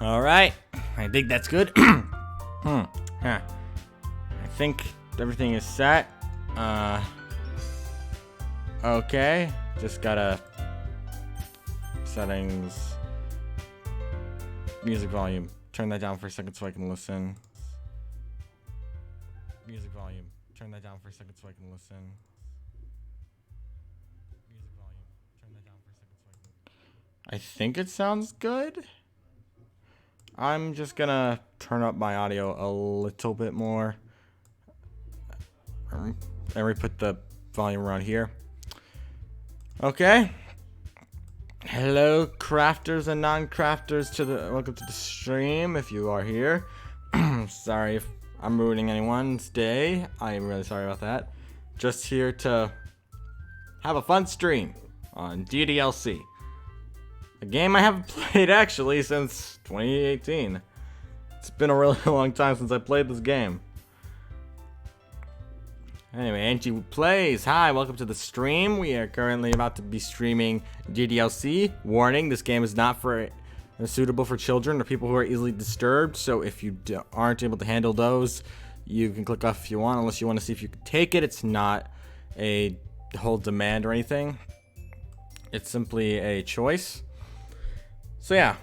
Alright, I think that's good. I think everything is set. Okay, just gotta settings, music volume. Turn that down for a second so I can listen. Music volume. Turn that down for a second so I can listen. Music volume. Turn that down for a second so I can. I think it sounds good. I'm just gonna turn up my audio a little bit more. And we put the volume around here. Okay. Hello, crafters and non-crafters. Welcome to the stream. If you are here, sorry if I'm ruining anyone's day. I am really sorry about that. Just here to have a fun stream on DDLC. A game I haven't played actually since 2018. It's been a really long time since I played this game. Anyway, Angie Plays. Hi, welcome to the stream. We are currently about to be streaming DDLC. Warning, this game is not suitable for children or people who are easily disturbed. So if you aren't able to handle those, you can click off if you want, unless you want to see if you can take it. It's not a whole demand or anything. It's simply a choice. So yeah,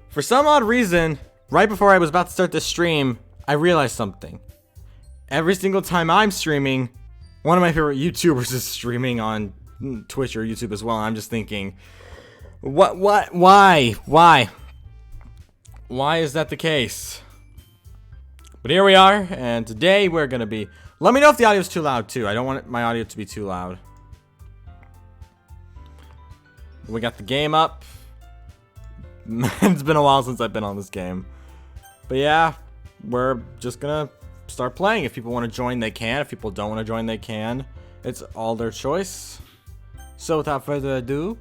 for some odd reason, right before I was about to start this stream, I realized something. Every single time I'm streaming, one of my favorite YouTubers is streaming on Twitch or YouTube as well. And I'm just thinking, why is that the case? But here we are, and today we're gonna be. Let me know if the audio is too loud too. I don't want my audio to be too loud. We got the game up. It's been a while since I've been on this game, but yeah, we're just gonna start playing. If people want to join, they can. If people don't want to join, they can. It's all their choice. So without further ado,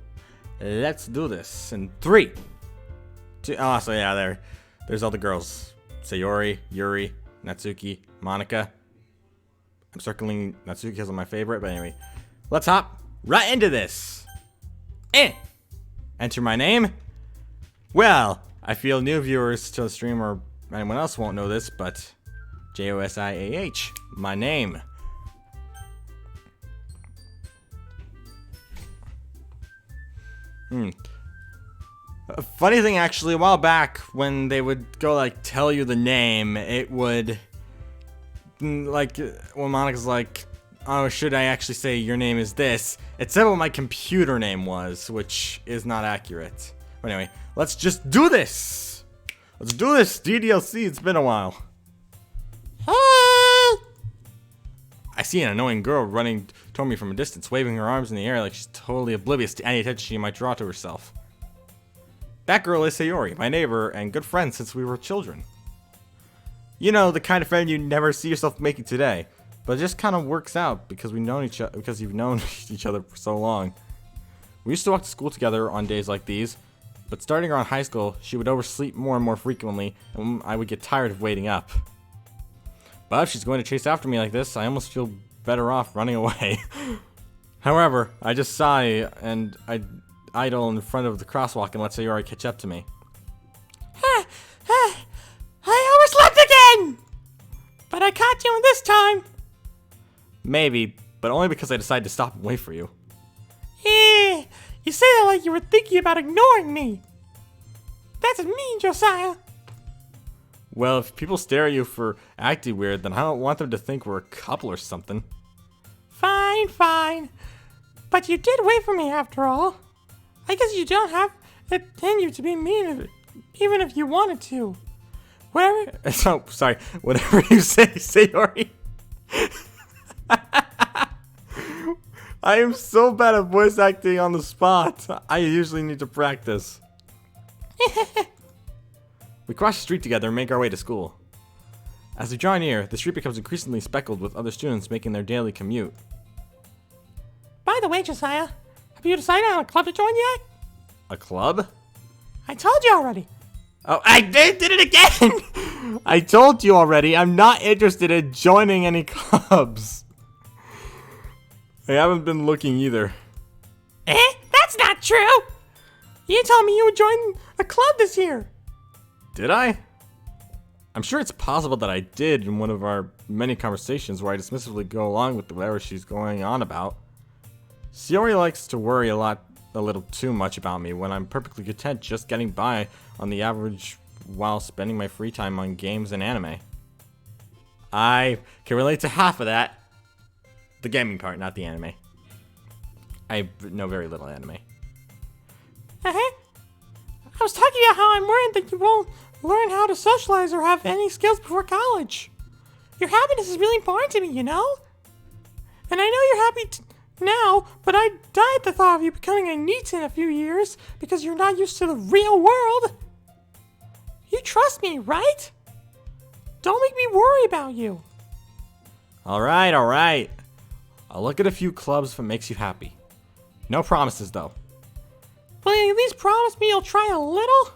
let's do this. In 3, 2. Oh, so yeah, there's all the girls: Sayori, Yuri, Natsuki, Monica. I'm circling Natsuki because I'm my favorite, but anyway, let's hop right into this. Enter my name. Well, I feel new viewers to the stream or anyone else won't know this, but Josiah, my name. A funny thing, actually, a while back when they would go like tell you the name, it would like when Monica's like, "Oh, should I actually say your name is this?" It said what my computer name was, which is not accurate. But anyway, let's just do this. Let's do this. DDLC. It's been a while. I see an annoying girl running toward me from a distance, waving her arms in the air like she's totally oblivious to any attention she might draw to herself. That girl is Sayori, my neighbor and good friend since we were children. You know, the kind of friend you never see yourself making today, but it just kind of works out because you've known each other for so long. We used to walk to school together on days like these, but starting around high school, she would oversleep more and more frequently, and I would get tired of waiting up. But if she's going to chase after me like this, I almost feel better off running away. However, I just sigh and I idle in front of the crosswalk and let Sayori catch up to me. I overslept again! But I caught you this time. Maybe, but only because I decided to stop and wait for you. You say that like you were thinking about ignoring me. That's mean, Josiah. Well, if people stare at you for acting weird, then I don't want them to think we're a couple or something. Fine. But you did wait for me after all. I guess you don't have it in you to be mean, even if you wanted to. Whatever. So, sorry. Whatever you say, Sayori. I am so bad at voice acting on the spot. I usually need to practice. We cross the street together and make our way to school. As we draw near, the street becomes increasingly speckled with other students making their daily commute. By the way, Josiah, have you decided on a club to join yet? A club? I told you already. Oh, I did it again! I told you already, I'm not interested in joining any clubs. I haven't been looking either. That's not true! You told me you would join a club this year. Did I? I'm sure it's possible that I did in one of our many conversations where I dismissively go along with whatever she's going on about. Sayori likes to worry a little too much about me when I'm perfectly content just getting by on the average while spending my free time on games and anime. I can relate to half of that. The gaming part, not the anime. I know very little anime. Uh-huh. I was talking about how I'm worried that you won't learn how to socialize or have any skills before college. Your happiness is really important to me, you know? And I know you're happy now, but I die at the thought of you becoming a NEET in a few years because you're not used to the real world. You trust me, right? Don't make me worry about you. Alright, alright. I'll look at a few clubs if it makes you happy. No promises, though. Will you at least promise me you'll try a little?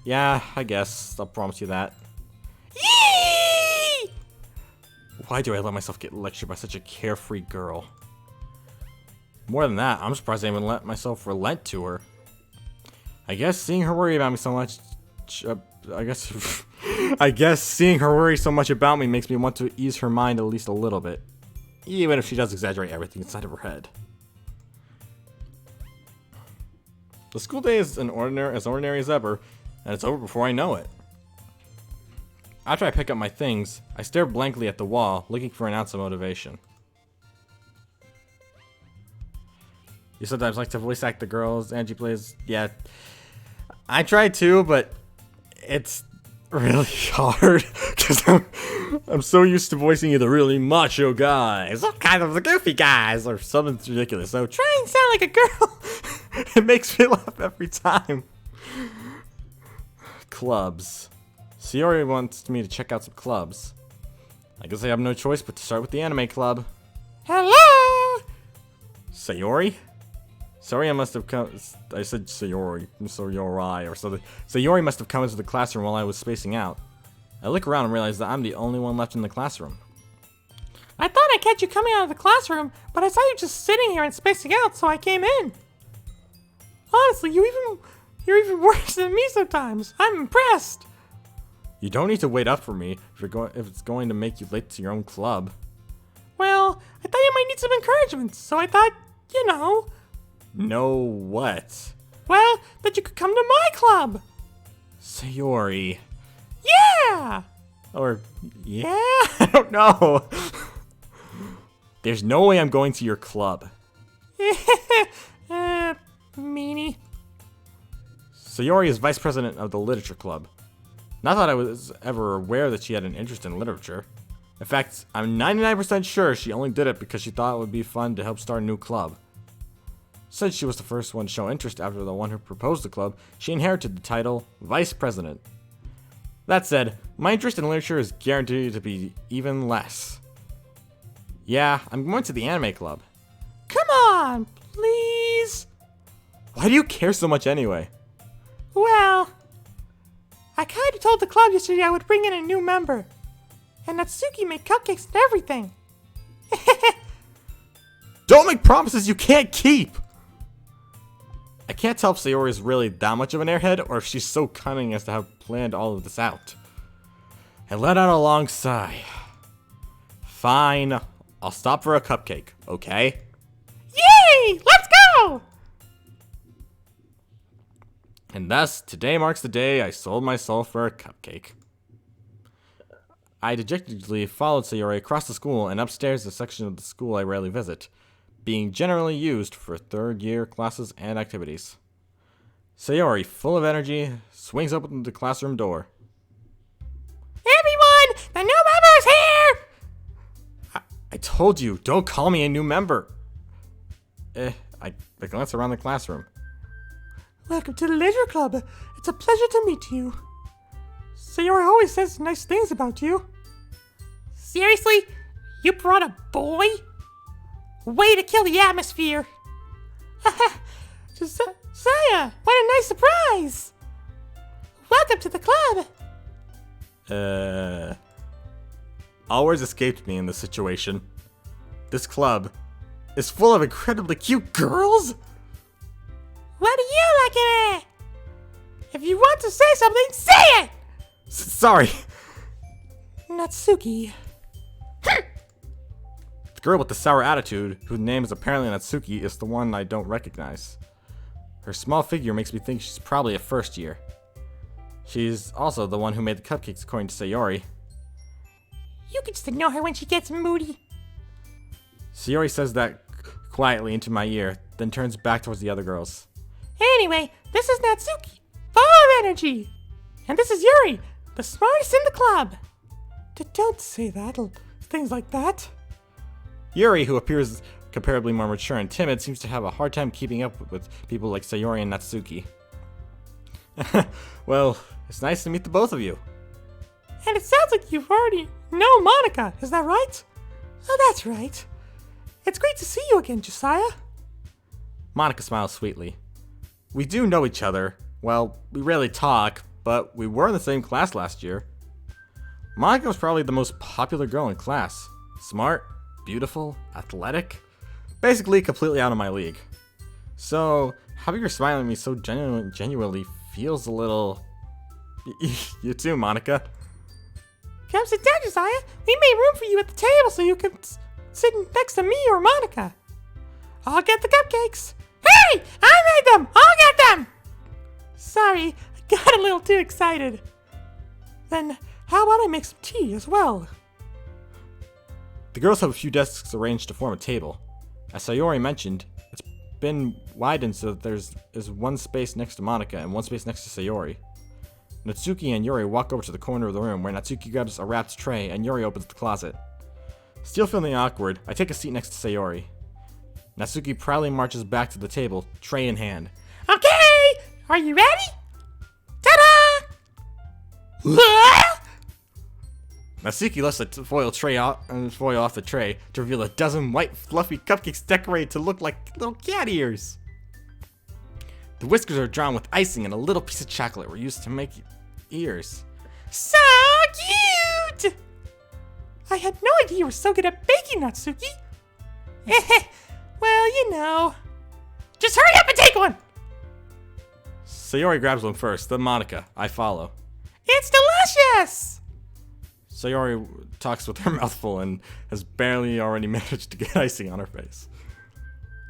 Yeah, I guess. I'll promise you that. Yee! Why do I let myself get lectured by such a carefree girl? More than that, I'm surprised I even let myself relent to her. I guess seeing her worry about me so much... I guess seeing her worry so much about me makes me want to ease her mind at least a little bit. Even if she does exaggerate everything inside of her head. The school day is as ordinary as ever, and it's over before I know it. After I pick up my things, I stare blankly at the wall, looking for an ounce of motivation. You sometimes like to voice act the girls Angie plays? Yeah, I try to, but it's really hard because I'm so used to voicing either really macho guys, or kind of the goofy guys, or something ridiculous. So try and sound like a girl. It makes me laugh every time. Clubs. Sayori wants me to check out some clubs. I guess I have no choice but to start with the anime club. Hello? Sayori? Sorry, I must have come. I said Sayori, or something. Sayori must have come into the classroom while I was spacing out. I look around and realize that I'm the only one left in the classroom. I thought I'd catch you coming out of the classroom, but I saw you just sitting here and spacing out, so I came in. Honestly, you're even worse than me sometimes. I'm impressed. You don't need to wait up for me if it's going to make you late to your own club. Well, I thought you might need some encouragement, so I thought, you know. No what? Well, that you could come to my club. Sayori. Yeah! Or, yeah? I don't know. There's no way I'm going to your club. Meanie. Sayori is vice president of the literature club. Not that I was ever aware that she had an interest in literature. In fact, I'm 99% sure she only did it because she thought it would be fun to help start a new club. Since she was the first one to show interest after the one who proposed the club, she inherited the title Vice President. That said, my interest in literature is guaranteed to be even less. Yeah, I'm going to the anime club. Come on, please. Why do you care so much anyway? Well, I kind of told the club yesterday I would bring in a new member. And Natsuki made cupcakes and everything. Don't make promises you can't keep! I can't tell if Sayori is really that much of an airhead or if she's so cunning as to have planned all of this out. I let out a long sigh. Fine, I'll stop for a cupcake, okay? Yay! Let's go! And thus, today marks the day I sold my soul for a cupcake. I dejectedly followed Sayori across the school and upstairs the section of the school I rarely visit, being generally used for third-year classes and activities. Sayori, full of energy, swings open the classroom door. Everyone, the new member's here! I told you, don't call me a new member. I glance around the classroom. Welcome to the Leisure Club. It's a pleasure to meet you. Sayori always says nice things about you. Seriously? You brought a boy? Way to kill the atmosphere. Josiah, what a nice surprise. Welcome to the club. All words escaped me in this situation. This club is full of incredibly cute girls? What do you like in it? If you want to say something, say it! Sorry. Natsuki. The girl with the sour attitude, whose name is apparently Natsuki, is the one I don't recognize. Her small figure makes me think she's probably a first year. She's also the one who made the cupcakes, according to Sayori. You can just ignore her when she gets moody. Sayori says that quietly into my ear, then turns back towards the other girls. Anyway, this is Natsuki, full of energy. And this is Yuri, the smartest in the club. Don't say that, things like that. Yuri, who appears comparably more mature and timid, seems to have a hard time keeping up with people like Sayori and Natsuki. Well, it's nice to meet the both of you. And it sounds like you've already know Monica, is that right? Oh, that's right. It's great to see you again, Josiah. Monica smiles sweetly. We do know each other. Well, we rarely talk, but we were in the same class last year. Monica was probably the most popular girl in class. Smart, beautiful, athletic. Basically completely out of my league. So, having her smiling at me so genuinely feels a little... You too, Monica. Come sit down, Josiah. We made room for you at the table so you could sit next to me or Monica. I'll get the cupcakes. Hey! I made them! I'll get them! Sorry, I got a little too excited. Then, how about I make some tea as well? The girls have a few desks arranged to form a table. As Sayori mentioned, it's been widened so that there's one space next to Monica and one space next to Sayori. Natsuki and Yuri walk over to the corner of the room where Natsuki grabs a wrapped tray and Yuri opens the closet. Still feeling awkward, I take a seat next to Sayori. Natsuki proudly marches back to the table, tray in hand. Okay! Are you ready? Ta-da! Natsuki lifts the foil off the tray to reveal a dozen white, fluffy cupcakes decorated to look like little cat ears. The whiskers are drawn with icing and a little piece of chocolate were used to make ears. So cute! I had no idea you were so good at baking, Natsuki. Well, you know. Just hurry up and take one! Sayori grabs one first, then Monica. I follow. It's delicious! Sayori talks with her mouth full and has barely already managed to get icing on her face.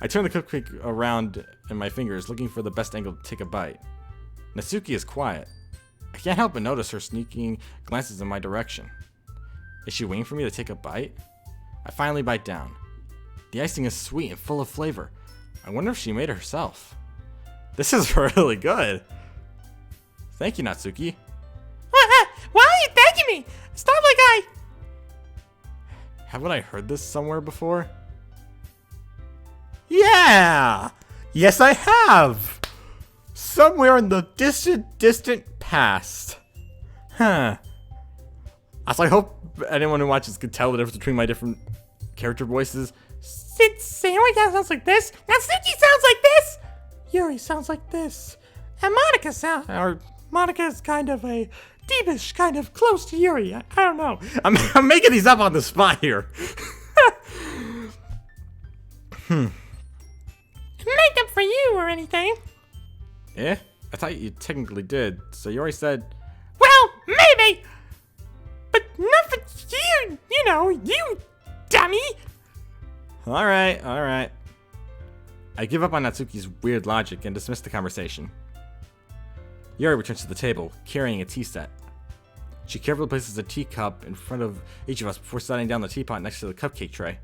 I turn the cupcake around in my fingers, looking for the best angle to take a bite. Natsuki is quiet. I can't help but notice her sneaking glances in my direction. Is she waiting for me to take a bite? I finally bite down. The icing is sweet and full of flavor. I wonder if she made it herself. This is really good. Thank you, Natsuki. Why are you thanking me? Stop like I... Haven't I heard this somewhere before? Yeah! Yes, I have! Somewhere in the distant past. Huh. Also, I hope anyone who watches can tell the difference between my different character voices. Sayori sounds like this. Natsuki sounds like this. Yuri sounds like this. And Monica is kind of a deepish, kind of close to Yuri. I don't know. I'm making these up on the spot here. Make them for you or anything. Eh? I thought you technically did. Sayori said... Well, maybe. But not for you. You know, you dummy. Alright. I give up on Natsuki's weird logic and dismiss the conversation. Yuri returns to the table, carrying a tea set. She carefully places a teacup in front of each of us before setting down the teapot next to the cupcake tray.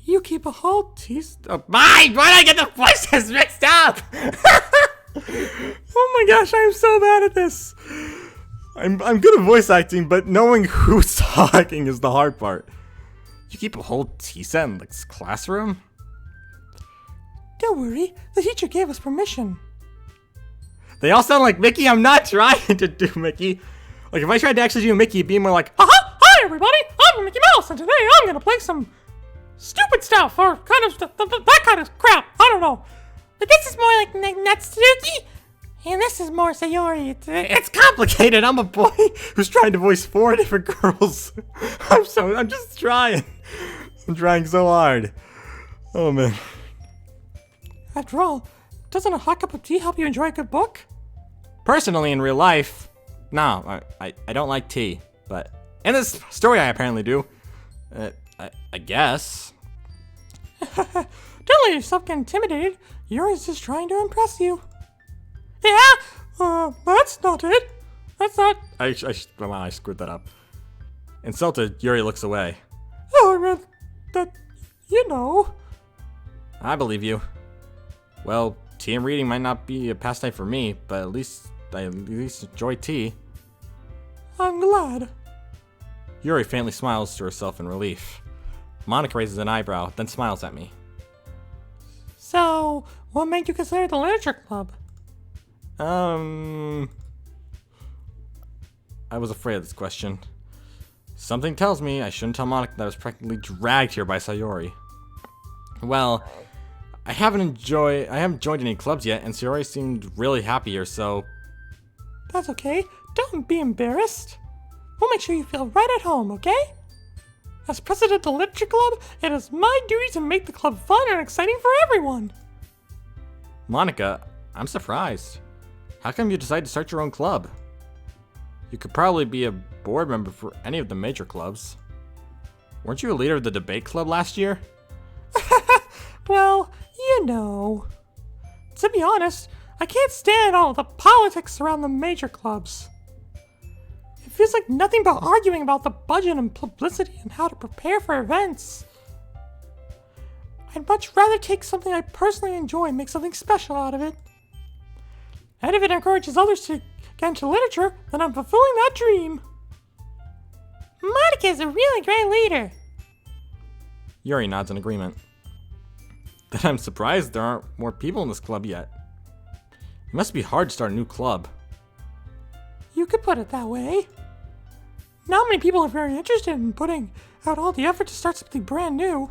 You keep a whole tea... Why did I get the voices mixed up? Oh my gosh, I'm so bad at this. I'm good at voice acting, but knowing who's talking is the hard part. You keep a whole tea set in the classroom? Don't worry, the teacher gave us permission. They all sound like Mickey. I'm not trying to do Mickey. Like, if I tried to actually do Mickey, it'd be more like, Hi everybody, I'm Mickey Mouse, and today I'm gonna play some stupid stuff, or kind of that kind of crap, I don't know. But this is more like Natsuki, and this is more Sayori. It's complicated. I'm a boy who's trying to voice 4 different girls. I'm just trying. I'm trying so hard. Oh man. After all, doesn't a hot cup of tea help you enjoy a good book? Personally, in real life, no, I don't like tea. But in this story, I apparently do. I guess. Don't let yourself get intimidated. Yuri's just trying to impress you. Yeah? That's not it. That's not... I screwed that up. Insulted, Yuri looks away. Oh, I meant that... You know. I believe you. Well, tea and reading might not be a pastime for me, but I at least enjoy tea. I'm glad. Yuri faintly smiles to herself in relief. Monica raises an eyebrow, then smiles at me. So, what made you consider the literature club? I was afraid of this question. Something tells me I shouldn't tell Monica that I was practically dragged here by Sayori. Well, I haven't joined any clubs yet, and Sayori seemed really happy here, so... That's okay. Don't be embarrassed. We'll make sure you feel right at home, okay? As president of the literature club, it is my duty to make the club fun and exciting for everyone. Monica, I'm surprised. How come you decided to start your own club? You could probably be a board member for any of the major clubs. Weren't you a leader of the debate club last year? Well, you know. To be honest, I can't stand all the politics around the major clubs. It feels like nothing but arguing about the budget and publicity and how to prepare for events. I'd much rather take something I personally enjoy and make something special out of it. And if it encourages others to get into literature, then I'm fulfilling that dream. Monica is a really great leader. Yuri nods in agreement. Then I'm surprised there aren't more people in this club yet. It must be hard to start a new club. You could put it that way. Not many people are very interested in putting out all the effort to start something brand new.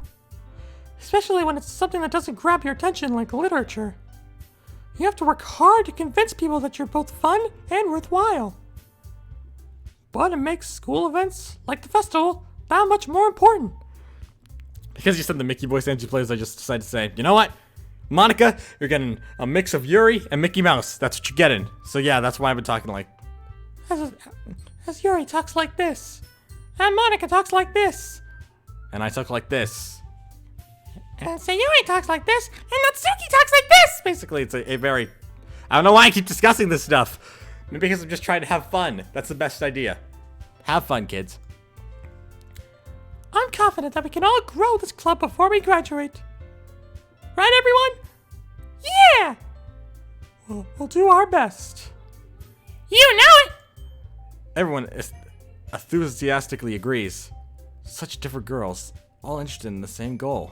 Especially when it's something that doesn't grab your attention like literature. You have to work hard to convince people that you're both fun and worthwhile. But it makes school events, like the festival, that much more important. Because you said the Mickey voice Angie plays, I just decided to say, you know what? Monica, you're getting a mix of Yuri and Mickey Mouse. That's what you're getting. So yeah, that's why I've been talking like... As Yuri talks like this. And Monica talks like this. And I talk like this. And Sayuri talks like this. And Natsuki talks like this. Basically, it's a very... I don't know why I keep discussing this stuff. Maybe because I'm just trying to have fun. That's the best idea. Have fun, kids. I'm confident that we can all grow this club before we graduate. Right, everyone? Yeah! We'll do our best. You know it! Everyone enthusiastically agrees. Such different girls, all interested in the same goal.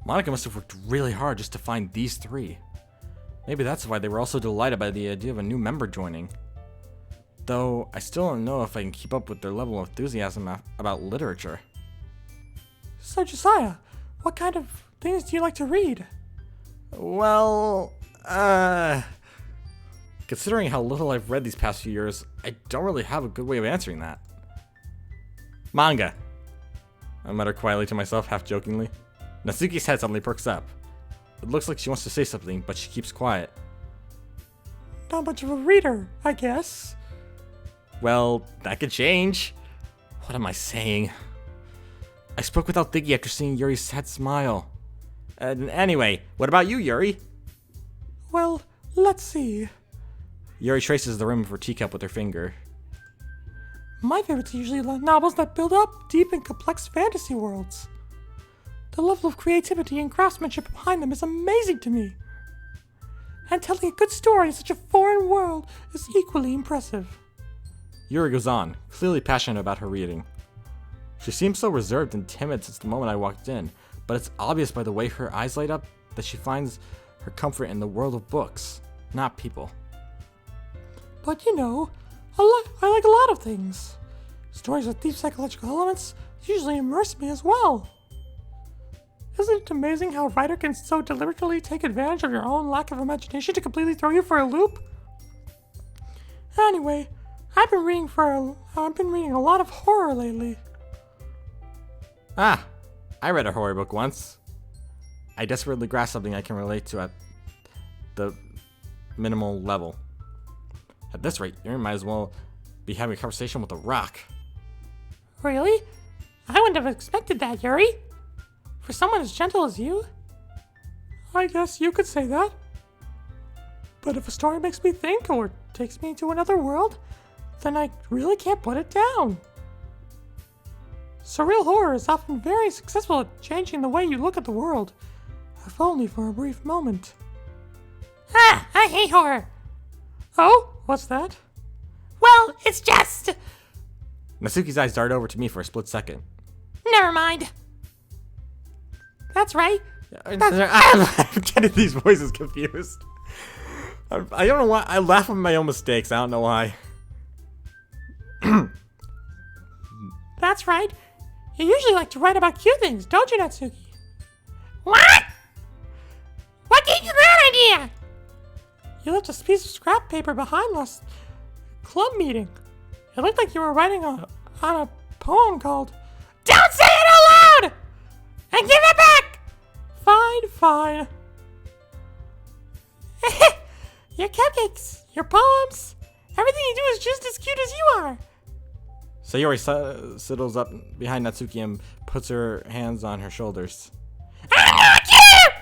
Monica must have worked really hard just to find these three. Maybe that's why they were also delighted by the idea of a new member joining. Though, I still don't know if I can keep up with their level of enthusiasm about literature. So, Josiah, what kind of things do you like to read? Well, considering how little I've read these past few years, I don't really have a good way of answering that. Manga. I mutter quietly to myself, half jokingly. Natsuki's head suddenly perks up. It looks like she wants to say something, but she keeps quiet. Not much of a reader, I guess. Well, that could change. What am I saying? I spoke without thinking after seeing Yuri's sad smile. Anyway, what about you, Yuri? Well, let's see. Yuri traces the rim of her teacup with her finger. My favorites are usually novels that build up deep and complex fantasy worlds. The level of creativity and craftsmanship behind them is amazing to me. And telling a good story in such a foreign world is equally impressive. Yuri goes on, clearly passionate about her reading. She seems so reserved and timid since the moment I walked in, but it's obvious by the way her eyes light up that she finds her comfort in the world of books, not people. But you know, I like a lot of things. Stories with deep psychological elements usually immerse me as well. Isn't it amazing how a writer can so deliberately take advantage of your own lack of imagination to completely throw you for a loop? Anyway, I've been reading a lot of horror lately. Ah, I read a horror book once. I desperately grasped something I can relate to the minimal level. At this rate, you might as well be having a conversation with a rock. Really? I wouldn't have expected that, Yuri. For someone as gentle as you? I guess you could say that. But if a story makes me think or takes me to another world, then I really can't put it down. Surreal horror is often very successful at changing the way you look at the world, if only for a brief moment. Ah, I hate horror. Oh, what's that? Well, it's just... Natsuki's eyes darted over to me for a split second. Never mind. That's right. I'm getting these voices confused. I don't know why. I laugh at my own mistakes. I don't know why. That's right. You usually like to write about cute things, don't you, Natsuki? What? What gave you that idea? You left a piece of scrap paper behind last club meeting. It looked like you were writing on a poem called Don't Say It Out Loud! And give it back! Fine, fine. Your cupcakes, your poems, everything you do is just as cute as you are. Sayori settles up behind Natsuki and puts her hands on her shoulders. I'm not cute!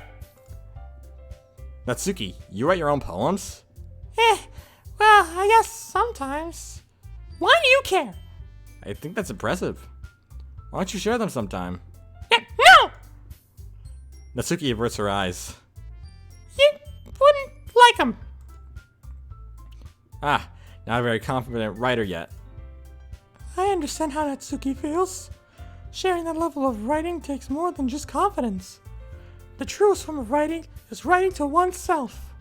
Natsuki, you write your own poems? Well, I guess sometimes. Why do you care? I think that's impressive. Why don't you share them sometime? No! Natsuki averts her eyes. You wouldn't like them. Ah, not a very confident writer yet. I understand how Natsuki feels. Sharing that level of writing takes more than just confidence. The truest form of writing is writing to oneself.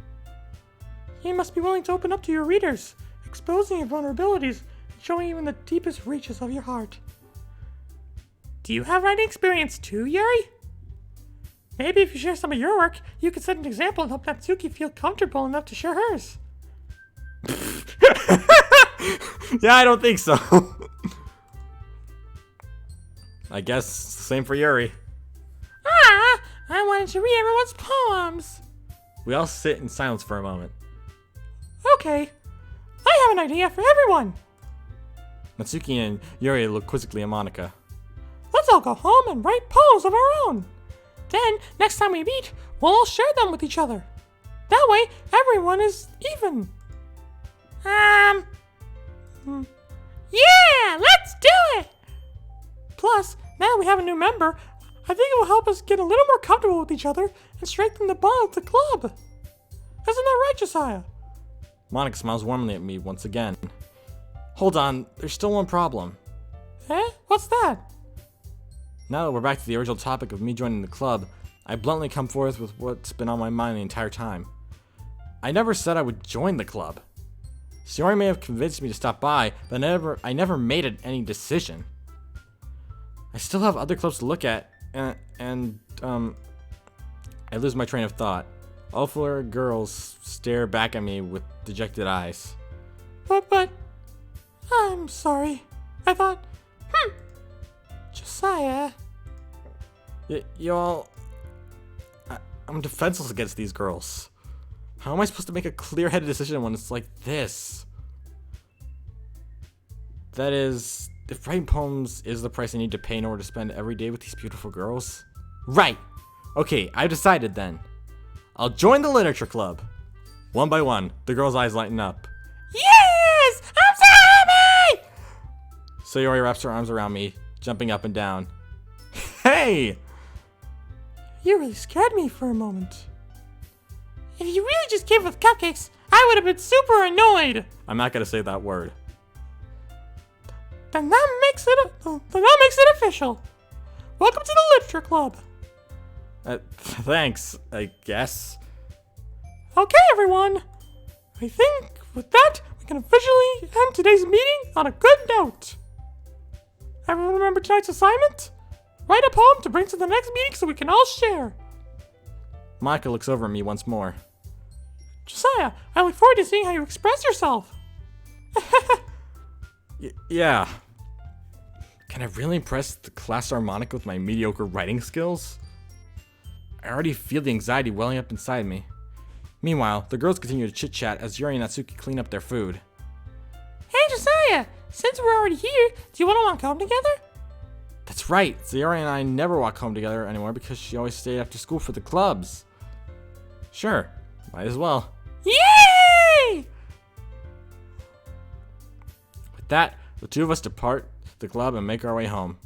You must be willing to open up to your readers, exposing your vulnerabilities, and showing even the deepest reaches of your heart. Do you have writing experience too, Yuri? Maybe if you share some of your work, you could set an example and help Natsuki feel comfortable enough to share hers. Yeah, I don't think so. I guess same for Yuri. Ah, I wanted to read everyone's poems. We all sit in silence for a moment. Okay, I have an idea for everyone. Natsuki and Yuri look quizzically at Monica. Let's all go home and write poems of our own. Then, next time we meet, we'll all share them with each other. That way, everyone is even. Yeah, let's do it! Plus, now that we have a new member, I think it will help us get a little more comfortable with each other and strengthen the bond of the club. Isn't that right, Josiah? Monica smiles warmly at me once again. Hold on, there's still one problem. What's that? Now that we're back to the original topic of me joining the club, I bluntly come forth with what's been on my mind the entire time. I never said I would join the club. Sayori may have convinced me to stop by, but I never made any decision. I still have other clubs to look at, and I lose my train of thought. All four girls stare back at me with dejected eyes. But, I'm sorry. I thought, Josiah. Y'all, I'm defenseless against these girls. How am I supposed to make a clear-headed decision when it's like this? That is, if writing poems is the price I need to pay in order to spend every day with these beautiful girls? Right! Okay, I've decided then. I'll join the literature club. One by one, the girls' eyes lighten up. Yes! I'm so happy! Sayori wraps her arms around me, jumping up and down. Hey! You really scared me for a moment. If you really just came with cupcakes, I would have been super annoyed. I'm not gonna say that word. Then that makes it official. Welcome to the literature club. Thanks, I guess. Okay, everyone. I think with that, we can officially end today's meeting on a good note. Everyone remember tonight's assignment? Write a poem to bring to the next meeting so we can all share. Monica looks over at me once more. Josiah, I look forward to seeing how you express yourself. Yeah. Can I really impress the class harmonica with my mediocre writing skills? I already feel the anxiety welling up inside me. Meanwhile, the girls continue to chit-chat as Yuri and Natsuki clean up their food. Hey, Josiah! Since we're already here, do you want to walk home together? That's right, Sayori and I never walk home together anymore because she always stayed after school for the clubs. Sure, might as well. Yay! With that, the two of us depart the club and make our way home.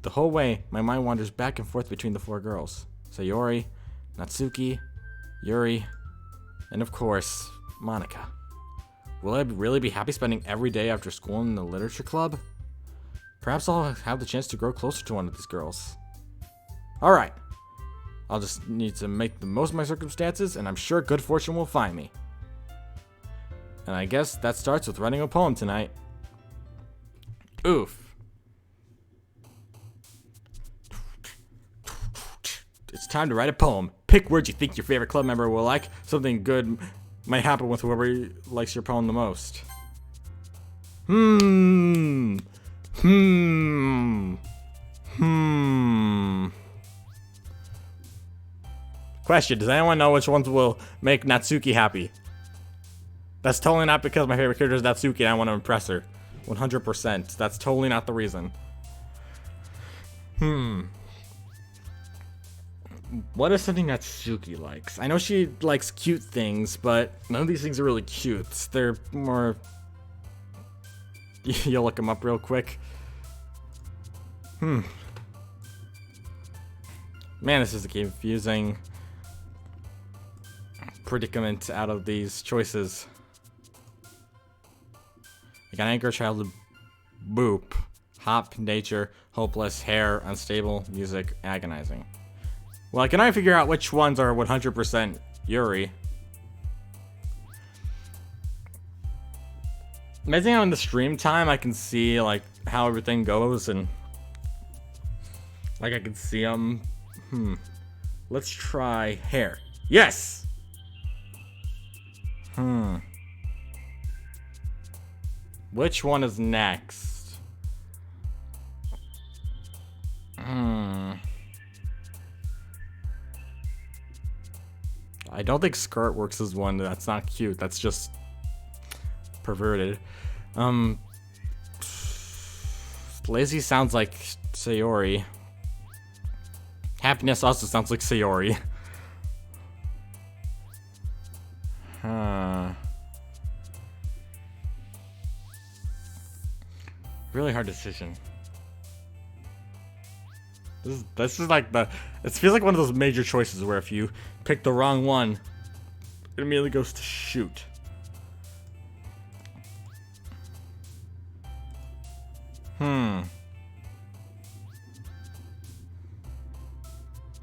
The whole way, my mind wanders back and forth between the four girls. Sayori, Natsuki, Yuri, and of course, Monika. Will I really be happy spending every day after school in the literature club? Perhaps I'll have the chance to grow closer to one of these girls. Alright, I'll just need to make the most of my circumstances, and I'm sure good fortune will find me. And I guess that starts with writing a poem tonight. Oof. It's time to write a poem. Pick words you think your favorite club member will like. Something good might happen with whoever likes your poem the most. Question, does anyone know which ones will make Natsuki happy? That's totally not because my favorite character is Natsuki and I want to impress her. 100%. That's totally not the reason. What is something Natsuki likes? I know she likes cute things, but none of these things are really cute. They're more... You'll look them up real quick. Man, this is a confusing predicament out of these choices. I got anchor, childhood, boop, hop, nature, hopeless, hair, unstable, music, agonizing. Well, I can already figure out which ones are 100% Yuri. Amazing how in the stream time I can see like how everything goes and like I can see them. Let's try hair. Yes. Which one is next? I don't think skirt works as one. That's not cute. That's just perverted. Lazy sounds like Sayori. Happiness also sounds like Sayori. Really hard decision. This is like the... It feels like one of those major choices where if you pick the wrong one, it immediately goes to shoot. I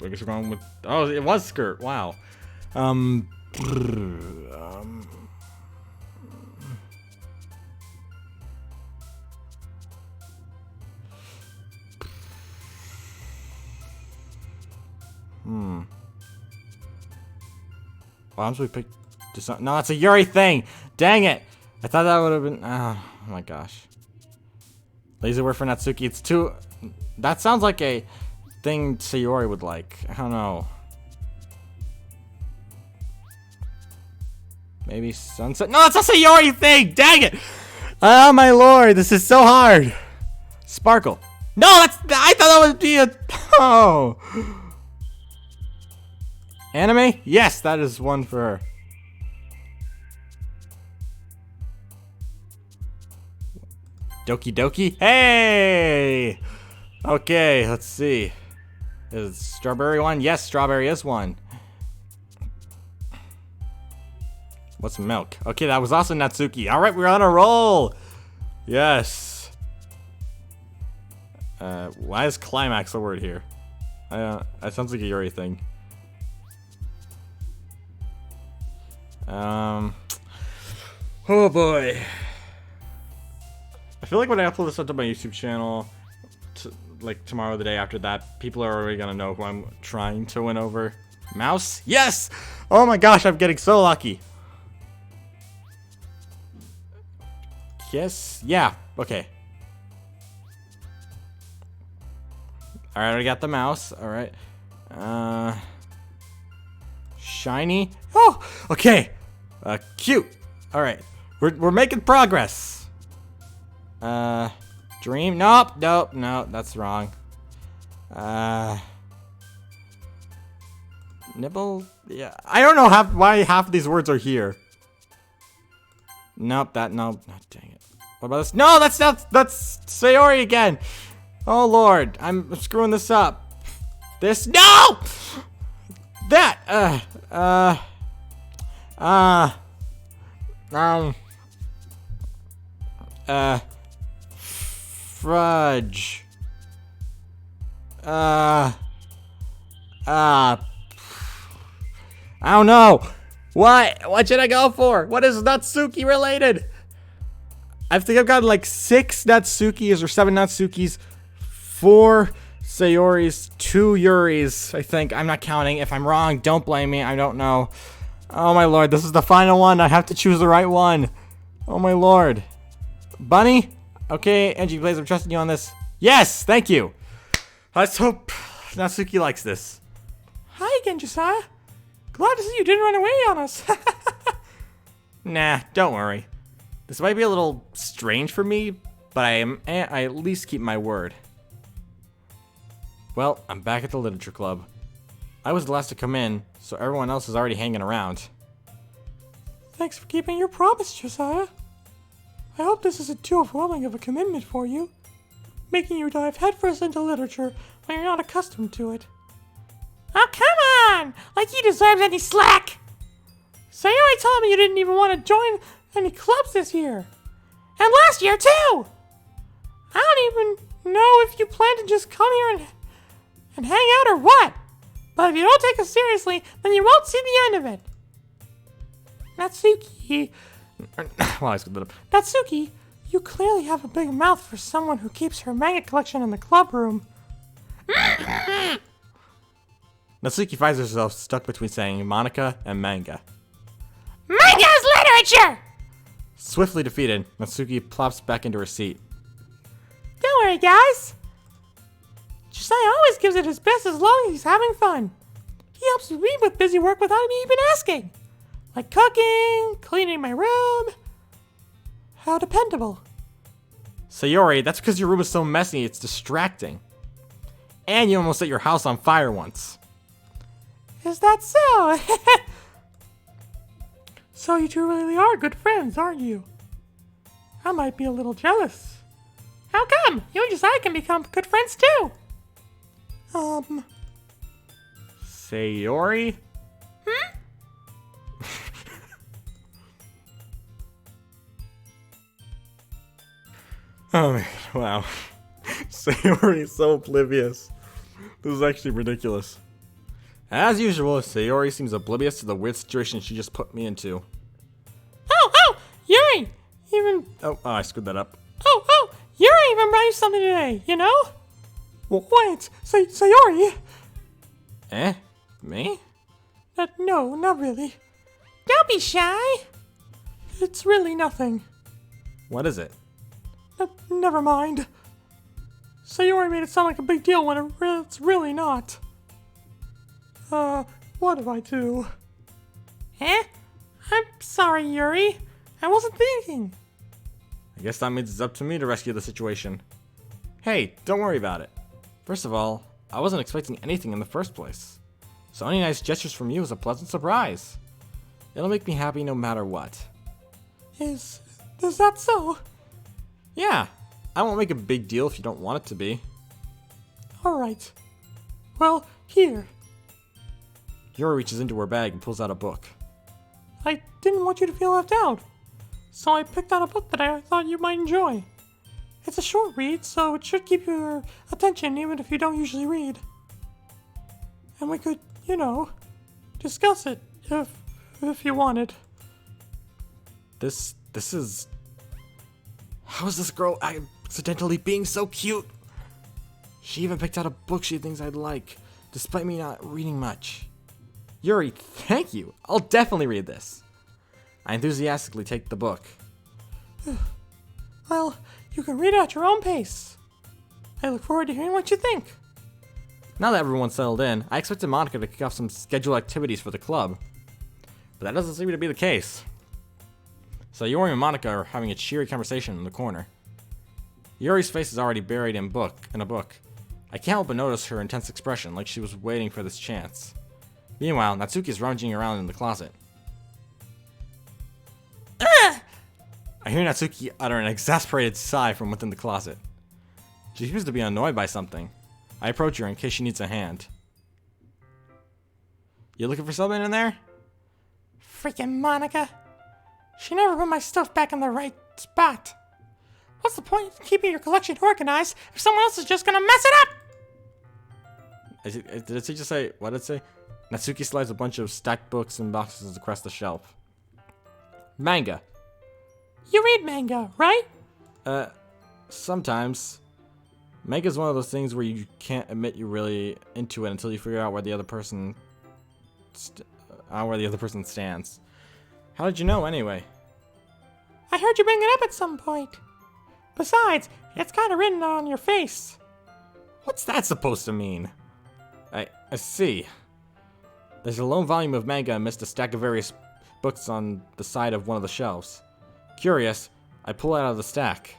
guess we're going with... Oh, it was skirt. Wow. Why don't we pick just no, it's a Yuri thing. Dang it! I thought that would have been. Oh my gosh. Lazy word for Natsuki. It's too. That sounds like a thing Sayori would like. I don't know. Maybe sunset. No, it's a Sayori thing. Dang it! Oh my lord, this is so hard. Sparkle. No, that's. I thought that would be a. Oh. Anime? Yes, that is one for her. Doki Doki? Hey! Okay, let's see. Is strawberry one? Yes, strawberry is one. What's milk? Okay, that was also Natsuki. Alright, we're on a roll! Yes. Why is climax a word here? That sounds like a Yuri thing. Oh boy. I feel like when I upload this onto my YouTube channel, like tomorrow or the day after that, people are already gonna know who I'm trying to win over. Mouse? Yes! Oh my gosh, I'm getting so lucky. Yes? Yeah, okay. Alright, I got the mouse. Alright. shiny. Oh, okay. Cute. All right, we're making progress. Dream. Nope. That's wrong. Nibble. Yeah, I don't know why half of these words are here. Nope. Nope. Oh, dang it. What about this? No, that's Sayori again. Oh Lord, I'm screwing this up. This no. That fudge. I don't know. What should I go for? What is Natsuki related? I think I've gotten like 6 Natsukis or 7 Natsukis, 4 Sayoris, 2 Yuris, I think. I'm not counting. If I'm wrong, don't blame me. I don't know. Oh my lord, this is the final one. I have to choose the right one. Oh my lord. Bunny? Okay, Angie, please, I'm trusting you on this. Yes, thank you. Let's hope Natsuki likes this. Hi again, Josiah. Glad to see you didn't run away on us. Nah, don't worry. This might be a little strange for me, but I at least keep my word. Well, I'm back at the literature club. I was the last to come in, so everyone else is already hanging around. Thanks for keeping your promise, Josiah. I hope this isn't too overwhelming of a commitment for you, making you dive headfirst into literature when you're not accustomed to it. Oh, come on! Like he deserves any slack! Sayori told me you didn't even want to join any clubs this year. And last year, too! I don't even know if you plan to just come here and hang out or what. But if you don't take us seriously, then you won't see the end of it. Natsuki. Well, I screwed that up. Natsuki, you clearly have a big mouth for someone who keeps her manga collection in the club room. Natsuki finds herself stuck between saying Monica and manga. Manga is literature! Swiftly defeated, Natsuki plops back into her seat. Don't worry, guys. Josiah always gives it his best as long as he's having fun. He helps me with busy work without me even asking. Like cooking, cleaning my room. How dependable. Sayori, that's because your room is so messy, it's distracting. And you almost set your house on fire once. Is that so? So you two really are good friends, aren't you? I might be a little jealous. How come? You and Josiah can become good friends too. Sayori? Oh man, wow. Sayori is so oblivious. This is actually ridiculous. As usual, Sayori seems oblivious to the weird situation she just put me into. Oh, Yuri! Oh, I screwed that up. Oh, Yuri even brought you something today, you know? Well, wait, Sayori? Me? No, not really. Don't be shy. It's really nothing. What is it? Never mind. Sayori made it sound like a big deal when it's really not. What did I do? I'm sorry, Yuri. I wasn't thinking. I guess that means it's up to me to rescue the situation. Hey, don't worry about it. First of all, I wasn't expecting anything in the first place. So any nice gestures from you is a pleasant surprise. It'll make me happy no matter what. Is that so? Yeah, I won't make a big deal if you don't want it to be. Alright. Well, here. Yuri reaches into her bag and pulls out a book. I didn't want you to feel left out, so I picked out a book that I thought you might enjoy. It's a short read, so it should keep your attention even if you don't usually read. And we could, discuss it if you wanted. This is... How is this girl accidentally being so cute? She even picked out a book she thinks I'd like, despite me not reading much. Yuri, thank you. I'll definitely read this. I enthusiastically take the book. Well, you can read it at your own pace. I look forward to hearing what you think. Now that everyone's settled in, I expected Monica to kick off some scheduled activities for the club. but that doesn't seem to be the case. Sayori and Monica are having a cheery conversation in the corner. Yuri's face is already buried in a book. I can't help but notice her intense expression, like she was waiting for this chance. Meanwhile, Natsuki is rummaging around in the closet. Ugh! I hear Natsuki utter an exasperated sigh from within the closet. She seems to be annoyed by something. I approach her in case she needs a hand. You looking for something in there? Freaking Monica. She never put my stuff back in the right spot. What's the point of keeping your collection organized if someone else is just gonna mess it up? Did it just say, what did it say? Natsuki slides a bunch of stacked books and boxes across the shelf. Manga. You read manga, right? Sometimes. Manga is one of those things where you can't admit you're really into it until you figure out where the other person stands. How did you know, anyway? I heard you bring it up at some point. Besides, it's kind of written on your face. What's that supposed to mean? I see. There's a lone volume of manga amidst a stack of various books on the side of one of the shelves. Curious, I pull it out of the stack.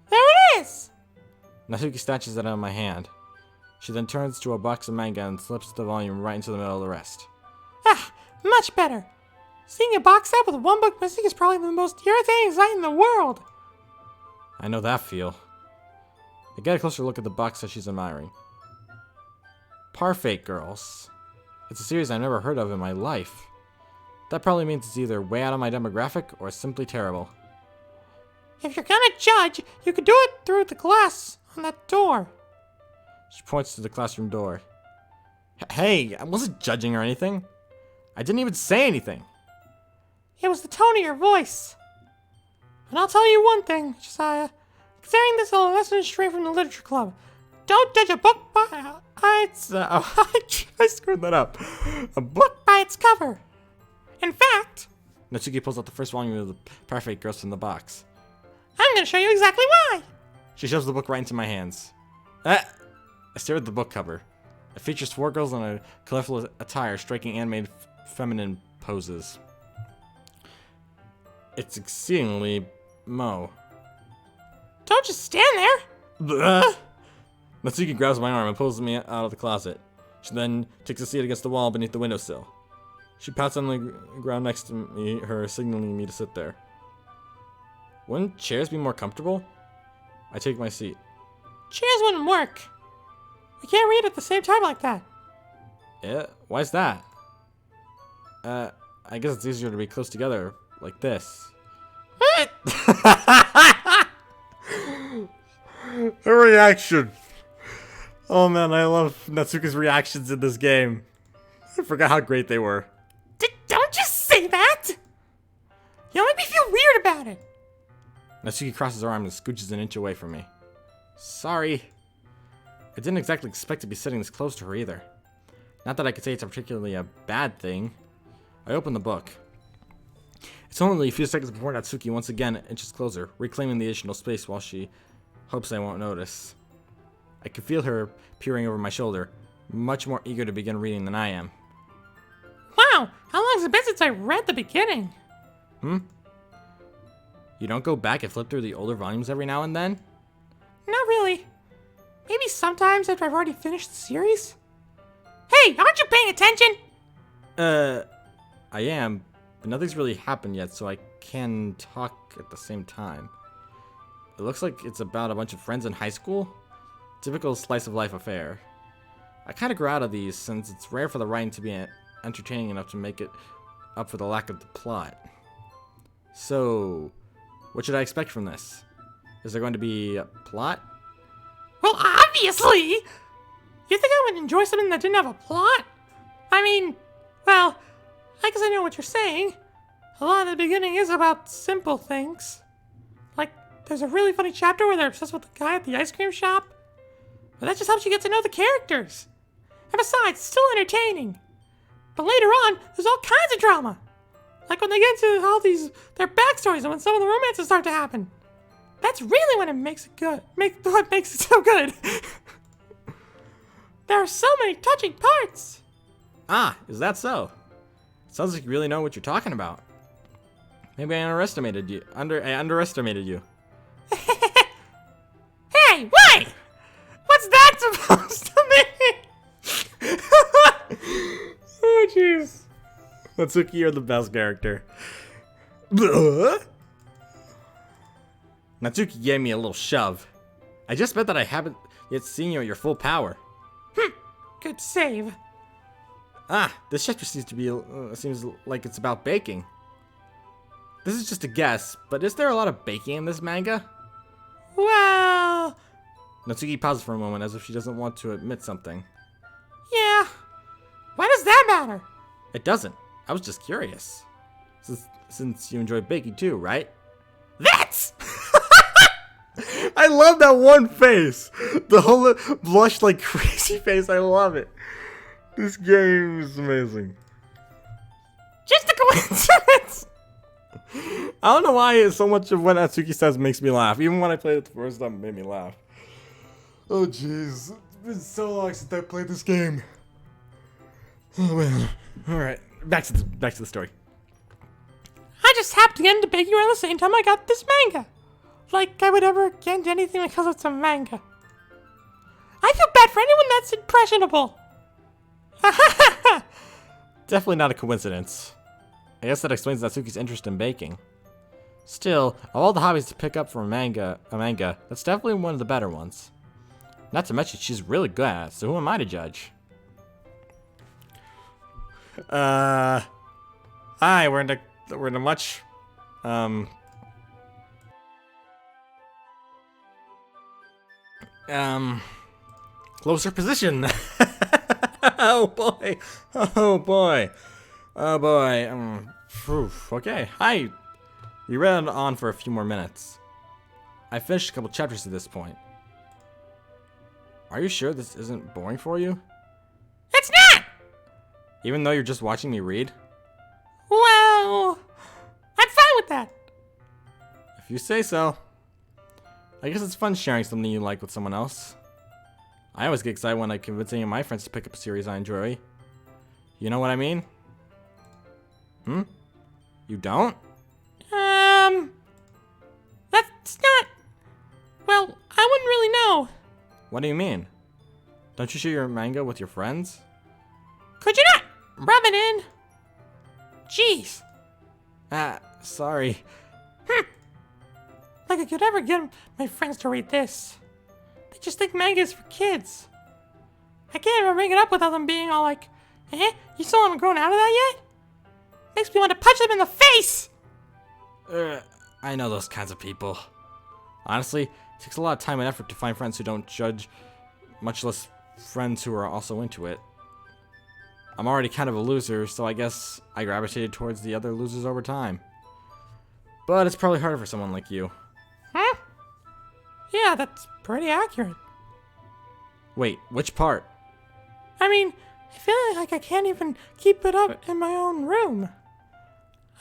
There it is! Natsuki snatches it out of my hand. She then turns to a box of manga and slips the volume right into the middle of the rest. Ah, much better. Seeing a box set with one book missing is probably the most irritating sight in the world. I know that feel. I get a closer look at the box that she's admiring. Parfait Girls. It's a series I've never heard of in my life. That probably means it's either way out of my demographic or simply terrible. If you're gonna judge, you could do it through the glass on that door. She points to the classroom door. Hey, I wasn't judging or anything. I didn't even say anything. It was the tone of your voice. And I'll tell you one thing, Josiah. Considering this is a lesson straight from the literature club, don't judge a book by its... I screwed that up. A book by its cover. In fact... Natsuki pulls out the first volume of the Parfait Girls from the box. I'm gonna show you exactly why. She shoves the book right into my hands. I stare at the book cover. It features 4 girls in a colorful attire striking animated feminine poses. It's exceedingly Mo. Don't just stand there! Bleh. Natsuki grabs my arm and pulls me out of the closet. She then takes a seat against the wall beneath the windowsill. She pats on the ground next to me, her signaling me to sit there. Wouldn't chairs be more comfortable? I take my seat. Chairs wouldn't work. We can't read at the same time like that. Yeah? Why's that? I guess it's easier to be close together, like this. Her reaction. Oh man, I love Natsuki's reactions in this game. I forgot how great they were. Don't just say that! You'll make me feel weird about it. Natsuki crosses her arm and scooches an inch away from me. Sorry. I didn't exactly expect to be sitting this close to her either. Not that I could say it's particularly a bad thing. I open the book. It's only a few seconds before Natsuki once again inches closer, reclaiming the additional space while she hopes I won't notice. I can feel her peering over my shoulder, much more eager to begin reading than I am. Wow, how long has it been since I read the beginning? You don't go back and flip through the older volumes every now and then? Not really. Maybe sometimes after I've already finished the series? Hey, aren't you paying attention? I am, but nothing's really happened yet, so I can talk at the same time. It looks like it's about a bunch of friends in high school. Typical slice of life affair. I kind of grew out of these since it's rare for the writing to be entertaining enough to make it up for the lack of the plot. So, what should I expect from this? Is there going to be a plot? Well, obviously! You think I would enjoy something that didn't have a plot? I mean, well, I guess I know what you're saying. A lot of the beginning is about simple things. Like, there's a really funny chapter where they're obsessed with the guy at the ice cream shop. But that just helps you get to know the characters. And besides, it's still entertaining. But later on, there's all kinds of drama. Like when they get into all their backstories and when some of the romances start to happen. That's really when it makes it good. What makes it so good. There are so many touching parts. Ah, is that so? Sounds like you really know what you're talking about. Maybe I underestimated you. I underestimated you. Hey, wait! What's that supposed to mean? Oh, jeez. Natsuki, you're the best character. Natsuki gave me a little shove. I just bet that I haven't yet seen you at your full power. Good save. Ah, this chapter seems like it's about baking. This is just a guess, but is there a lot of baking in this manga? Well... Natsuki pauses for a moment as if she doesn't want to admit something. Yeah. Why does that matter? It doesn't. I was just curious. Since you enjoy baking too, right? That's... I love that one face. The whole blushed like crazy face. I love it. This game is amazing. Just a coincidence. I don't know why so much of what Natsuki says makes me laugh. Even when I played it the first time, it made me laugh. Oh jeez, it's been so long since I played this game. Oh man. All right, back to the story. I just happened to get into baking around the same time I got this manga. Like I would ever get into anything because it's a manga. I feel bad for anyone that's impressionable. Definitely not a coincidence. I guess that explains Natsuki's interest in baking. Still, of all the hobbies to pick up from a manga, that's definitely one of the better ones. Not to mention she's really good at it, so who am I to judge? Hi, we're in a much closer position. Oh boy. Oh boy. Oh boy. Okay. Hi. We read on for a few more minutes. I finished a couple chapters at this point. Are you sure this isn't boring for you? It's not! Even though you're just watching me read? Well, I'm fine with that. If you say so. I guess it's fun sharing something you like with someone else. I always get excited when I convince any of my friends to pick up a series I enjoy. You know what I mean? You don't? That's not... Well, I wouldn't really know. What do you mean? Don't you share your manga with your friends? Could you not rub it in? Jeez. Sorry. Like I could ever get my friends to read this. They just think manga is for kids. I can't even bring it up without them being all like, you still haven't grown out of that yet? Makes me want to punch them in the face! I know those kinds of people. Honestly, it takes a lot of time and effort to find friends who don't judge, much less friends who are also into it. I'm already kind of a loser, so I guess I gravitated towards the other losers over time. But it's probably harder for someone like you. Huh? Yeah, that's pretty accurate. Wait, which part? I mean, I feel like I can't even keep it up in my own room.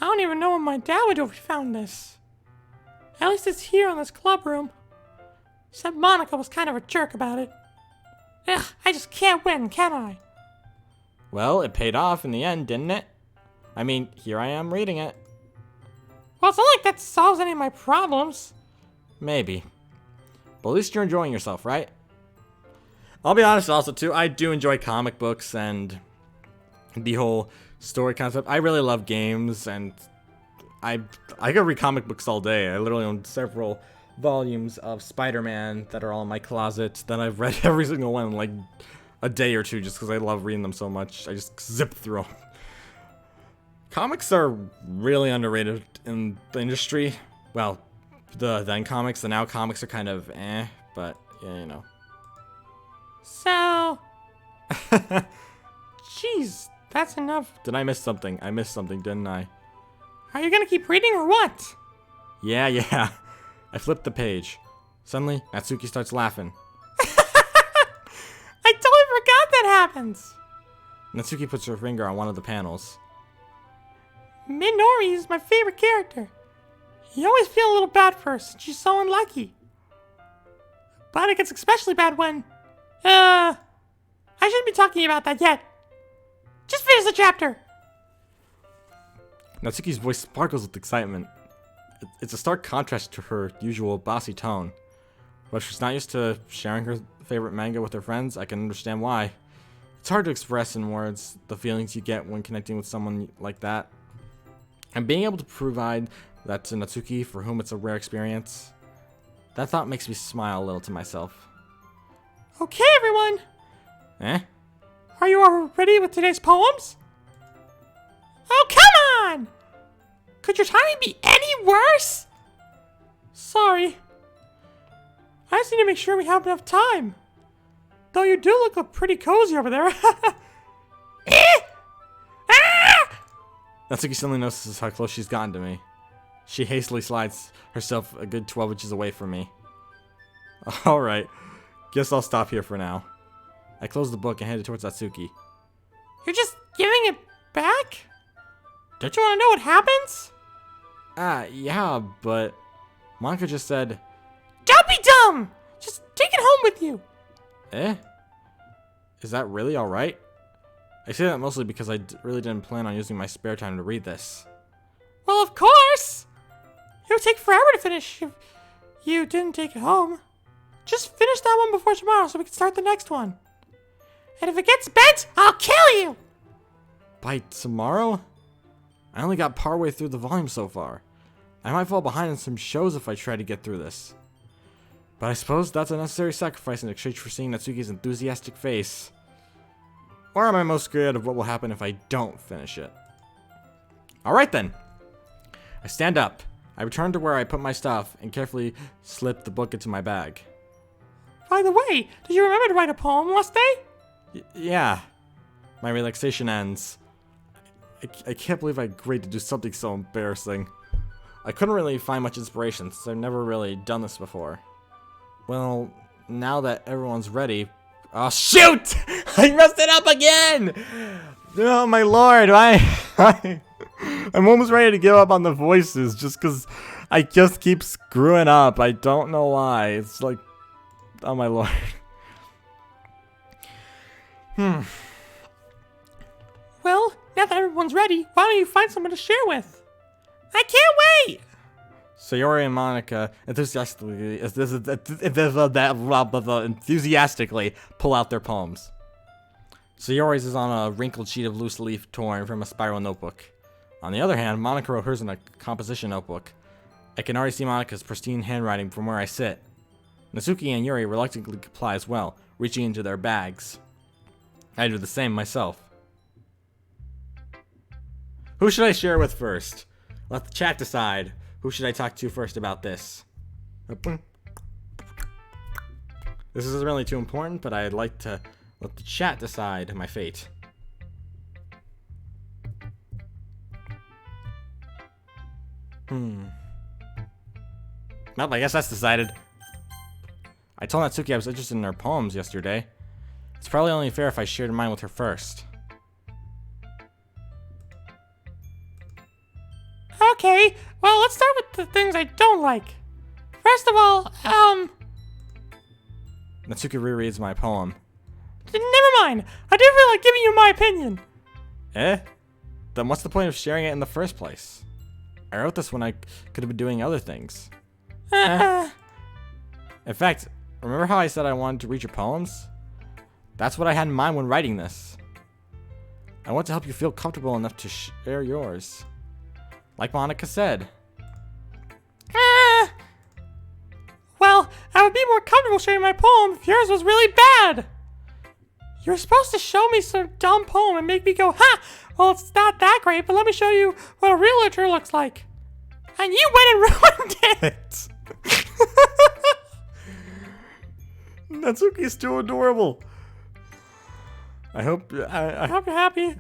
I don't even know what my dad would do if he found this. At least it's here in this club room. Except Monica was kind of a jerk about it. Ugh, I just can't win, can I? Well, it paid off in the end, didn't it? I mean, here I am reading it. Well, it's not like that solves any of my problems. Maybe. But at least you're enjoying yourself, right? I'll be honest also, too. I do enjoy comic books and the whole story concept. I really love games, and I could read comic books all day. I literally own several volumes of Spider-Man that are all in my closet that I've read every single one in like a day or two just because I love reading them so much. I just zip through them. Comics are really underrated in the industry. Well, the then comics, the now comics are kind of but yeah, you know. So... Jeez, that's enough. Did I miss something? I missed something, didn't I? Are you gonna keep reading or what? Yeah. I flipped the page. Suddenly, Natsuki starts laughing. I totally forgot that happens. Natsuki puts her finger on one of the panels. Minori is my favorite character. You always feel a little bad for her since she's so unlucky. But it gets especially bad when... I shouldn't be talking about that yet. Just finish the chapter. Natsuki's voice sparkles with excitement. It's a stark contrast to her usual bossy tone. But if she's not used to sharing her favorite manga with her friends, I can understand why. It's hard to express in words the feelings you get when connecting with someone like that. And being able to provide that to Natsuki, for whom it's a rare experience, that thought makes me smile a little to myself. Okay, everyone! Eh? Are you all ready with today's poems? Oh, come on! Could your timing be any worse? Sorry. I just need to make sure we have enough time. Though you do look pretty cozy over there. Natsuki suddenly notices how close she's gotten to me. She hastily slides herself a good 12 inches away from me. Alright, guess I'll stop here for now. I close the book and head towards Natsuki. You're just giving it back? Don't you want to know what happens? Yeah, but Monica just said, Don't be dumb! Just take it home with you. eh? Is that really alright? I say that mostly because I really didn't plan on using my spare time to read this. Well, of course! It would take forever to finish if you didn't take it home. Just finish that one before tomorrow so we can start the next one. And if it gets bent, I'll kill you! By tomorrow? I only got partway through the volume so far. I might fall behind in some shows if I try to get through this. But I suppose that's a necessary sacrifice in exchange for seeing Natsuki's enthusiastic face. Or am I most scared of what will happen if I don't finish it? Alright then. I stand up. I return to where I put my stuff and carefully slip the book into my bag. By the way, did you remember to write a poem last day? Yeah. My relaxation ends. I can't believe I agreed to do something so embarrassing. I couldn't really find much inspiration since I've never really done this before. Well, now that everyone's ready... Oh, shoot! I messed it up again! Oh, my lord. I'm almost ready to give up on the voices just because I just keep screwing up. I don't know why. It's like... Oh, my lord. Well, now that everyone's ready, why don't you find someone to share with? I can't wait! Sayori and Monica enthusiastically pull out their poems. Sayori's is on a wrinkled sheet of loose leaf torn from a spiral notebook. On the other hand, Monica wrote hers in a composition notebook. I can already see Monica's pristine handwriting from where I sit. Natsuki and Yuri reluctantly comply as well, reaching into their bags. I do the same myself. Who should I share with first? Let the chat decide. Who should I talk to first about this? This isn't really too important, but I'd like to let the chat decide my fate. Well, I guess that's decided. I told Natsuki I was interested in her poems yesterday. It's probably only fair if I shared mine with her first. Okay, well, let's start with the things I don't like. First of all, Natsuki rereads my poem. Never mind. I do feel like giving you my opinion. Eh? Then what's the point of sharing it in the first place? I wrote this when I could have been doing other things. In fact, remember how I said I wanted to read your poems? That's what I had in mind when writing this. I want to help you feel comfortable enough to share yours. Like Monica said. Well, I would be more comfortable sharing my poem if yours was really bad. You're supposed to show me some dumb poem and make me go, ha! Well, it's not that great, but let me show you what a real literature looks like. And you went and ruined it! Natsuki's too adorable. I hope I hope you're happy.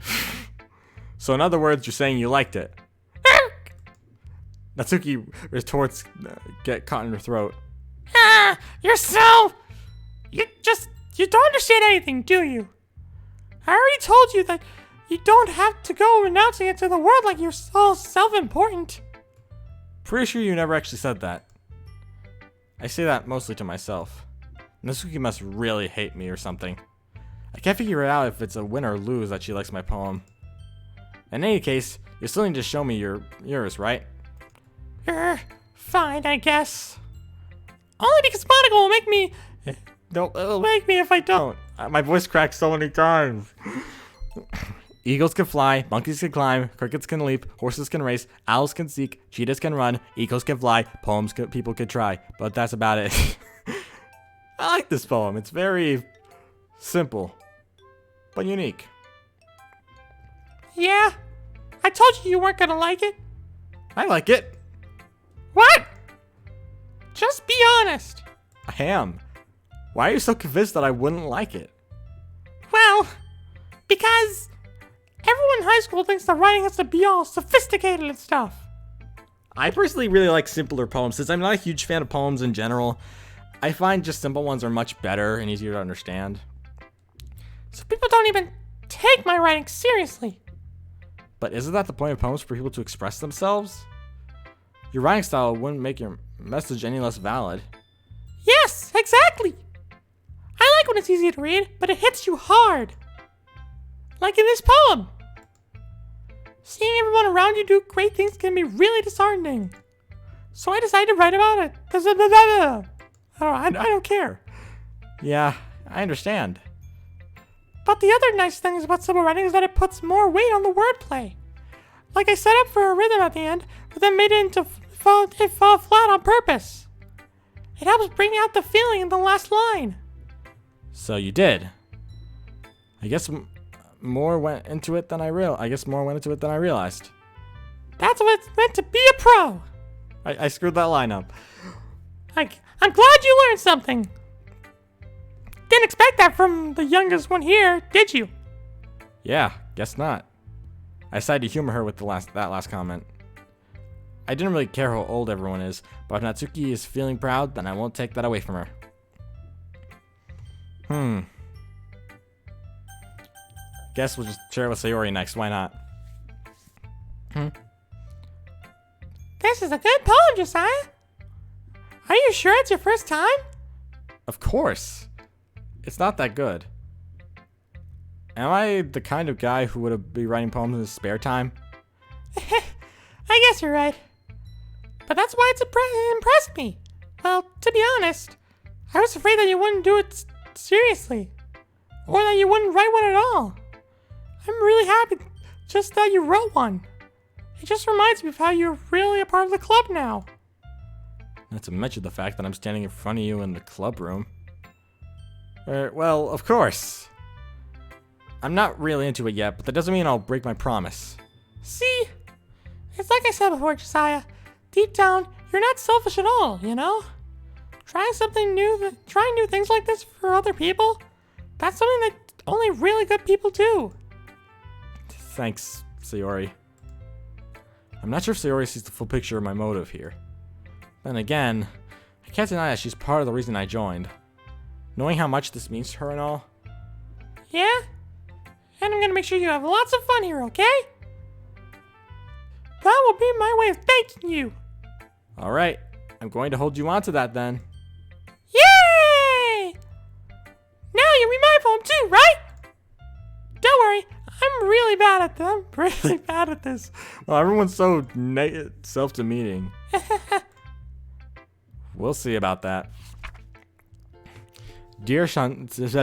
So in other words, you're saying you liked it. Natsuki retorts, get caught in her throat. You're so... You don't understand anything, do you? I already told you that you don't have to go announcing it to the world like you're so self-important. Pretty sure you never actually said that. I say that mostly to myself. Natsuki must really hate me or something. I can't figure it out if it's a win or lose that she likes my poem. In any case, You still need to show me yours, right? Fine, I guess. Only because Monica will make me. It'll make me if I don't. My voice cracks so many times. Eagles can fly, monkeys can climb, crickets can leap, horses can race, owls can seek, cheetahs can run, eagles can fly, people can try. But that's about it. I like this poem. It's very simple, but unique. Yeah, I told you weren't gonna like it. I like it. What? Just be honest. I am. Why are you so convinced that I wouldn't like it? Well, because everyone in high school thinks that writing has to be all sophisticated and stuff. I personally really like simpler poems. Since I'm not a huge fan of poems in general, I find just simple ones are much better and easier to understand. So people don't even take my writing seriously. But isn't that the point of poems, for people to express themselves? Your writing style wouldn't make your message any less valid. Yes, exactly. I like when it's easy to read, but it hits you hard. Like in this poem. Seeing everyone around you do great things can be really disheartening. So I decided to write about it. I don't care. Yeah, I understand. But the other nice thing about simple writing is that it puts more weight on the wordplay. Like I set up for a rhythm at the end, but then made it fall flat on purpose. It helps bring out the feeling in the last line. So you did. I guess more went into it than I realized. That's what it's meant to be a pro. I screwed that line up. I'm glad you learned something. Didn't expect that from the youngest one here, did you? Yeah, guess not. I decided to humor her with that last comment. I didn't really care how old everyone is, but if Natsuki is feeling proud, then I won't take that away from her. Guess we'll just share it with Sayori next, why not? This is a good poem, Josiah. Are you sure it's your first time? Of course. It's not that good. Am I the kind of guy who would be writing poems in his spare time? I guess you're right. But that's why it's impressed me. Well, to be honest, I was afraid that you wouldn't do it seriously. Or that you wouldn't write one at all. I'm really happy just that you wrote one. It just reminds me of how you're really a part of the club now. Not to mention the fact that I'm standing in front of you in the club room. Well, of course. I'm not really into it yet, but that doesn't mean I'll break my promise. See? It's like I said before, Josiah. Deep down, you're not selfish at all, you know? Trying new things like this for other people, that's something that only really good people do. Thanks, Sayori. I'm not sure if Sayori sees the full picture of my motive here. Then again, I can't deny that she's part of the reason I joined. Knowing how much this means to her and all. Yeah? And I'm gonna make sure you have lots of fun here, okay? That will be my way of thanking you. Alright, I'm going to hold you on to that then. Yay! Now you read my poem too, right? Don't worry, I'm really bad at them. I'm really bad at this. Well, everyone's so self-demeaning. We'll see about that. Dear Shan... Why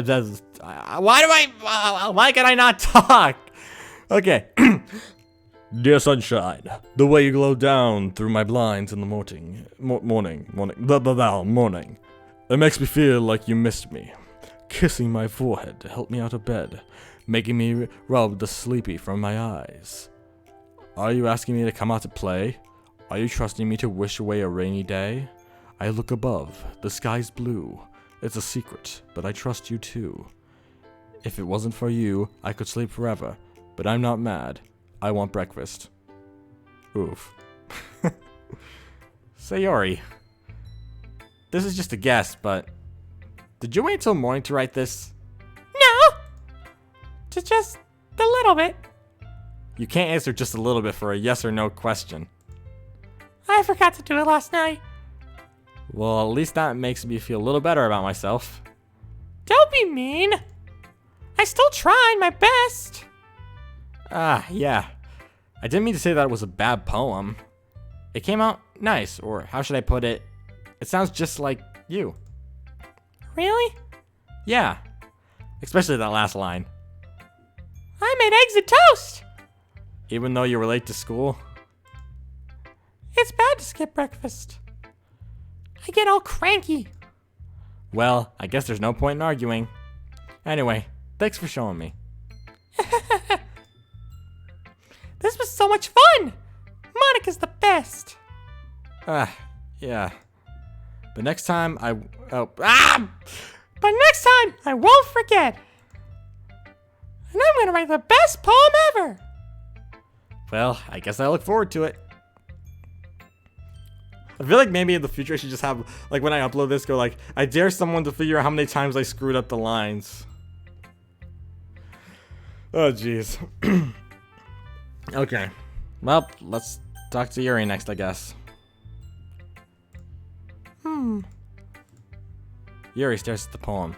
can I not talk? Okay. Dear sunshine, the way you glow down through my blinds in the morning. It makes me feel like you missed me. Kissing my forehead to help me out of bed. Making me rub the sleepy from my eyes. Are you asking me to come out to play? Are you trusting me to wish away a rainy day? I look above, the sky's blue. It's a secret, but I trust you too. If it wasn't for you, I could sleep forever, but I'm not mad. I want breakfast. Oof. Sayori. This is just a guess, but did you wait till morning to write this? No! Just a little bit. You can't answer just a little bit for a yes or no question. I forgot to do it last night. Well, at least that makes me feel a little better about myself. Don't be mean. I still tried my best. Ah, yeah. I didn't mean to say that it was a bad poem. It came out nice, or how should I put it? It sounds just like you. Really? Yeah. Especially that last line. I made eggs and toast! Even though you were late to school? It's bad to skip breakfast. I get all cranky. Well, I guess there's no point in arguing. Anyway, thanks for showing me. This was so much fun! Monica's the best. Yeah. But next time But next time, I won't forget. And I'm gonna write the best poem ever. Well, I guess I look forward to it. I feel like maybe in the future I should just have, like, when I upload this, go like, I dare someone to figure out how many times I screwed up the lines. Oh, jeez. Okay. Well, let's talk to Yuri next, I guess. Yuri stares at the poem.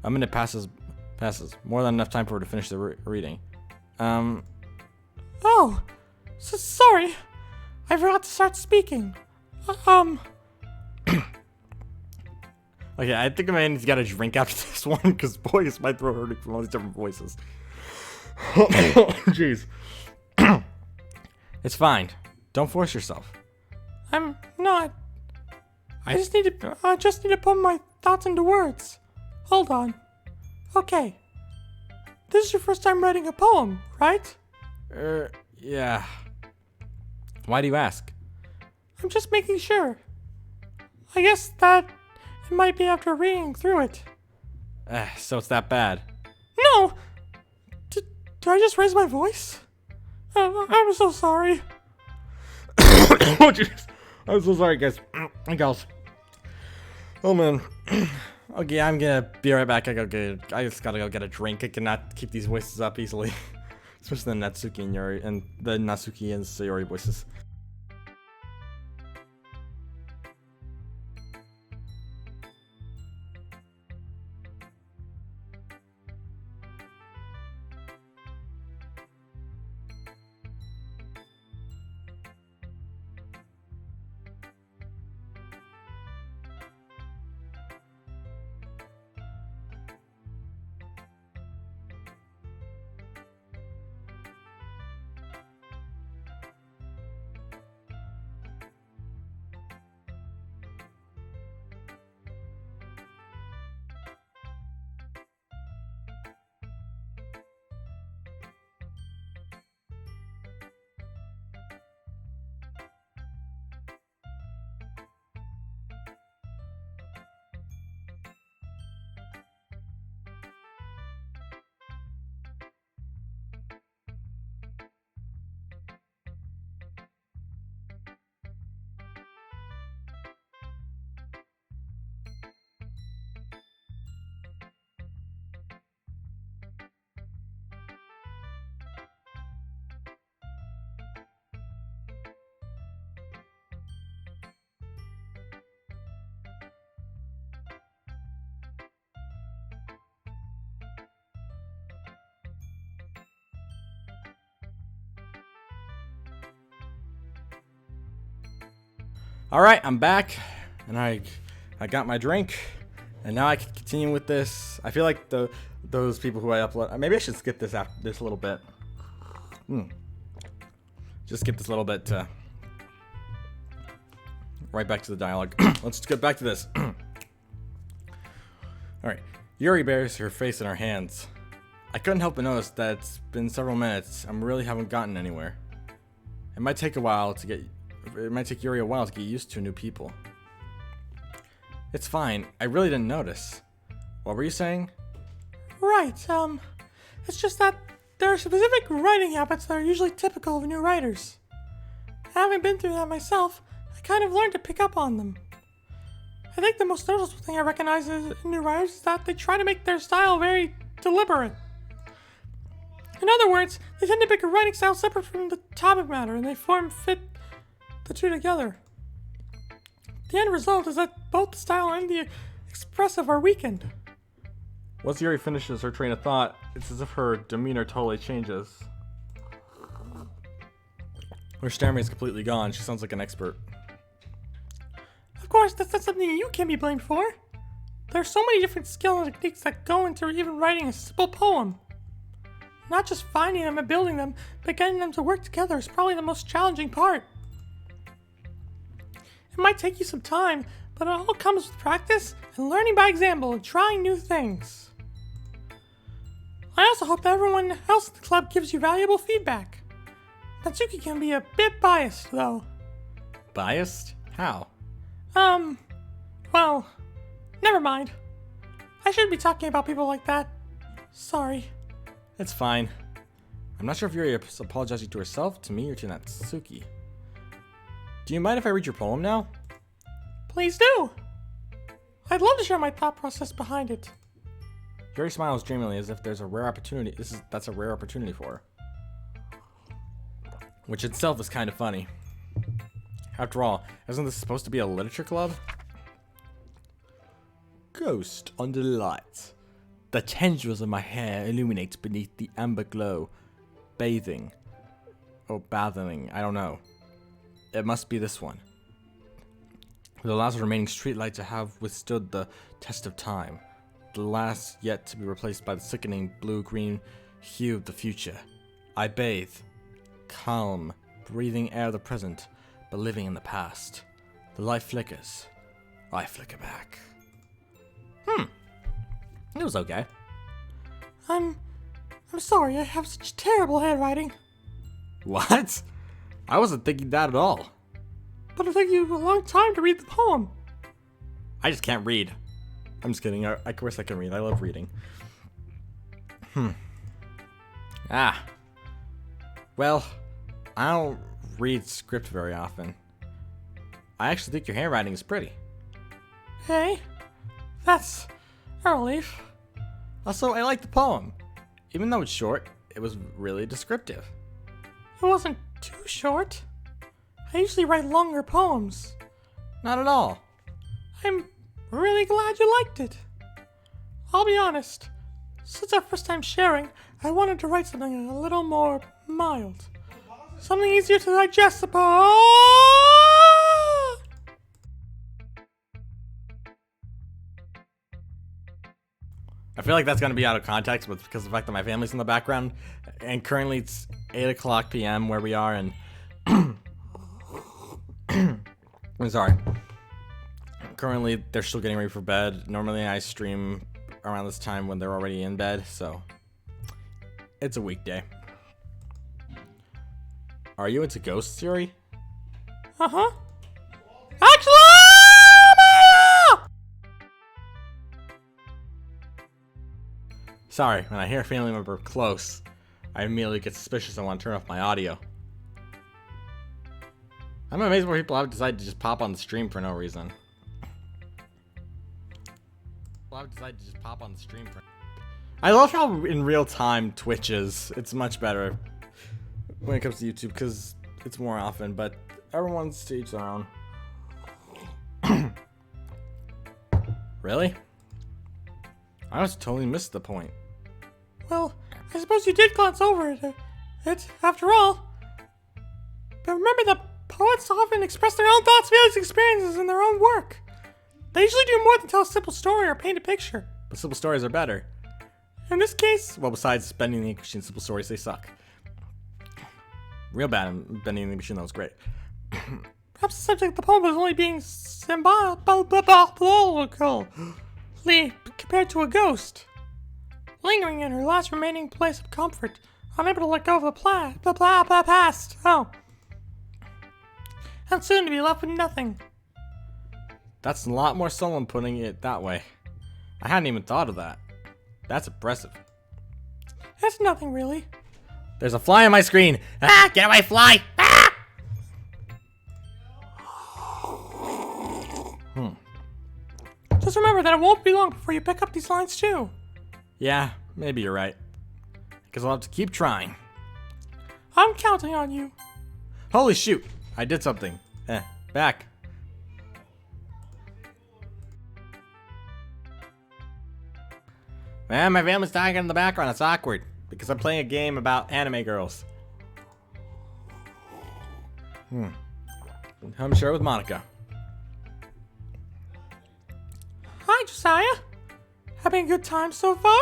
A minute passes. More than enough time for her to finish the reading. Oh, sorry. I forgot to start speaking. Okay, I think I may need to get a drink after this one, because boy, is my throat hurting from all these different voices. Jeez. It's fine. Don't force yourself. I'm not. I just need to put my thoughts into words. Hold on. Okay. This is your first time writing a poem, right? Yeah. Why do you ask? I'm just making sure. I guess that it might be after reading through it. So it's that bad. No! Did I just raise my voice? I'm so sorry. Oh, jeez. I'm so sorry, guys. Gals. Oh, man. Okay, I'm gonna be right back. I just gotta go get a drink. I cannot keep these voices up easily. Especially the Natsuki and Yuri, and the Natsuki and Sayori voices. Alright, I'm back, and I got my drink, and now I can continue with this. I feel like those people who I upload, maybe I should skip this after this little bit. Just skip this little bit to right back to the dialogue. Let's get back to this. Alright, Yuri buries her face in her hands. I couldn't help but notice that it's been several minutes. I really haven't gotten anywhere. It might take Yuri a while to get used to new people. It's fine. I really didn't notice. What were you saying? Right, it's just that there are specific writing habits that are usually typical of new writers. Having been through that myself, I kind of learned to pick up on them. I think the most noticeable thing I recognize in new writers is that they try to make their style very deliberate. In other words, they tend to pick a writing style separate from the topic matter, and they fit the two together. The end result is that both the style and the expressive are weakened. Once Yuri finishes her train of thought, it's as if her demeanor totally changes. Her stamina is completely gone. She sounds like an expert. Of course, that's not something you can be blamed for. There are so many different skill and techniques that go into even writing a simple poem. Not just finding them and building them, but getting them to work together is probably the most challenging part. It might take you some time, but it all comes with practice and learning by example and trying new things. I also hope that everyone else in the club gives you valuable feedback. Natsuki can be a bit biased, though. Biased? How? Well, never mind. I shouldn't be talking about people like that. Sorry. It's fine. I'm not sure if you're apologizing to herself, to me, or to Natsuki. Do you mind if I read your poem now? Please do. I'd love to share my thought process behind it. Yuri smiles dreamily as if there's a rare opportunity. That's a rare opportunity for her. Which itself is kind of funny. After all, isn't this supposed to be a literature club? Ghost under the light. The tendrils of my hair illuminate beneath the amber glow. Bathing. Oh, bathing. I don't know. It must be this one. The last remaining streetlight to have withstood the test of time. The last yet to be replaced by the sickening blue-green hue of the future. I bathe. Calm. Breathing air of the present, but living in the past. The light flickers. I flicker back. It was okay. I'm sorry, I have such terrible handwriting. What? I wasn't thinking that at all. But it took you a long time to read the poem. I just can't read. I'm just kidding. Of course I can read. I love reading. Well, I don't read script very often. I actually think your handwriting is pretty. Hey, that's a relief. Also, I like the poem. Even though it's short, it was really descriptive. It wasn't too short. I usually write longer poems. Not at all. I'm really glad you liked it. I'll be honest. Since our first time sharing, I wanted to write something a little more mild. Something easier to digest, suppose. I feel like that's going to be out of context, but because of the fact that my family's in the background, and currently it's 8 o'clock p.m. where we are, and I'm sorry. Currently, they're still getting ready for bed. Normally, I stream around this time when they're already in bed, so it's a weekday. Are you into ghosts, Yuri? Uh-huh. Actually! Sorry, when I hear a family member close, I immediately get suspicious and want to turn off my audio. I'm amazed where people have decided to just pop on the stream for no reason. I love how in real time Twitch is. It's much better when it comes to YouTube because it's more often, but everyone's to each their own. Really? I just totally missed the point. Well, I suppose you did glance over it after all. But remember that poets often express their own thoughts, feelings, experiences in their own work. They usually do more than tell a simple story or paint a picture. But simple stories are better. In this case, Well, besides bending the English in simple stories, they suck. Real bad in bending the English, that was great. perhaps the subject of the poem was only being symbolical compared to a ghost, lingering in her last remaining place of comfort, unable to let go of the past. Oh. And soon to be left with nothing. That's a lot more someone putting it that way. I hadn't even thought of that. That's impressive. It's nothing really. There's a fly on my screen. Ah, get away, fly! Ah! Just remember that it won't be long before you pick up these lines too. Yeah, maybe you're right. Because I'll have to keep trying. I'm counting on you. Holy shoot, I did something. Back. Man, my family's talking in the background. It's awkward. Because I'm playing a game about anime girls. I'm sure with Monica. Hi, Josiah. Having a good time so far?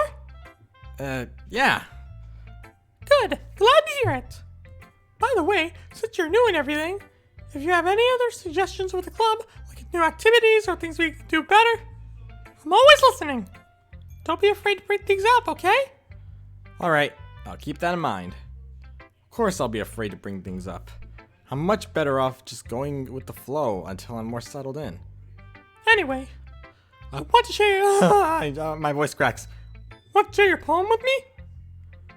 Yeah. Good. Glad to hear it. By the way, since you're new and everything, if you have any other suggestions with the club, like new activities or things we can do better, I'm always listening. Don't be afraid to bring things up, okay? Alright, I'll keep that in mind. Of course I'll be afraid to bring things up. I'm much better off just going with the flow until I'm more settled in. Anyway, I want to share My voice cracks. Want to share your poem with me?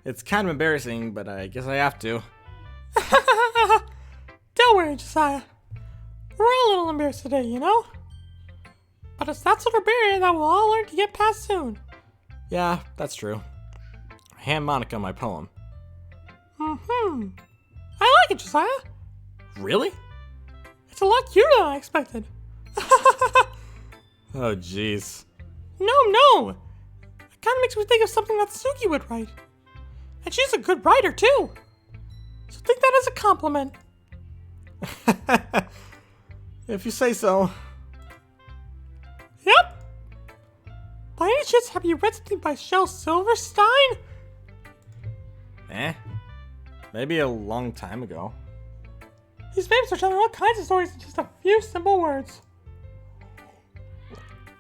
It's kind of embarrassing, but I guess I have to. Don't worry, Josiah. We're all a little embarrassed today, you know? But it's that sort of barrier that we'll all learn to get past soon. Yeah, that's true. Hand Monica my poem. I like it, Josiah. Really? It's a lot cuter than I expected. Oh, jeez. No. It kind of makes me think of something that Suki would write. And she's a good writer, too. So take that as a compliment. If you say so. Yep. By any chance, have you read something by Shel Silverstein? Maybe a long time ago. He's famous for telling all kinds of stories in just a few simple words.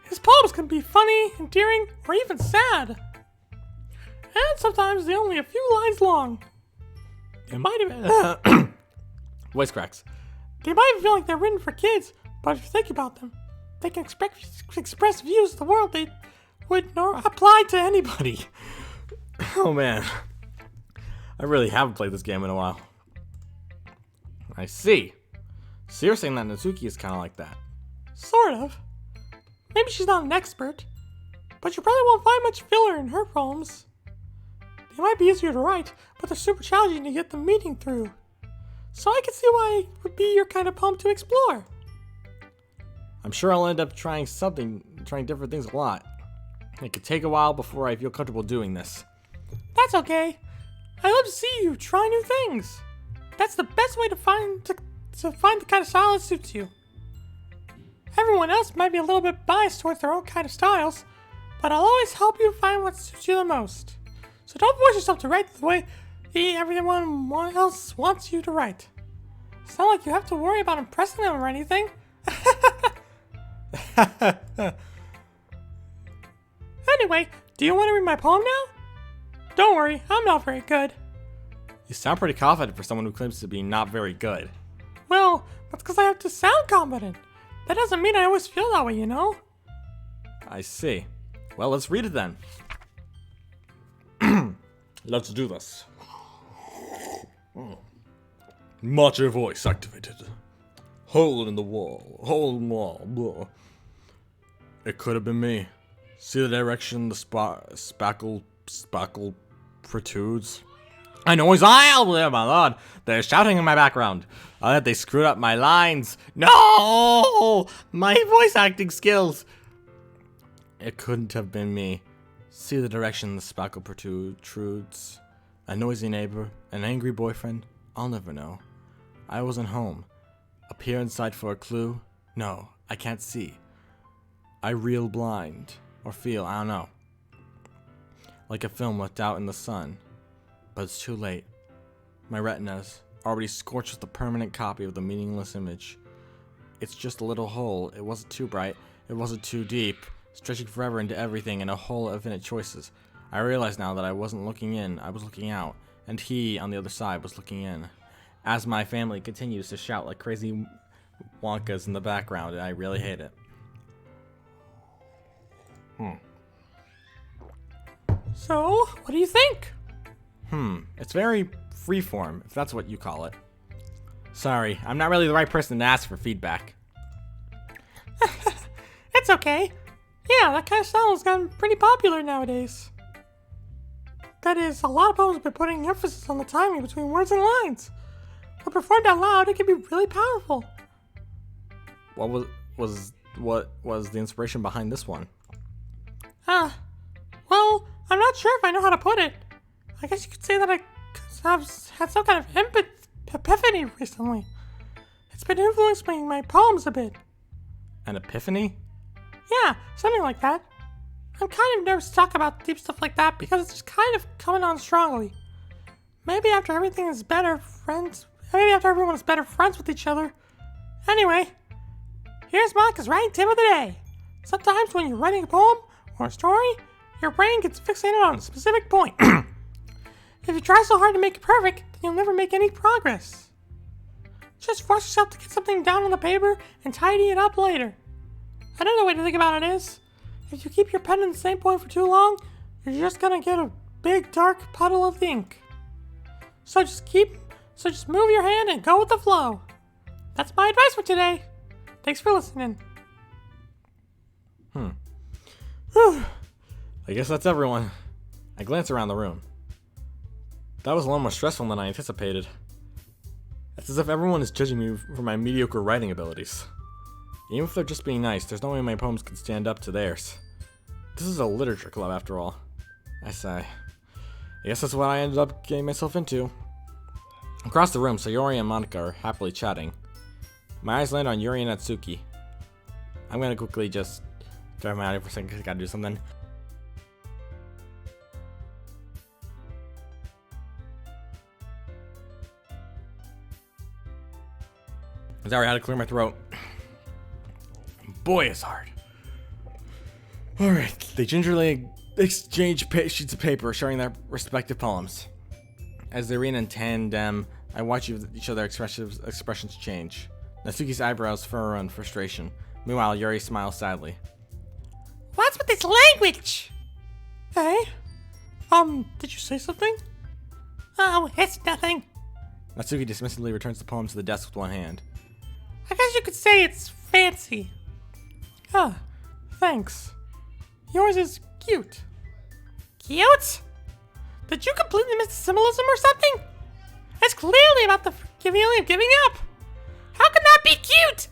His poems can be funny, endearing, or even sad. And sometimes they're only a few lines long. They might even Voice cracks. They might even feel like they're written for kids, but if you think about them, they can express views of the world they would not apply to anybody. Oh man. I really haven't played this game in a while. I see. So you're saying that Natsuki is kind of like that. Sort of. Maybe she's not an expert, but you probably won't find much filler in her poems. They might be easier to write, but they're super challenging to get the meaning through. So I can see why it would be your kind of poem to explore. I'm sure I'll end up trying different things a lot. It could take a while before I feel comfortable doing this. That's okay. I love to see you try new things. That's the best way to find the kind of style that suits you. Everyone else might be a little bit biased towards their own kind of styles, but I'll always help you find what suits you the most. So don't force yourself to write the way everyone else wants you to write. It's not like you have to worry about impressing them or anything. Anyway, do you want to read my poem now? Don't worry, I'm not very good. You sound pretty confident for someone who claims to be not very good. Well, that's because I have to sound confident. That doesn't mean I always feel that way, you know? I see. Well, let's read it then. Let's do this. Matcha voice activated. Hole in the wall. Hole in the wall. Blah. It could have been me. See the direction the spackle protrudes? I know he's oh my lord. They're shouting in my background. They screwed up my lines. No! My voice acting skills. It couldn't have been me. See the direction the spackle protrudes. A noisy neighbor, an angry boyfriend. I'll never know. I wasn't home. Appear inside for a clue. No, I can't see. I reel blind. Or feel, I don't know. Like a film left out in the sun. But it's too late. My retina's already scorched with a permanent copy of the meaningless image. It's just a little hole. It wasn't too bright. It wasn't too deep. Stretching forever into everything and a whole of infinite choices. I realize now that I wasn't looking in, I was looking out. And he, on the other side, was looking in. As my family continues to shout like crazy wonkas in the background, I really hate it. So, what do you think? It's very freeform, if that's what you call it. Sorry, I'm not really the right person to ask for feedback. It's okay. Yeah, that kind of style has gotten pretty popular nowadays. That is, a lot of poems have been putting emphasis on the timing between words and lines. When performed out loud, it can be really powerful. What was the inspiration behind this one? Well, I'm not sure if I know how to put it. I guess you could say that I have had some kind of epiphany recently. been influencing my poems a bit. An epiphany? Yeah, something like that. I'm kind of nervous to talk about deep stuff like that because it's just kind of coming on strongly. Maybe after everything is better friends. Maybe after everyone is better friends with each other. Anyway, here's Monica's writing tip of the day. Sometimes when you're writing a poem or a story, your brain gets fixated on a specific point. If you try so hard to make it perfect, then you'll never make any progress. Just force yourself to get something down on the paper and tidy it up later. Another way to think about it is, if you keep your pen in the same point for too long, you're just gonna get a big dark puddle of ink. So just move your hand and go with the flow. That's my advice for today. Thanks for listening. Whew. I guess that's everyone. I glance around the room. That was a lot more stressful than I anticipated. It's as if everyone is judging me for my mediocre writing abilities. Even if they're just being nice, there's no way my poems can stand up to theirs. This is a literature club after all. I sigh. I guess that's what I ended up getting myself into. Across the room, Sayori and Monica are happily chatting. My eyes land on Yuri and Natsuki. I'm gonna quickly just drive my out for a second because I gotta do something. Sorry, I had to clear my throat. Boy, it's hard. Alright, they gingerly exchange sheets of paper sharing their respective poems. As they read in tandem, I watch each other's expressions change. Natsuki's eyebrows furrow in frustration. Meanwhile, Yuri smiles sadly. What's with this language? Hey? Did you say something? Oh, it's nothing. Natsuki dismissively returns the poem to the desk with one hand. I guess you could say it's fancy. Ah, thanks. Yours is cute. Cute? Did you completely miss the symbolism or something? It's clearly about the feeling of giving up. How can that be cute?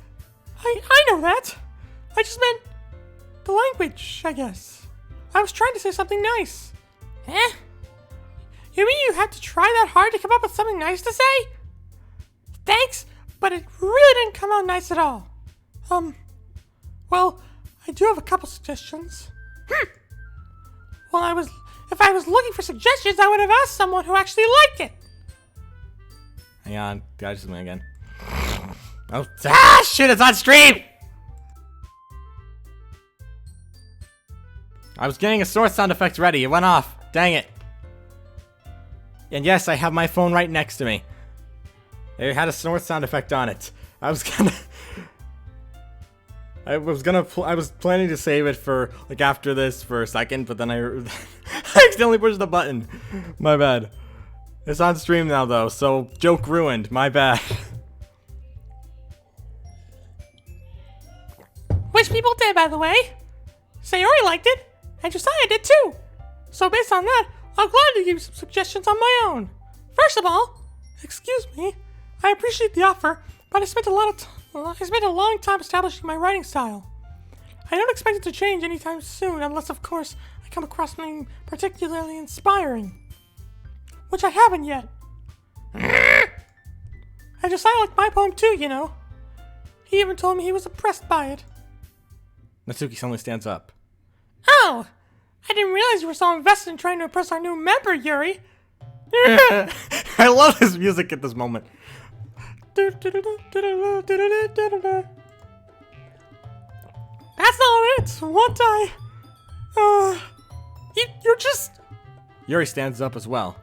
I know that. I just meant the language, I guess. I was trying to say something nice. Eh? You mean you had to try that hard to come up with something nice to say? Thanks, but it really didn't come out nice at all. Well, I do have a couple suggestions. Well, if I was looking for suggestions, I would have asked someone who actually liked it. Hang on, gotta do something again. Oh, shit, it's on stream! I was getting a sword sound effect ready, it went off. Dang it. And yes, I have my phone right next to me. It had a snort sound effect on it. I was planning to save it for like after this for a second, but then I accidentally pushed the button. My bad. It's on stream now though, so joke ruined. My bad. Which people did, by the way. Sayori liked it, and Josiah did too. So based on that, I'm glad to give you some suggestions on my own. First of all, excuse me, I appreciate the offer, but I spent a long time establishing my writing style. I don't expect it to change anytime soon, unless of course I come across something particularly inspiring. Which I haven't yet. And Josiah liked my poem too, you know. He even told me he was impressed by it. Natsuki suddenly stands up. Oh! I didn't realize you were so invested in trying to impress our new member, Yuri. I love his music at this moment. That's not it. What you're just... Yuri stands up as well.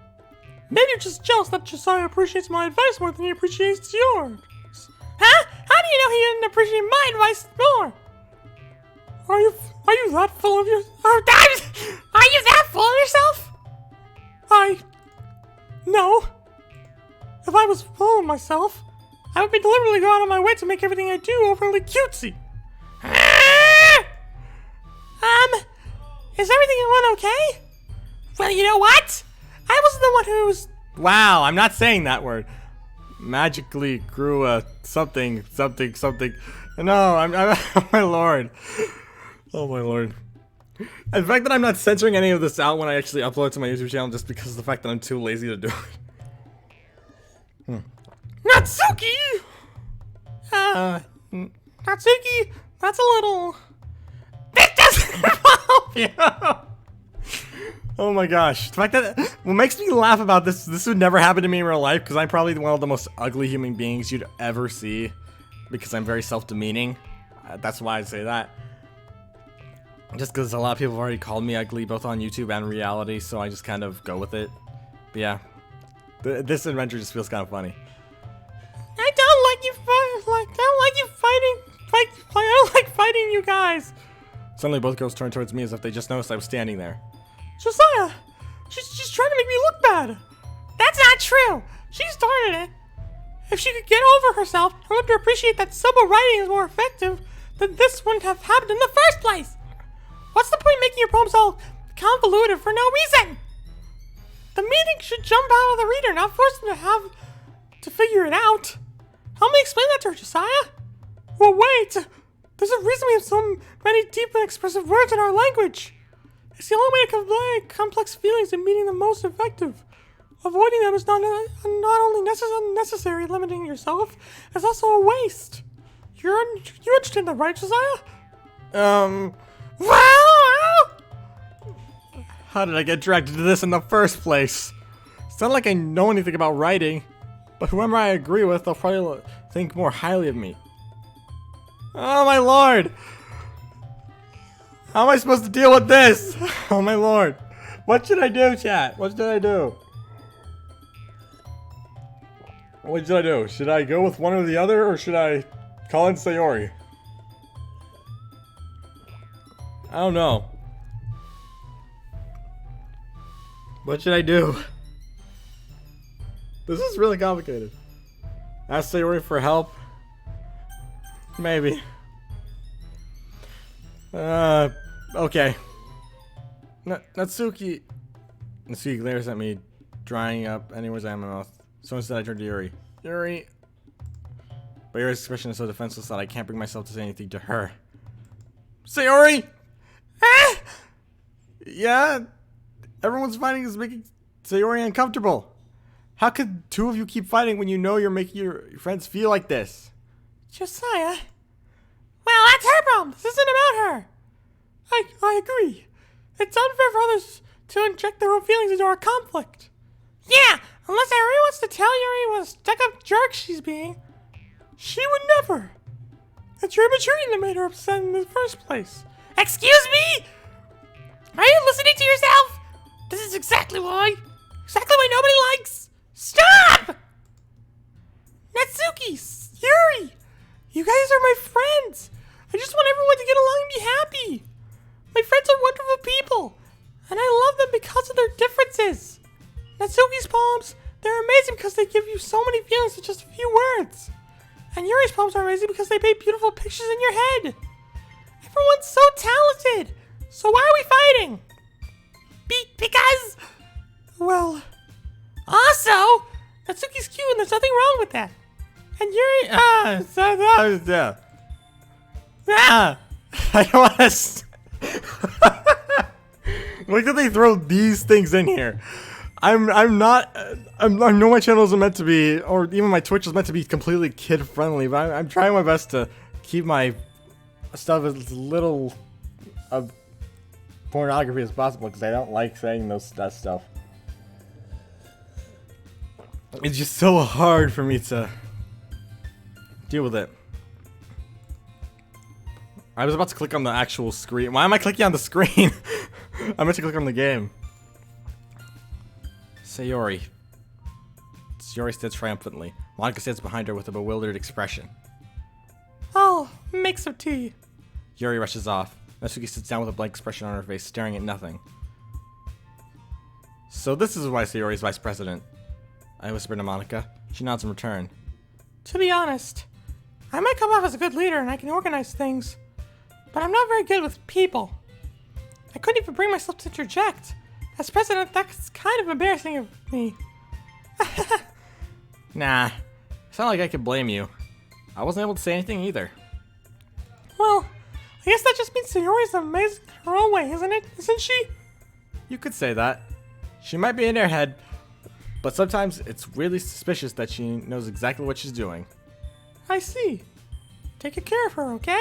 Maybe you're just jealous that Josiah appreciates my advice more than he appreciates yours. Huh? How do you know he didn't appreciate my advice more? Are you that full of yourself? Are you that full of yourself? No. If I was full of myself, I would be deliberately going out of my way to make everything I do overly cutesy. Is everything going okay? Well, you know what? I wasn't the one who's... Wow, I'm not saying that word. Magically grew a something. No, I'm oh my lord. Oh my lord. And the fact that I'm not censoring any of this out when I actually upload it to my YouTube channel just because of the fact that I'm too lazy to do it. Natsuki! Natsuki, that's a little... This doesn't help you! Oh my gosh. The fact that what makes me laugh about this would never happen to me in real life because I'm probably one of the most ugly human beings you'd ever see because I'm very self-demeaning. That's why I say that. Just because a lot of people have already called me ugly both on YouTube and reality, so I just kind of go with it. But yeah, this adventure just feels kind of funny. I don't like you fighting you guys. Suddenly both girls turned towards me as if they just noticed I was standing there. Josiah, she's trying to make me look bad. That's not true. She started it. If she could get over herself and learn to appreciate that simple writing is more effective, then this wouldn't have happened in the first place. What's the point of making your poems all convoluted for no reason? The meaning should jump out of the reader, not force them to have to figure it out. Help me explain that to her, Josiah. Well, wait. There's a reason we have so many deep and expressive words in our language. It's the only way to convey complex feelings and meaning the most effective. Avoiding them is not only unnecessary, limiting yourself, it's also a waste. You understand that, right, Josiah? Well, How did I get dragged into this in the first place? It's not like I know anything about writing, but whoever I agree with, they'll probably think more highly of me. Oh my lord! How am I supposed to deal with this? Oh my lord. What should I do, chat? What should I do? What should I do? Should I go with one or the other, or should I call in Sayori? I don't know. What should I do? This is really complicated. Ask Sayori for help? Maybe. Okay. Natsuki glares at me, drying up any words out of my mouth. So instead I turn to Yuri. Yuri! But Yuri's expression is so defenseless that I can't bring myself to say anything to her. Sayori! Ah! Yeah? Everyone's fighting is making Sayori uncomfortable. How could two of you keep fighting when you know you're making your friends feel like this? Josiah. Well, that's her problem. This isn't about her. I agree. It's unfair for others to inject their own feelings into our conflict. Yeah, unless Yuri wants to tell Yuri what a stuck-up jerk she's being. She would never. It's your immaturity that made her upset in the first place. Excuse me? Are you listening to yourself? This is exactly why nobody likes. Stop! Natsuki, Yuri, you guys are my friends. I just want everyone to get along and be happy. My friends are wonderful people, and I love them because of their differences. Natsuki's poems, they're amazing because they give you so many feelings in just a few words. And Yuri's poems are amazing because they paint beautiful pictures in your head. Everyone's so talented. So why are we fighting? Because... Well... Also, Natsuki's cute and there's nothing wrong with that. And Yuri... I don't want to... Look that they throw these things in here. I know my channel isn't meant to be, or even my Twitch is meant to be completely kid friendly, but I'm trying my best to keep my stuff as little of pornography as possible because I don't like saying that stuff. It's just so hard for me to deal with it. I was about to click on the actual screen. Why am I clicking on the screen? I meant to click on the game. Sayori. Sayori stands triumphantly. Monica stands behind her with a bewildered expression. I'll make some tea. Yuri rushes off. Natsuki sits down with a blank expression on her face, staring at nothing. So this is why Sayori is vice president. I whisper to Monica. She nods in return. To be honest, I might come off as a good leader and I can organize things, but I'm not very good with people. I couldn't even bring myself to interject. As president, that's kind of embarrassing of me. Nah, it's not like I could blame you. I wasn't able to say anything either. Well, I guess that just means Sayori's amazing in her own way, isn't it? Isn't she? You could say that. She might be in her head, but sometimes it's really suspicious that she knows exactly what she's doing. I see. Take good care of her, okay?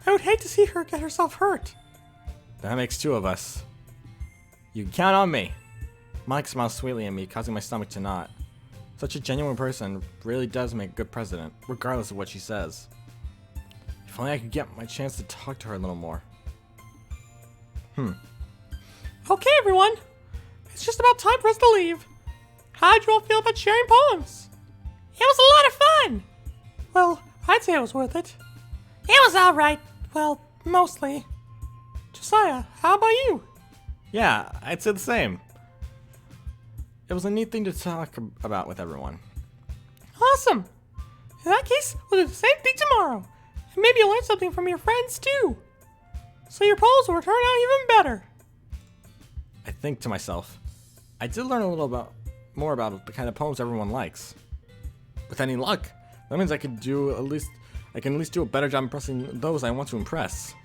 I would hate to see her get herself hurt. That makes 2 of us. You can count on me. Mike smiles sweetly at me, causing my stomach to knot. Such a genuine person really does make a good president, regardless of what she says. If only I could get my chance to talk to her a little more. Okay, everyone. It's just about time for us to leave. How'd you all feel about sharing poems? It was a lot of fun. Well, I'd say it was worth it. It was alright. Well, mostly. Josiah, how about you? Yeah, I'd say the same. It was a neat thing to talk about with everyone. Awesome. In that case, we'll do the same thing tomorrow. And maybe you'll learn something from your friends, too. So your poems will turn out even better. I think to myself, I did learn a little more about the kind of poems everyone likes. With any luck, that means I can at least do a better job impressing those I want to impress.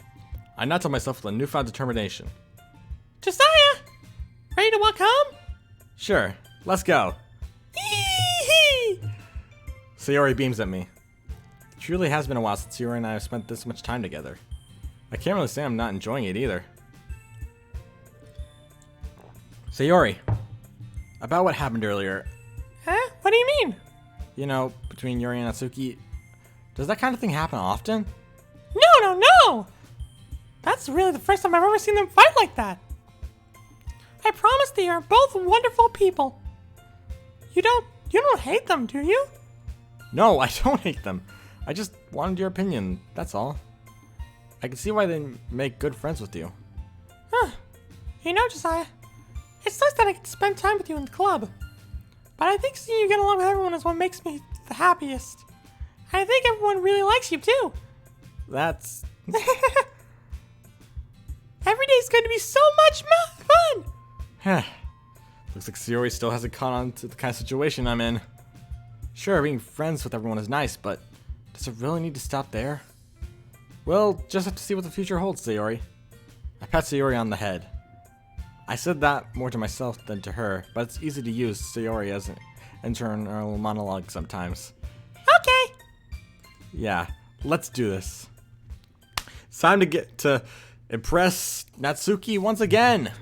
I nod to myself with a newfound determination. Josiah! Ready to walk home? Sure, let's go. Hee-hee! Sayori beams at me. It truly has been a while since Sayori and I have spent this much time together. I can't really say I'm not enjoying it either. Sayori, about what happened earlier. Huh? What do you mean? You know, between Yuri and Natsuki, does that kind of thing happen often? No! That's really the first time I've ever seen them fight like that. I promise they are both wonderful people. You don't hate them, do you? No, I don't hate them. I just wanted your opinion, that's all. I can see why they make good friends with you. Huh. You know, Josiah, it's nice that I get to spend time with you in the club. But I think seeing you get along with everyone is what makes me the happiest. I think everyone really likes you, too. That's... Every day's going to be so much fun! Looks like Sayori still hasn't caught on to the kind of situation I'm in. Sure, being friends with everyone is nice, but does it really need to stop there? We'll just have to see what the future holds, Sayori. I pat Sayori on the head. I said that more to myself than to her, but it's easy to use Sayori as an internal monologue sometimes. Okay! Yeah, let's do this. It's time to get to impress Natsuki once again.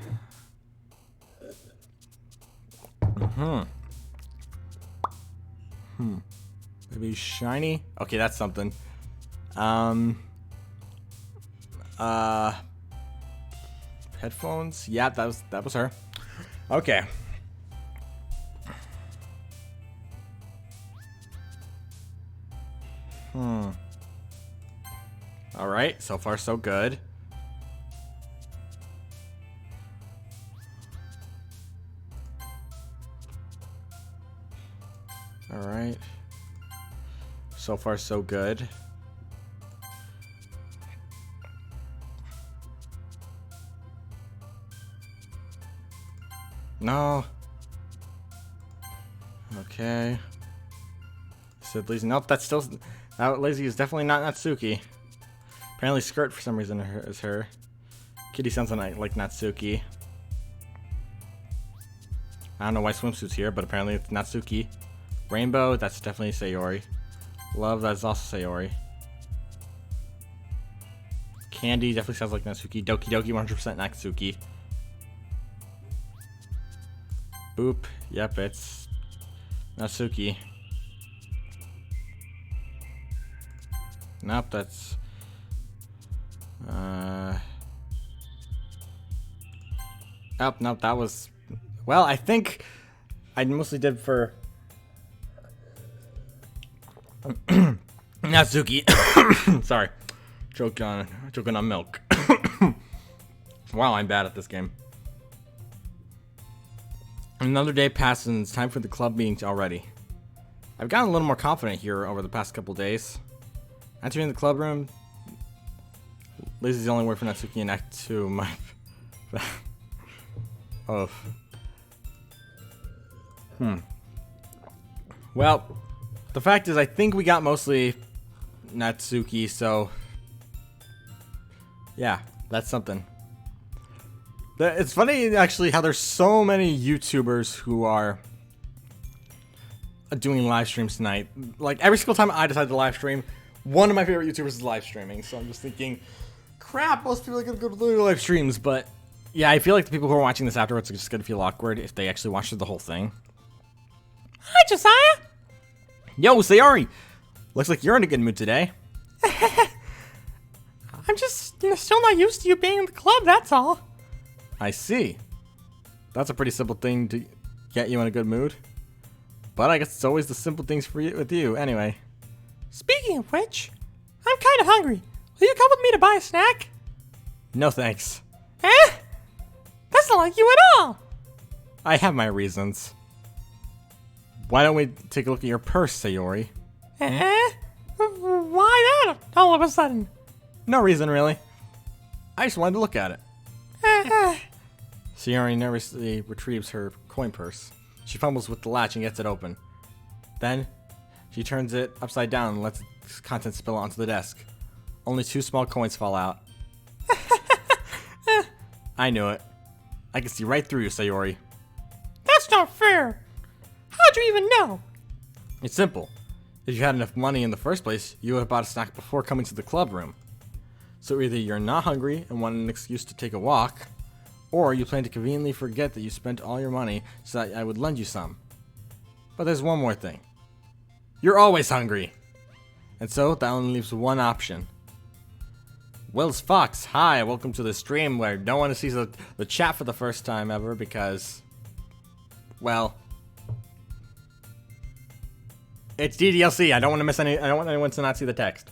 Maybe shiny? Okay, that's something. Headphones? Yeah, that was her. Okay. Alright, so far so good. Alright. So far so good. No. Okay. Said lazy. Nope, that's still... That lazy is definitely not Natsuki. Apparently skirt for some reason is her. Kitty sounds like Natsuki. I don't know why swimsuit's here, but apparently it's Natsuki. Rainbow, that's definitely Sayori. Love, that's also Sayori. Candy definitely sounds like Natsuki. Doki Doki, 100% Natsuki. Boop, yep, it's Natsuki. Nope, that's... Oh, nope, that was... Well, I think I mostly did for... Natsuki. Sorry. Choking on milk. Wow, I'm bad at this game. Another day passes and it's time for the club meetings already. I've gotten a little more confident here over the past couple days. Entering the club room, Lazy's the only word for Natsuki in Act 2. My... oh. Well, the fact is I think we got mostly Natsuki, so... Yeah, that's something. It's funny, actually, how there's so many YouTubers who are doing live streams tonight. Like, every single time I decide to live stream, one of my favorite YouTubers is live streaming, so I'm just thinking, crap, most people are gonna go to the live streams, but yeah, I feel like the people who are watching this afterwards are just gonna feel awkward if they actually watch the whole thing. Hi, Josiah. Yo, Sayori! Looks like you're in a good mood today. I'm just still not used to you being in the club, that's all. I see. That's a pretty simple thing to get you in a good mood. But I guess it's always the simple things for you with you, anyway. Speaking of which, I'm kind of hungry. Will you come with me to buy a snack? No thanks. Eh? That's not like you at all. I have my reasons. Why don't we take a look at your purse, Sayori? Eh? Why that all of a sudden? No reason, really. I just wanted to look at it. Sayori nervously retrieves her coin purse. She fumbles with the latch and gets it open. Then, she turns it upside down and lets its contents spill onto the desk. Only 2 small coins fall out. I knew it. I can see right through you, Sayori. That's not fair. How'd you even know? It's simple. If you had enough money in the first place, you would have bought a snack before coming to the club room. So either you're not hungry and want an excuse to take a walk, or you plan to conveniently forget that you spent all your money so that I would lend you some. But there's one more thing. You're always hungry! And so that only leaves one option. Will's Fox, hi, welcome to the stream where no one sees the chat for the first time ever because, well, it's DDLC. I don't want to miss any. I don't want anyone to not see the text.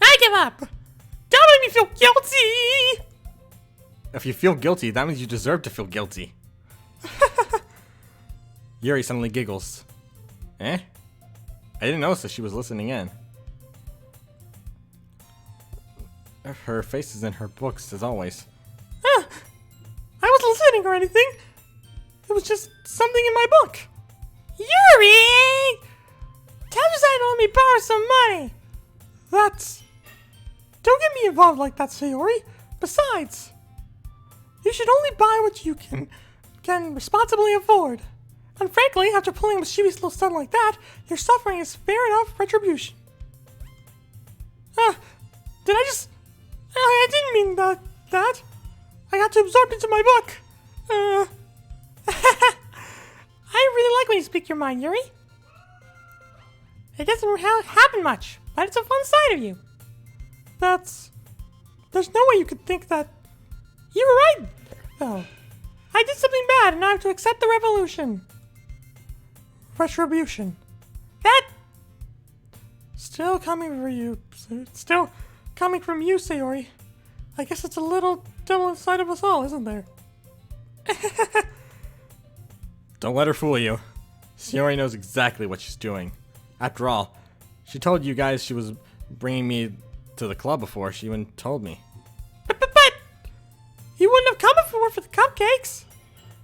I give up. Don't make me feel guilty. If you feel guilty, that means you deserve to feel guilty. Yuri suddenly giggles. Eh? I didn't notice that she was listening in. Her face is in her books, as always. I wasn't listening or anything. It was just something in my book. Yuri! Tell Josiah to let me borrow some money. That's... Don't get me involved like that, Sayori. Besides, you should only buy what you can responsibly afford. And frankly, after pulling a mischievous little stunt like that, your suffering is fair enough retribution. Did I just... I didn't mean that. I got too absorbed into my book. I really like when you speak your mind, Yuri. It doesn't happen much, but it's a fun side of you. There's no way you could think that... You were right, though. I did something bad, and I have to accept the revolution. Retribution. That... Still coming for you. Still coming from you, Sayori. I guess it's a little devil inside of us all, isn't there? Don't let her fool you. Sayori knows exactly what she's doing. After all, she told you guys she was bringing me to the club before she even told me. But you wouldn't have come before for the cupcakes.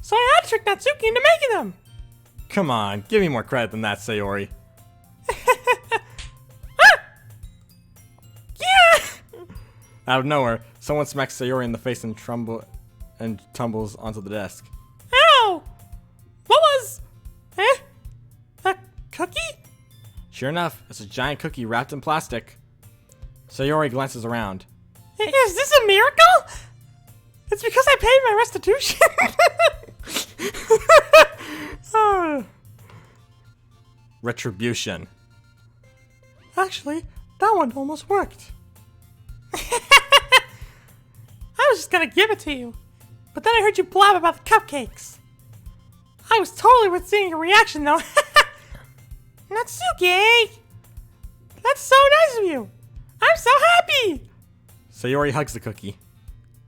So I had to trick Natsuki into making them. Come on, give me more credit than that, Sayori. Yeah! Out of nowhere, someone smacks Sayori in the face and tumbles onto the desk. Ow! What was... A cookie? Sure enough, it's a giant cookie wrapped in plastic. Sayori glances around. Is this a miracle? It's because I paid my restitution. Retribution. Actually, that one almost worked. I was just gonna give it to you, but then I heard you blab about the cupcakes. I was totally worth seeing your reaction, though. Natsuki! That's so nice of you! I'm so happy! Sayori hugs the cookie.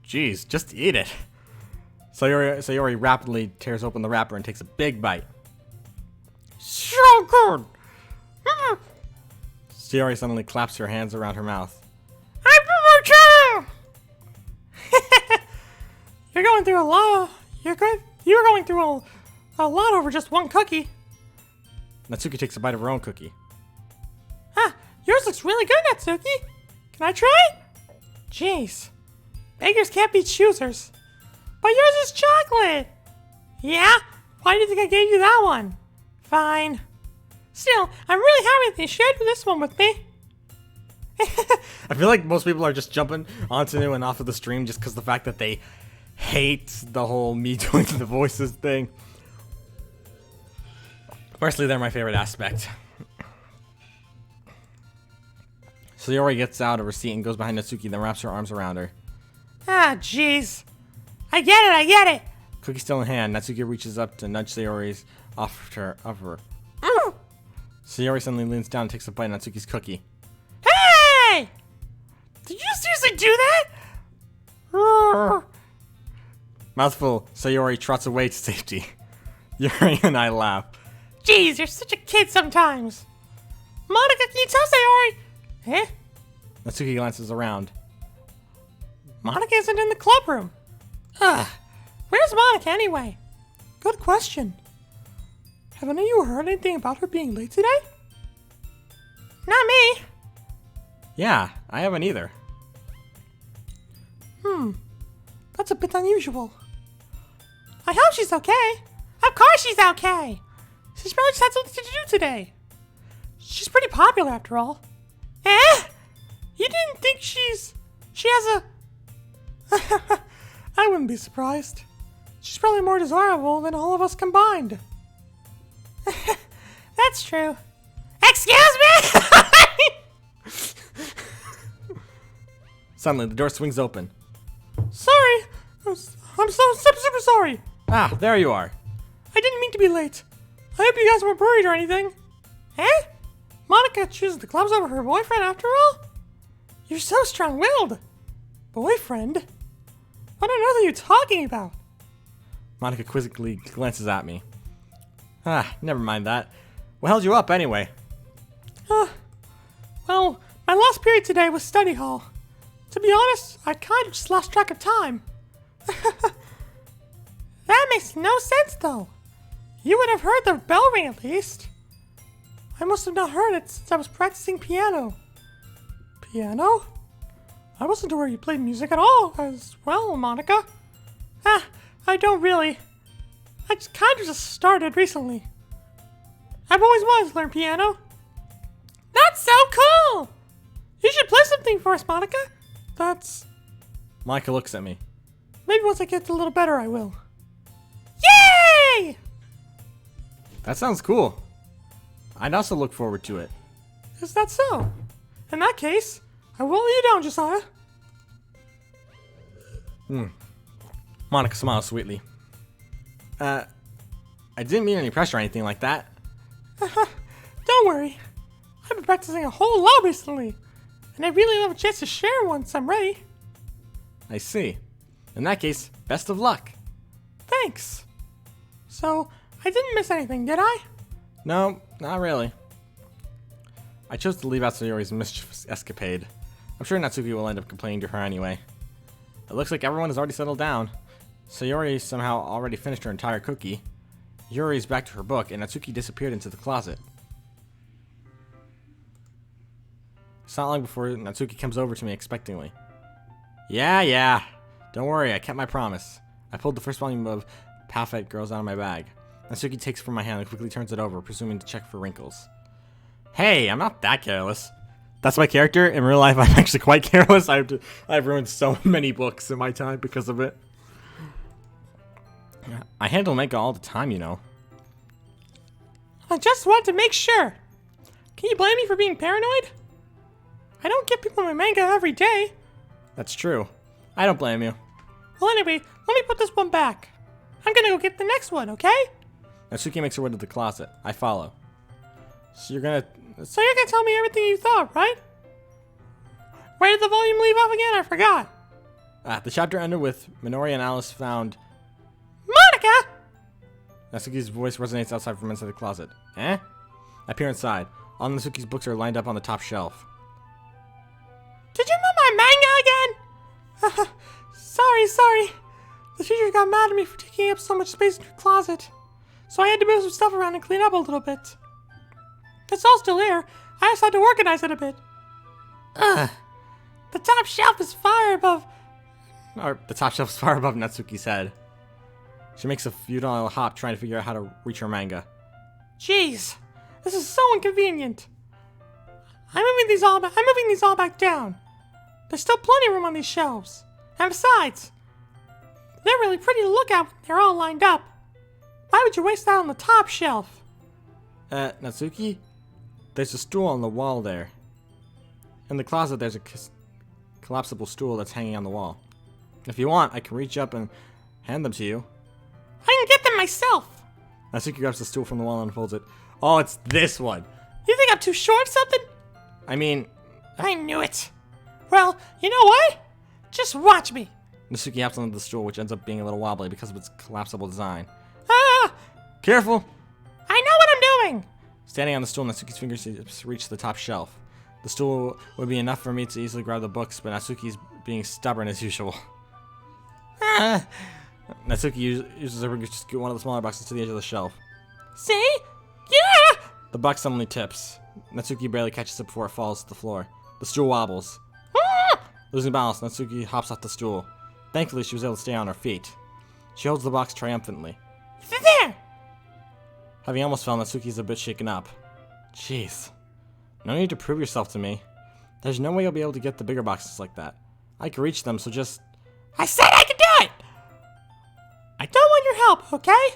Jeez, just eat it. Sayori rapidly tears open the wrapper and takes a big bite. So good! Sayori suddenly claps her hands around her mouth. I put my tongue! You're going through a lot. You're going through a lot over just one cookie. Natsuki takes a bite of her own cookie. Yours looks really good, Natsuki. Can I try? Jeez. Beggars can't be choosers. But yours is chocolate. Yeah? Why do you think I gave you that one? Fine. Still, I'm really happy that you shared this one with me. I feel like most people are just jumping onto and off of the stream just because the fact that they hate the whole me doing the voices thing. Personally, they're my favorite aspect. Sayori gets out of her seat and goes behind Natsuki, then wraps her arms around her. Ah, jeez. I get it. Cookie still in hand, Natsuki reaches up to nudge Sayori's off her. Sayori suddenly leans down and takes a bite of Natsuki's cookie. Hey! Did you seriously do that? Mouthful, Sayori trots away to safety. Yuri and I laugh. Jeez, you're such a kid sometimes. Monica, can you tell Sayori? Eh? Natsuki glances around. Monica isn't in the club room. Where's Monica anyway? Good question. Have any of you heard anything about her being late today? Not me. Yeah, I haven't either. That's a bit unusual. I hope she's okay. Of course she's okay. She's probably just had something to do today. She's pretty popular after all. Eh? You didn't think she has a... I wouldn't be surprised. She's probably more desirable than all of us combined. That's true. Excuse me? Suddenly, the door swings open. Sorry. I'm so super sorry. Ah, there you are. I didn't mean to be late. I hope you guys weren't worried or anything. Eh? Monica chooses the clubs over her boyfriend after all? You're so strong-willed. Boyfriend? What on earth are you talking about? Monica quizzically glances at me. Ah, never mind that. What held you up anyway? Well, my last period today was study hall. To be honest, I kind of just lost track of time. That makes no sense, though. You would have heard the bell ring at least. I must have not heard it since I was practicing piano. Piano? I wasn't aware you played music at all as well, Monica. I don't really. I just kind of just started recently. I've always wanted to learn piano. That's so cool! You should play something for us, Monica. That's... Monica looks at me. Maybe once I get a little better, I will. Yay! That sounds cool. I'd also look forward to it. Is that so? In that case, I won't let you down, Josiah. Monica smiles sweetly. I didn't mean any pressure or anything like that. Don't worry. I've been practicing a whole lot recently, and I really have a chance to share once I'm ready. I see. In that case, best of luck. Thanks. So, I didn't miss anything, did I? No, not really. I chose to leave out Sayori's mischievous escapade. I'm sure Natsuki will end up complaining to her anyway. It looks like everyone has already settled down. Sayori somehow already finished her entire cookie. Yuri's back to her book, and Natsuki disappeared into the closet. It's not long before Natsuki comes over to me expectantly. Yeah. Don't worry, I kept my promise. I pulled the first volume of Palfet Girls out of my bag. Natsuki takes it from my hand and quickly turns it over, presuming to check for wrinkles. Hey, I'm not that careless. That's my character. In real life, I'm actually quite careless. I've ruined so many books in my time because of it. I handle manga all the time, you know. I just want to make sure. Can you blame me for being paranoid? I don't get people my manga every day. That's true. I don't blame you. Well, anyway, let me put this one back. I'm gonna go get the next one, okay? Natsuki makes her way to the closet. I follow. So you're gonna tell me everything you thought, right? Where did the volume leave off again? I forgot. The chapter ended with Minori and Alice found... Monica! Natsuki's voice resonates outside from inside the closet. Eh? I peer inside. All Natsuki's books are lined up on the top shelf. Did you move my manga again? Sorry. The teacher got mad at me for taking up so much space in her closet. So I had to move some stuff around and clean up a little bit. It's all still here. I just had to organize it a bit. The top shelf is far above... The top shelf is far above Natsuki's head. She makes a futile hop trying to figure out how to reach her manga. Jeez, This is so inconvenient. I'm moving these all back down. There's still plenty of room on these shelves. And besides, they're really pretty to look at when they're all lined up. Why would you waste that on the top shelf? Natsuki? There's a stool on the wall there. In the closet, there's a collapsible stool that's hanging on the wall. If you want, I can reach up and hand them to you. I can get them myself. Natsuki grabs the stool from the wall and unfolds it. Oh, it's this one. You think I'm too short or something? I mean... I knew it. Well, you know what? Just watch me. Natsuki hops onto the stool, which ends up being a little wobbly because of its collapsible design. Ah! Careful! I know what I'm doing! Standing on the stool, Natsuki's fingers reach the top shelf. The stool would be enough for me to easily grab the books, but Natsuki's being stubborn as usual. Ah! Natsuki uses her fingers to scoot one of the smaller boxes to the edge of the shelf. See? Yeah! The box suddenly tips. Natsuki barely catches it before it falls to the floor. The stool wobbles. Ah! Losing balance, Natsuki hops off the stool. Thankfully, she was able to stay on her feet. She holds the box triumphantly. There! Having almost fell, Natsuki's a bit shaken up. Jeez. No need to prove yourself to me. There's no way you'll be able to get the bigger boxes like that. I can reach them, so just... I said I could do it! I don't want your help, okay?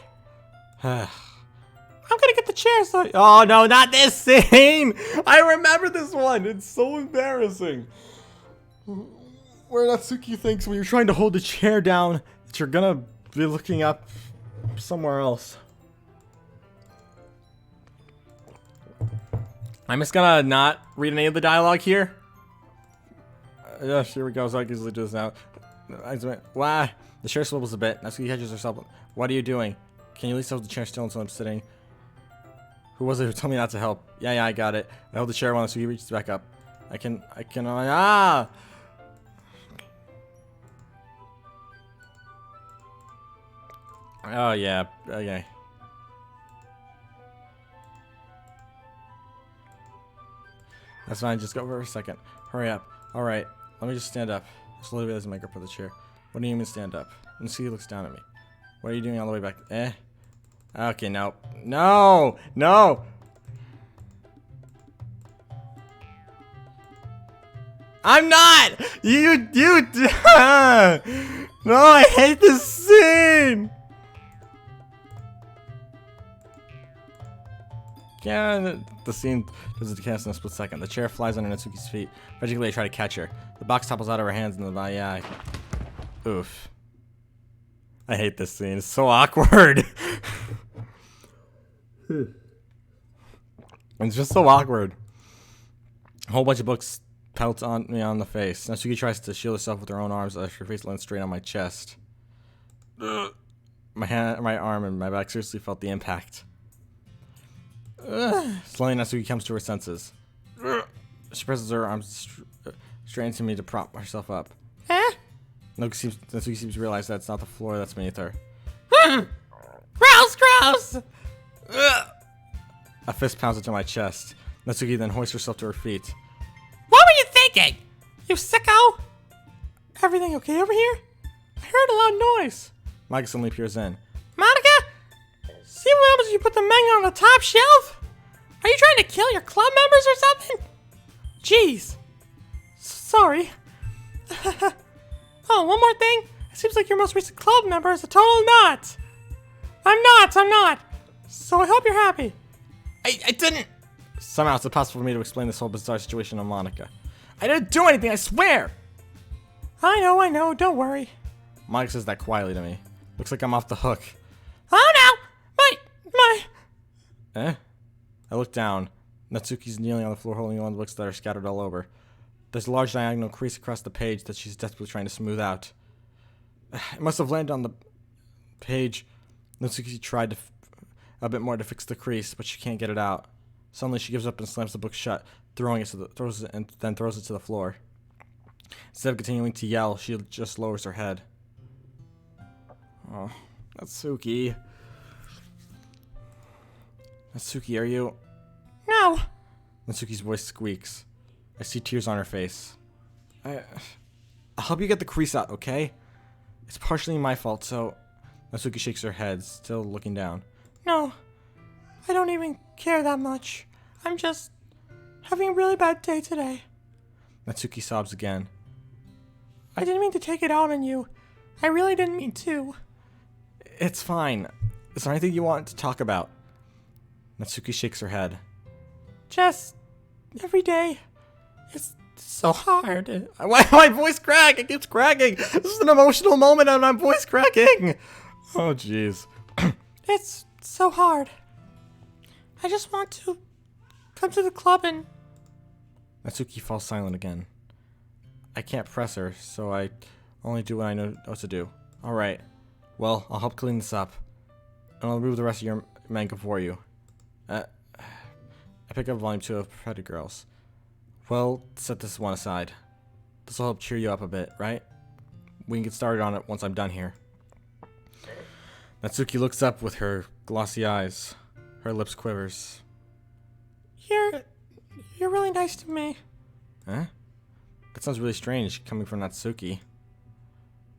I'm gonna get the chairs so... Oh no, not this scene! I remember this one! It's so embarrassing. Where Natsuki thinks when you're trying to hold the chair down that you're gonna be looking up somewhere else. I'm just gonna not read any of the dialogue here. Yes, here we go, so I can easily do this now. Why? The chair swivels a bit. Natsuki catches herself. What are you doing? Can you at least hold the chair still until I'm sitting? Who was it who told me not to help? Yeah, I got it. I hold the chair while Natsuki reaches back up. I can, ah! Oh, yeah, okay. That's fine, just go for a second. Hurry up. Alright, let me just stand up. Just a little bit as a makeup for the chair. What do you mean stand up? And Natsuki looks down at me. What are you doing all the way back? Okay, no. No! No! I'm not! You No, I hate this scene! Yeah, the scene does it cast in a split second. The chair flies under Natsuki's feet. Magically, I try to catch her. The box topples out of her hands and oof. I hate this scene. It's so awkward. It's just so awkward. A whole bunch of books pelt on me on the face. Natsuki tries to shield herself with her own arms as her face lands straight on my chest. My arm and my back seriously felt the impact. Slowly, Natsuki comes to her senses. She presses her arms straight into me to prop herself up. Natsuki seems to realize that it's not the floor that's beneath her. Gross! A fist pounds into my chest. Natsuki then hoists herself to her feet. What were you thinking? You sicko! Everything okay over here? I heard a loud noise. Monica suddenly peers in. Monica? See what happens if you put the manga on the top shelf? Are you trying to kill your club members or something? Jeez. Sorry. Oh, one more thing. It seems like your most recent club member is a total nut. I'm not. So I hope you're happy. I didn't. Somehow it's impossible for me to explain this whole bizarre situation to Monica. I didn't do anything, I swear. I know. Don't worry. Monica says that quietly to me. Looks like I'm off the hook. Oh no! My... I look down. Natsuki's kneeling on the floor holding one of the books that are scattered all over. There's a large diagonal crease across the page that she's desperately trying to smooth out. It must have landed on the page. Natsuki tried a bit more to fix the crease, but she can't get it out. Suddenly she gives up and slams the book shut, throws it to the floor. Instead of continuing to yell, she just lowers her head. Oh, Natsuki. Natsuki, are you... No. Natsuki's voice squeaks. I see tears on her face. I'll help you get the crease out, okay? It's partially my fault, so... Natsuki shakes her head, still looking down. No. I don't even care that much. I'm just having a really bad day today. Natsuki sobs again. I didn't mean to take it out on you. I really didn't mean to. It's fine. Is there anything you want to talk about? Natsuki shakes her head. Just every day. It's so hard. Why my voice crack? It keeps cracking. This is an emotional moment and I'm voice cracking. Oh, jeez. It's so hard. I just want to come to the club and... Natsuki falls silent again. I can't press her, so I only do what I know what to do. Alright. Well, I'll help clean this up. And I'll remove the rest of your manga for you. I pick up volume 2 of Pretty Girls. Well, set this one aside. This will help cheer you up a bit, right? We can get started on it once I'm done here. Natsuki looks up with her glossy eyes. Her lips quivers. You're really nice to me. Huh? That sounds really strange coming from Natsuki.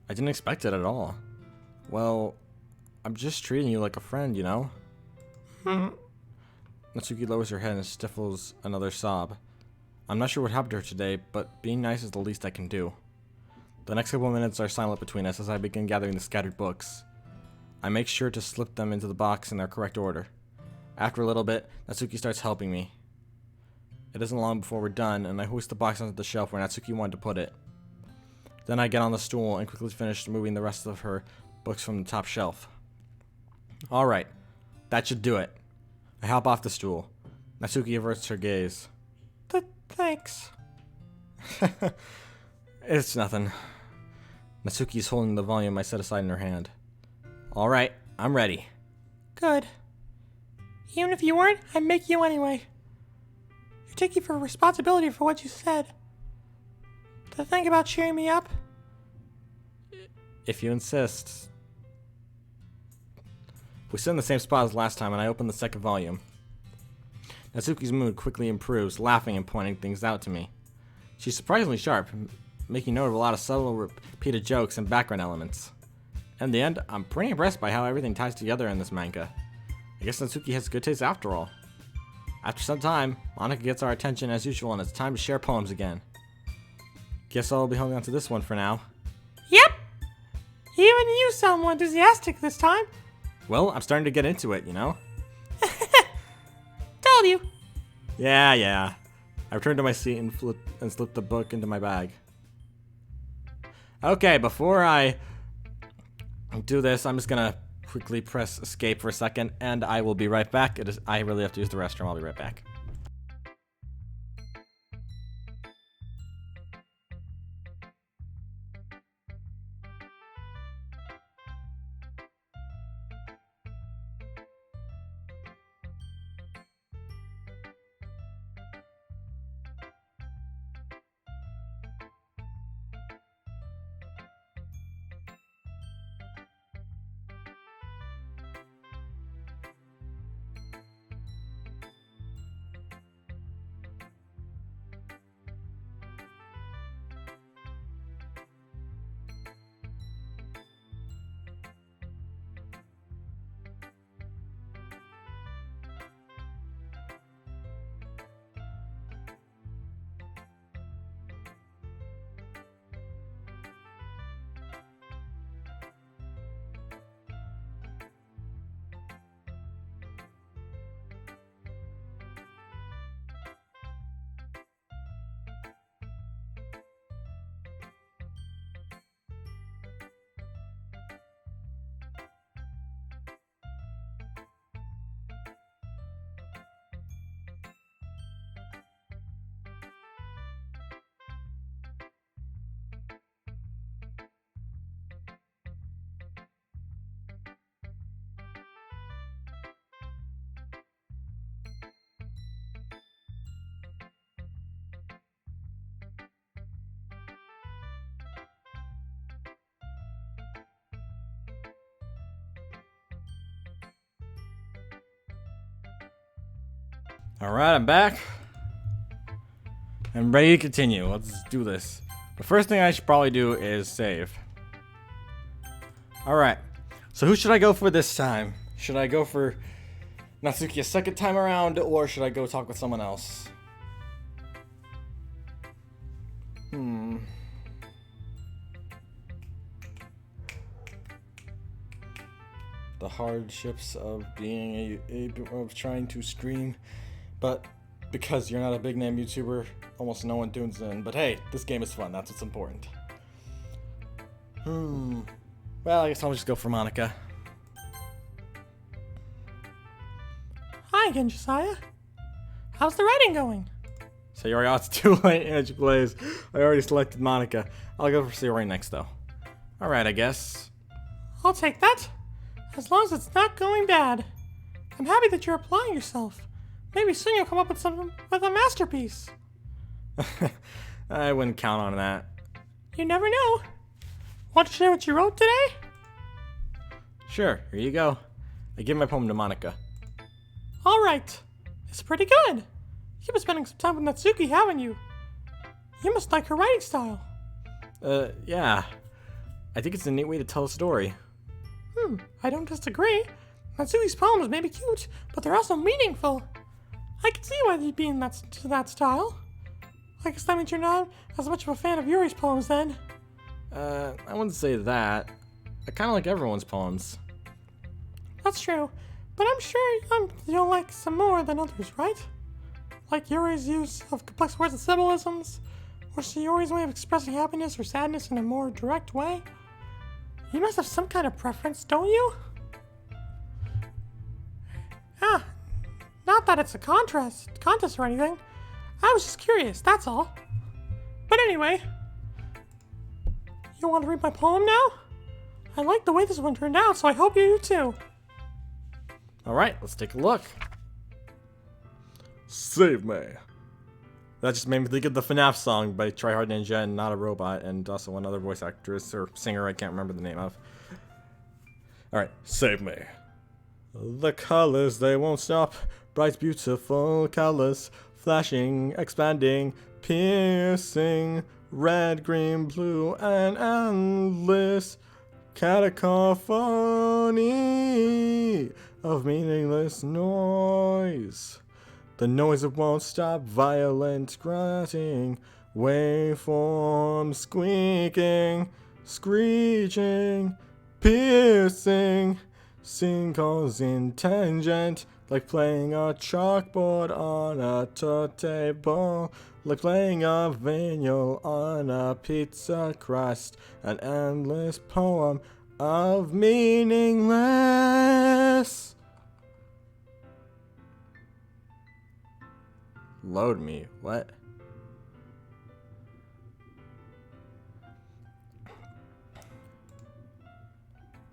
I didn't expect it at all. Well, I'm just treating you like a friend, you know? Natsuki lowers her head and stifles another sob. I'm not sure what happened to her today, but being nice is the least I can do. The next couple of minutes are silent between us as I begin gathering the scattered books. I make sure to slip them into the box in their correct order. After a little bit, Natsuki starts helping me. It isn't long before we're done, and I hoist the box onto the shelf where Natsuki wanted to put it. Then I get on the stool and quickly finish moving the rest of her books from the top shelf. Alright, that should do it. I hop off the stool. Natsuki averts her gaze. Thanks. It's nothing. Natsuki is holding the volume I set aside in her hand. Alright, I'm ready. Good. Even if you weren't, I'd make you anyway. You're taking for responsibility for what you said. The thing about cheering me up? If you insist. We sit in the same spot as last time, and I open the second volume. Natsuki's mood quickly improves, laughing and pointing things out to me. She's surprisingly sharp, making note of a lot of subtle, repeated jokes and background elements. In the end, I'm pretty impressed by how everything ties together in this manga. I guess Natsuki has good taste after all. After some time, Monika gets our attention as usual, and it's time to share poems again. Guess I'll be holding on to this one for now. Yep! Even you sound more enthusiastic this time. Well, I'm starting to get into it, you know? Told you. Yeah. I returned to my seat and slipped the book into my bag. Okay, before I do this, I'm just gonna quickly press escape for a second, and I will be right back. I really have to use the restroom. I'll be right back. Alright, I'm back. I'm ready to continue. Let's do this. The first thing I should probably do is save. Alright. So who should I go for this time? Should I go for Natsuki a second time around, or should I go talk with someone else? The hardships of being of trying to stream, but because you're not a big name YouTuber, almost no one tunes in. But hey, this game is fun. That's what's important. Well, I guess I'll just go for Monica. Hi again, Josiah. How's the writing going? Sayori, it's too late, Angie Blaze. I already selected Monica. I'll go for Sayori next, though. Alright, I guess. I'll take that. As long as it's not going bad. I'm happy that you're applying yourself. Maybe soon you'll come up with a masterpiece. I wouldn't count on that. You never know. Want to share what you wrote today? Sure, here you go. I give my poem to Monica. Alright. It's pretty good. You've been spending some time with Natsuki, haven't you? You must like her writing style. Yeah. I think it's a neat way to tell a story. I don't disagree. Natsuki's poems may be cute, but they're also meaningful. I can see why you'd be in that style. I guess that means you're not as much of a fan of Yuri's poems then. I wouldn't say that. I kind of like everyone's poems. That's true, but I'm sure you'll like some more than others, right? Like Yuri's use of complex words and symbolisms, or Sayori's way of expressing happiness or sadness in a more direct way. You must have some kind of preference, don't you? Not that it's a contest or anything. I was just curious, that's all. But anyway, you want to read my poem now? I like the way this one turned out, so I hope you do too. Alright, let's take a look. Save me. That just made me think of the FNAF song by Try Hard Ninja and Not a Robot, and also another voice actress or singer I can't remember the name of. Alright, save me. The colors, they won't stop. Bright, beautiful colors. Flashing, expanding, piercing. Red, green, blue, and endless. Cacophony of meaningless noise. The noise that won't stop, violent grunting, waveforms squeaking, screeching, piercing, singles in tangent, like playing a chalkboard on a table, like playing a vinyl on a pizza crust, an endless poem of meaningless. Load me. What?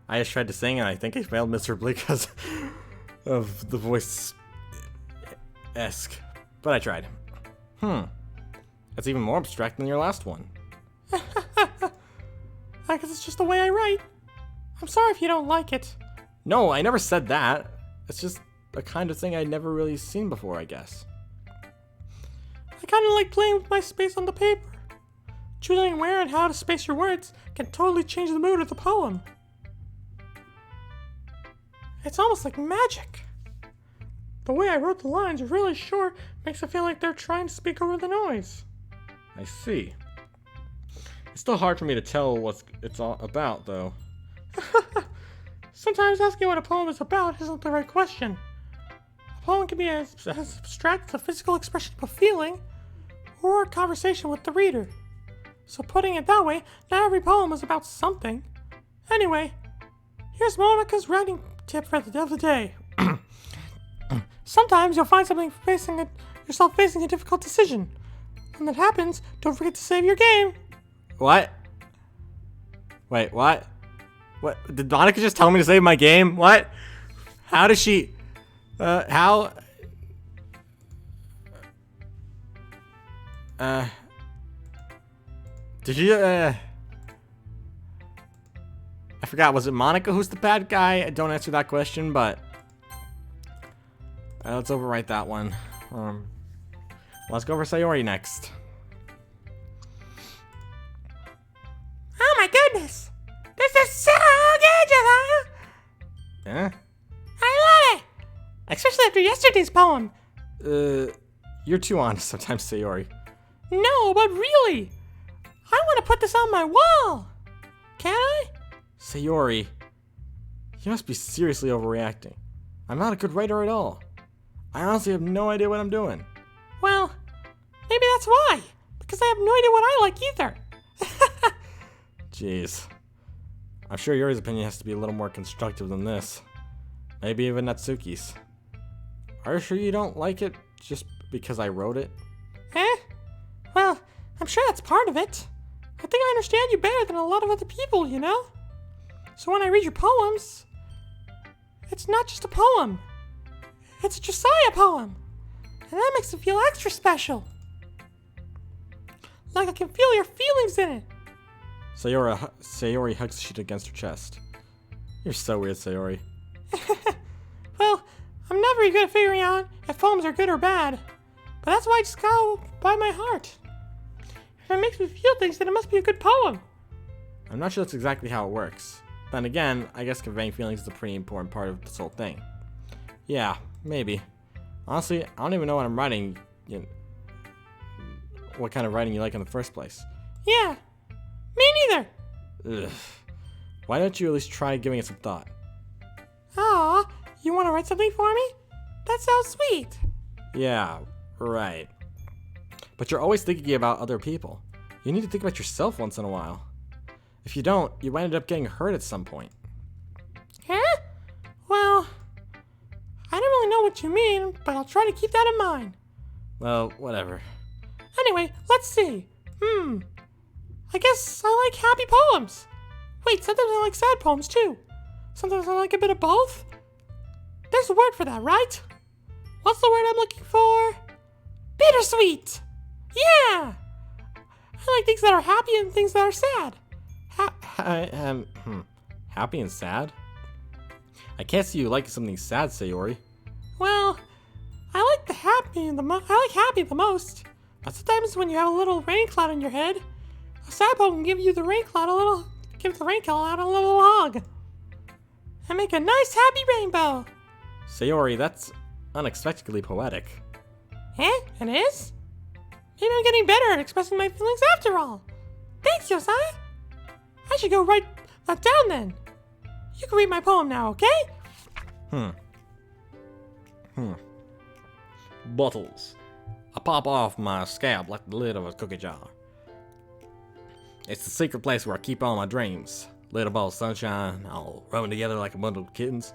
I just tried to sing and I think I failed miserably because of the voice-esque. But I tried. That's even more abstract than your last one. I guess it's just the way I write. I'm sorry if you don't like it. No, I never said that. It's just a kind of thing I'd never really seen before, I guess. I kind of like playing with my space on the paper. Choosing where and how to space your words can totally change the mood of the poem. It's almost like magic. The way I wrote the lines really short makes it feel like they're trying to speak over the noise. I see. It's still hard for me to tell what it's all about, though. Sometimes asking what a poem is about isn't the right question. A poem can be as abstract as a physical expression of a feeling, or a conversation with the reader. So putting it that way, not every poem is about something. Anyway, here's Monica's writing tip for the day. Sometimes you'll find yourself facing a difficult decision. When that happens, don't forget to save your game. What? Wait, what? What? Did Monica just tell me to save my game? What? How does she... how... Did you, I forgot, was it Monica who's the bad guy? Don't answer that question, but... let's overwrite that one. Let's go for Sayori next. Oh my goodness! This is so good, Josiah! Huh? I love it! Especially after yesterday's poem. You're too honest sometimes, Sayori. No, but really. I want to put this on my wall. Can I? Sayori, you must be seriously overreacting. I'm not a good writer at all. I honestly have no idea what I'm doing. Well, maybe that's why. Because I have no idea what I like either. Jeez. I'm sure Yuri's opinion has to be a little more constructive than this. Maybe even Natsuki's. Are you sure you don't like it just because I wrote it? Well, I'm sure that's part of it. I think I understand you better than a lot of other people, you know? So when I read your poems, it's not just a poem. It's a Josiah poem. And that makes it feel extra special. Like I can feel your feelings in it. Sayori hugs the sheet against her chest. You're so weird, Sayori. Well, I'm not very good at figuring out if poems are good or bad. But that's why I just go by my heart. If it makes me feel things, then it must be a good poem. I'm not sure that's exactly how it works. Then again, I guess conveying feelings is a pretty important part of this whole thing. Yeah, maybe. Honestly, I don't even know what I'm writing. What kind of writing you like in the first place. Yeah, me neither. Ugh. Why don't you at least try giving it some thought? Aw, you want to write something for me? That sounds sweet. Yeah, right. But you're always thinking about other people. You need to think about yourself once in a while. If you don't, you might end up getting hurt at some point. Huh? Well, I don't really know what you mean, but I'll try to keep that in mind. Well, whatever. Anyway, let's see. I guess I like happy poems. Wait, sometimes I like sad poems too. Sometimes I like a bit of both. There's a word for that, right? What's the word I'm looking for? Bittersweet! Yeah! I like things that are happy and things that are sad. Happy and sad? I can't see you liking something sad, Sayori. Well, I like happy the most. But sometimes when you have a little rain cloud in your head, a sad poem can give the rain cloud a little hug. And make a nice happy rainbow. Sayori, that's unexpectedly poetic. Eh? It is? Maybe I'm getting better at expressing my feelings after all. Thanks, Josiah. I should go write that down then. You can read my poem now, okay? Bottles. I pop off my scalp like the lid of a cookie jar. It's the secret place where I keep all my dreams. Little ball of sunshine, all rubbing together like a bundle of kittens.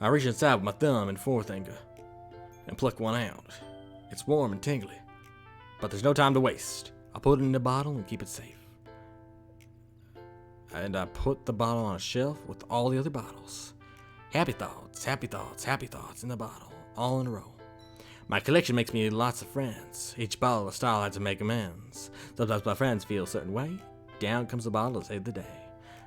I reach inside with my thumb and forefinger and pluck one out. It's warm and tingly, but there's no time to waste. I put it in the bottle and keep it safe. And I put the bottle on a shelf with all the other bottles. Happy thoughts, happy thoughts, happy thoughts in the bottle, all in a row. My collection makes me lots of friends. Each bottle of style had to make amends. Sometimes my friends feel a certain way. Down comes the bottle to save the day.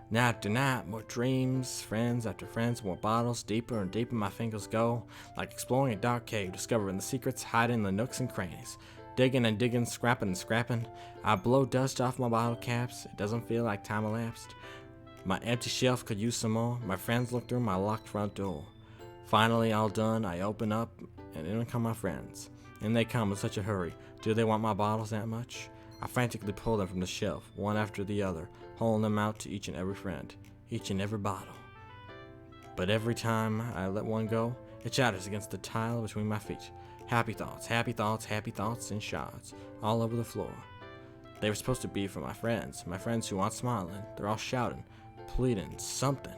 Night after night, more dreams, friends after friends, more bottles, deeper and deeper my fingers go. Like exploring a dark cave, discovering the secrets hiding in the nooks and crannies. Digging and digging, scrapping and scrapping. I blow dust off my bottle caps. It doesn't feel like time elapsed. My empty shelf could use some more. My friends look through my locked front door. Finally, all done, I open up, and in come my friends. In they come in such a hurry. Do they want my bottles that much? I frantically pull them from the shelf, one after the other, holding them out to each and every friend, each and every bottle. But every time I let one go, it shatters against the tile between my feet. Happy thoughts, happy thoughts, happy thoughts in shards, all over the floor. They were supposed to be for my friends who aren't smiling. They're all shouting, pleading, something.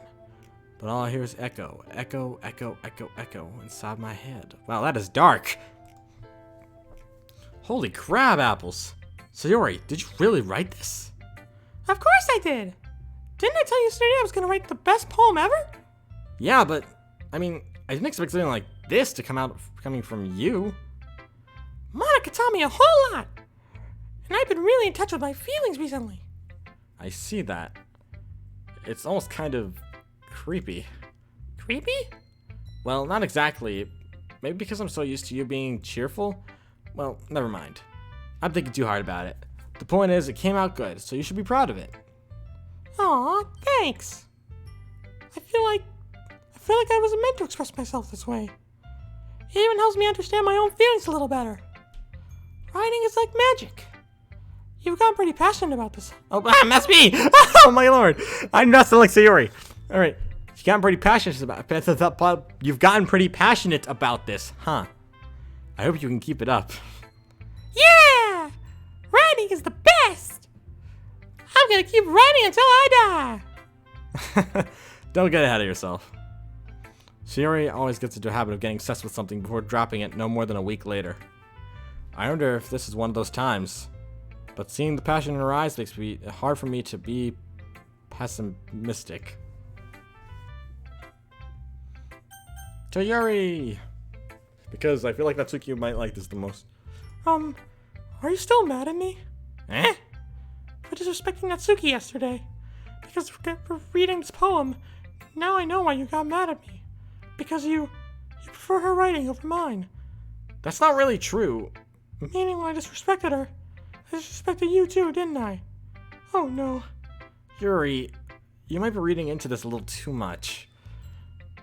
But all I hear is echo, echo, echo, echo, echo inside my head. Wow, that is dark. Holy crab apples. Sayori, did you really write this? Of course I did. Didn't I tell you yesterday I was going to write the best poem ever? Yeah, but, I mean, I didn't expect something like this to coming from you. Monica taught me a whole lot. And I've been really in touch with my feelings recently. I see that. It's almost kind of creepy. Creepy? Well, not exactly. Maybe because I'm so used to you being cheerful? Well, never mind. I'm thinking too hard about it. The point is, it came out good, so you should be proud of it. Aw, thanks. I feel like I wasn't meant to express myself this way. It even helps me understand my own feelings a little better. Writing is like magic. You've gotten pretty passionate about this. Oh, that's me! Oh my lord! I'm nothing like Sayori. Alright, you've gotten pretty passionate about this, huh? I hope you can keep it up. Yeah! Writing is the best! I'm gonna keep writing until I die! Don't get ahead of yourself. Sayori always gets into a habit of getting obsessed with something before dropping it no more than a week later. I wonder if this is one of those times. But seeing the passion in her eyes makes it hard for me to be pessimistic. Sayori! Because I feel like Natsuki might like this the most. Are you still mad at me? Eh? For disrespecting Natsuki yesterday. Because for reading this poem, now I know why you got mad at me. Because you prefer her writing over mine. That's not really true. Meaning when I disrespected her, I disrespected you too, didn't I? Oh no. Yuri, you might be reading into this a little too much.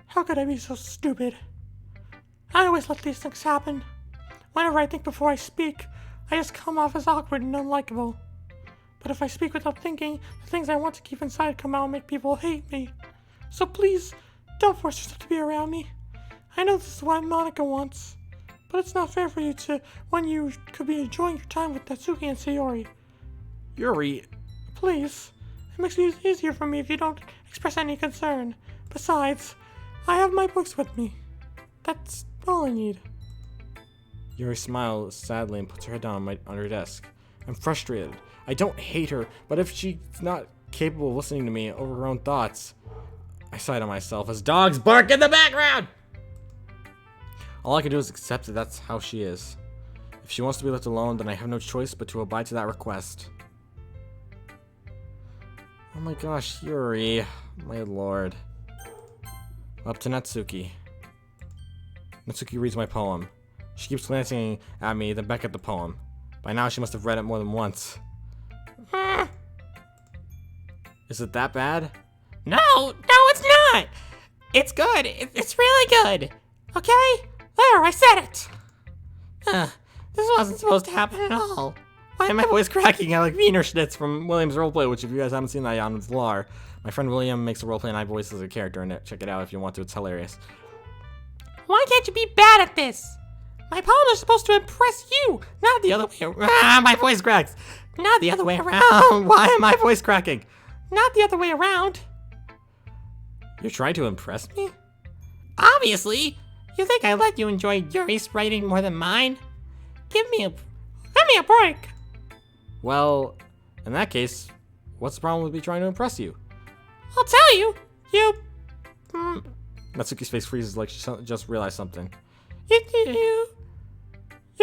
How could I be so stupid? I always let these things happen. Whenever I think before I speak, I just come off as awkward and unlikable. But if I speak without thinking, the things I want to keep inside come out and make people hate me. So please, don't force yourself to be around me. I know this is what Monica wants. But it's not fair for you to, when you could be enjoying your time with Natsuki and Sayori. Yuri, please. It makes it easier for me if you don't express any concern. Besides, I have my books with me. That's all I need. Yuri smiles sadly and puts her head down on her desk. I'm frustrated. I don't hate her, but if she's not capable of listening to me over her own thoughts, I sigh to myself as dogs bark in the background! All I can do is accept that that's how she is. If she wants to be left alone, then I have no choice but to abide to that request. Oh my gosh, Yuri. My lord. Up to Natsuki. Natsuki reads my poem. She keeps glancing at me, then back at the poem. By now, she must have read it more than once. Is it that bad? No, it's not! It's good. It's really good. Okay? There, I said it! This wasn't supposed to happen at all. Why am my voice cracking? I like Wiener Schnitz from William's Roleplay, which if you guys haven't seen that on Vlar, my friend William makes a roleplay and I voice as a character in it. Check it out if you want to, it's hilarious. Why can't you be bad at this? My poems are supposed to impress you, not the other way around. My voice cracks! Not the other way around! Why am my voice cracking? Not the other way around. You're trying to impress me? Obviously! You think I let you enjoy Yuri's writing more than mine? Give me a break! Well, in that case, what's the problem with me trying to impress you? I'll tell you! Natsuki's face freezes like she just realized something. You're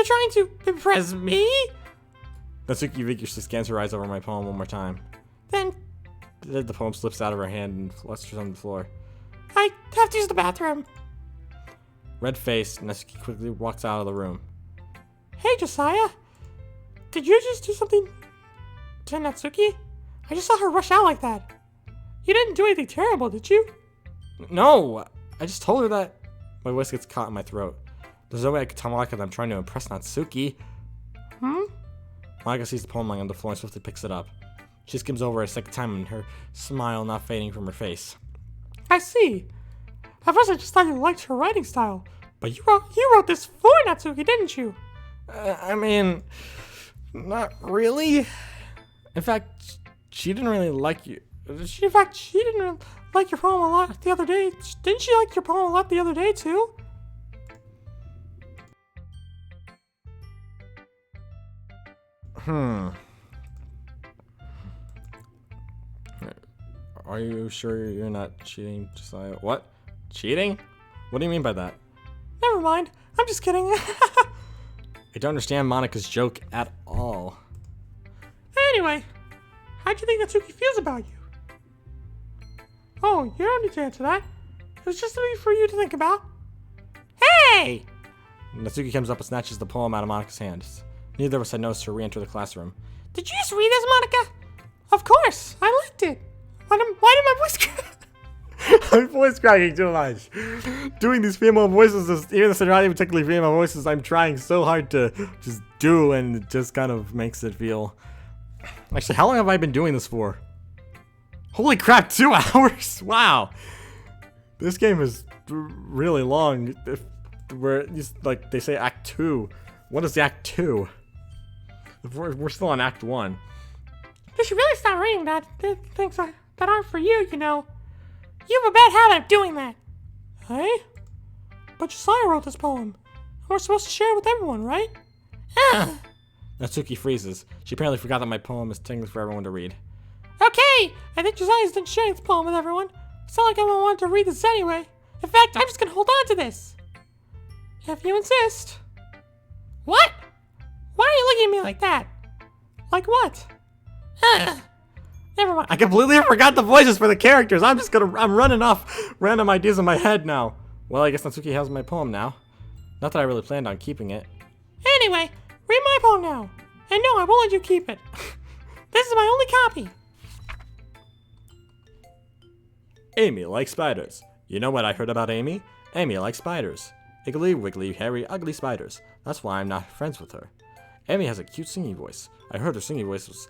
trying to impress me? Natsuki vigorously scans her eyes over my poem one more time. Then the poem slips out of her hand and flutters on the floor. I have to use the bathroom. Red-faced, Natsuki quickly walks out of the room. Hey, Josiah. Did you just do something to Natsuki? I just saw her rush out like that. You didn't do anything terrible, did you? No! I just told her that... My voice gets caught in my throat. There's no way I could tell Monica that I'm trying to impress Natsuki. Monica sees the poem lying on the floor and swiftly picks it up. She skims over it a second time and her smile not fading from her face. I see. At first I just thought you liked her writing style. But you wrote this for Natsuki, didn't you? I mean... Not really. In fact, she didn't really like you. She didn't really like your poem a lot the other day. Didn't she like your poem a lot the other day, too? Are you sure you're not cheating, Josiah? What? Cheating? What do you mean by that? Never mind. I'm just kidding. I don't understand Monica's joke at all. Anyway, how'd you think Natsuki feels about you? Oh, you don't need to answer that. It was just something for you to think about. Hey! Natsuki comes up and snatches the poem out of Monica's hands. Neither of us had noticed her re-enter the classroom. Did you just read this, Monica? Of course, I liked it. Why did my voice crack? I'm voice cracking too much. Doing these female voices, even if they're not even technically female voices, I'm trying so hard to just do, and it just kind of makes it feel... Actually, how long have I been doing this for? Holy crap, 2 hours? Wow. This game is really long. Where like they say Act 2. What is the Act 2? We're still on Act 1. You should really stop reading things that aren't for you, you know. You have a bad habit of doing that. Hey? But Josiah wrote this poem. And we're supposed to share it with everyone, right? Ugh. Natsuki freezes. She apparently forgot that my poem is technically for everyone to read. Okay! I think Josiah's done sharing this poem with everyone. It's not like I wanted to read this anyway. In fact, I'm just gonna hold on to this. If you insist. What? Why are you looking at me like that? Like what? Never mind. I completely forgot the voices for the characters. I'm running off random ideas in my head now. Well, I guess Natsuki has my poem now. Not that I really planned on keeping it. Anyway, read my poem now. And no, I won't let you keep it. This is my only copy. Amy likes spiders. You know what I heard about Amy? Amy likes spiders. Iggly, wiggly, hairy, ugly spiders. That's why I'm not friends with her. Amy has a cute singing voice. I heard her singing voice was...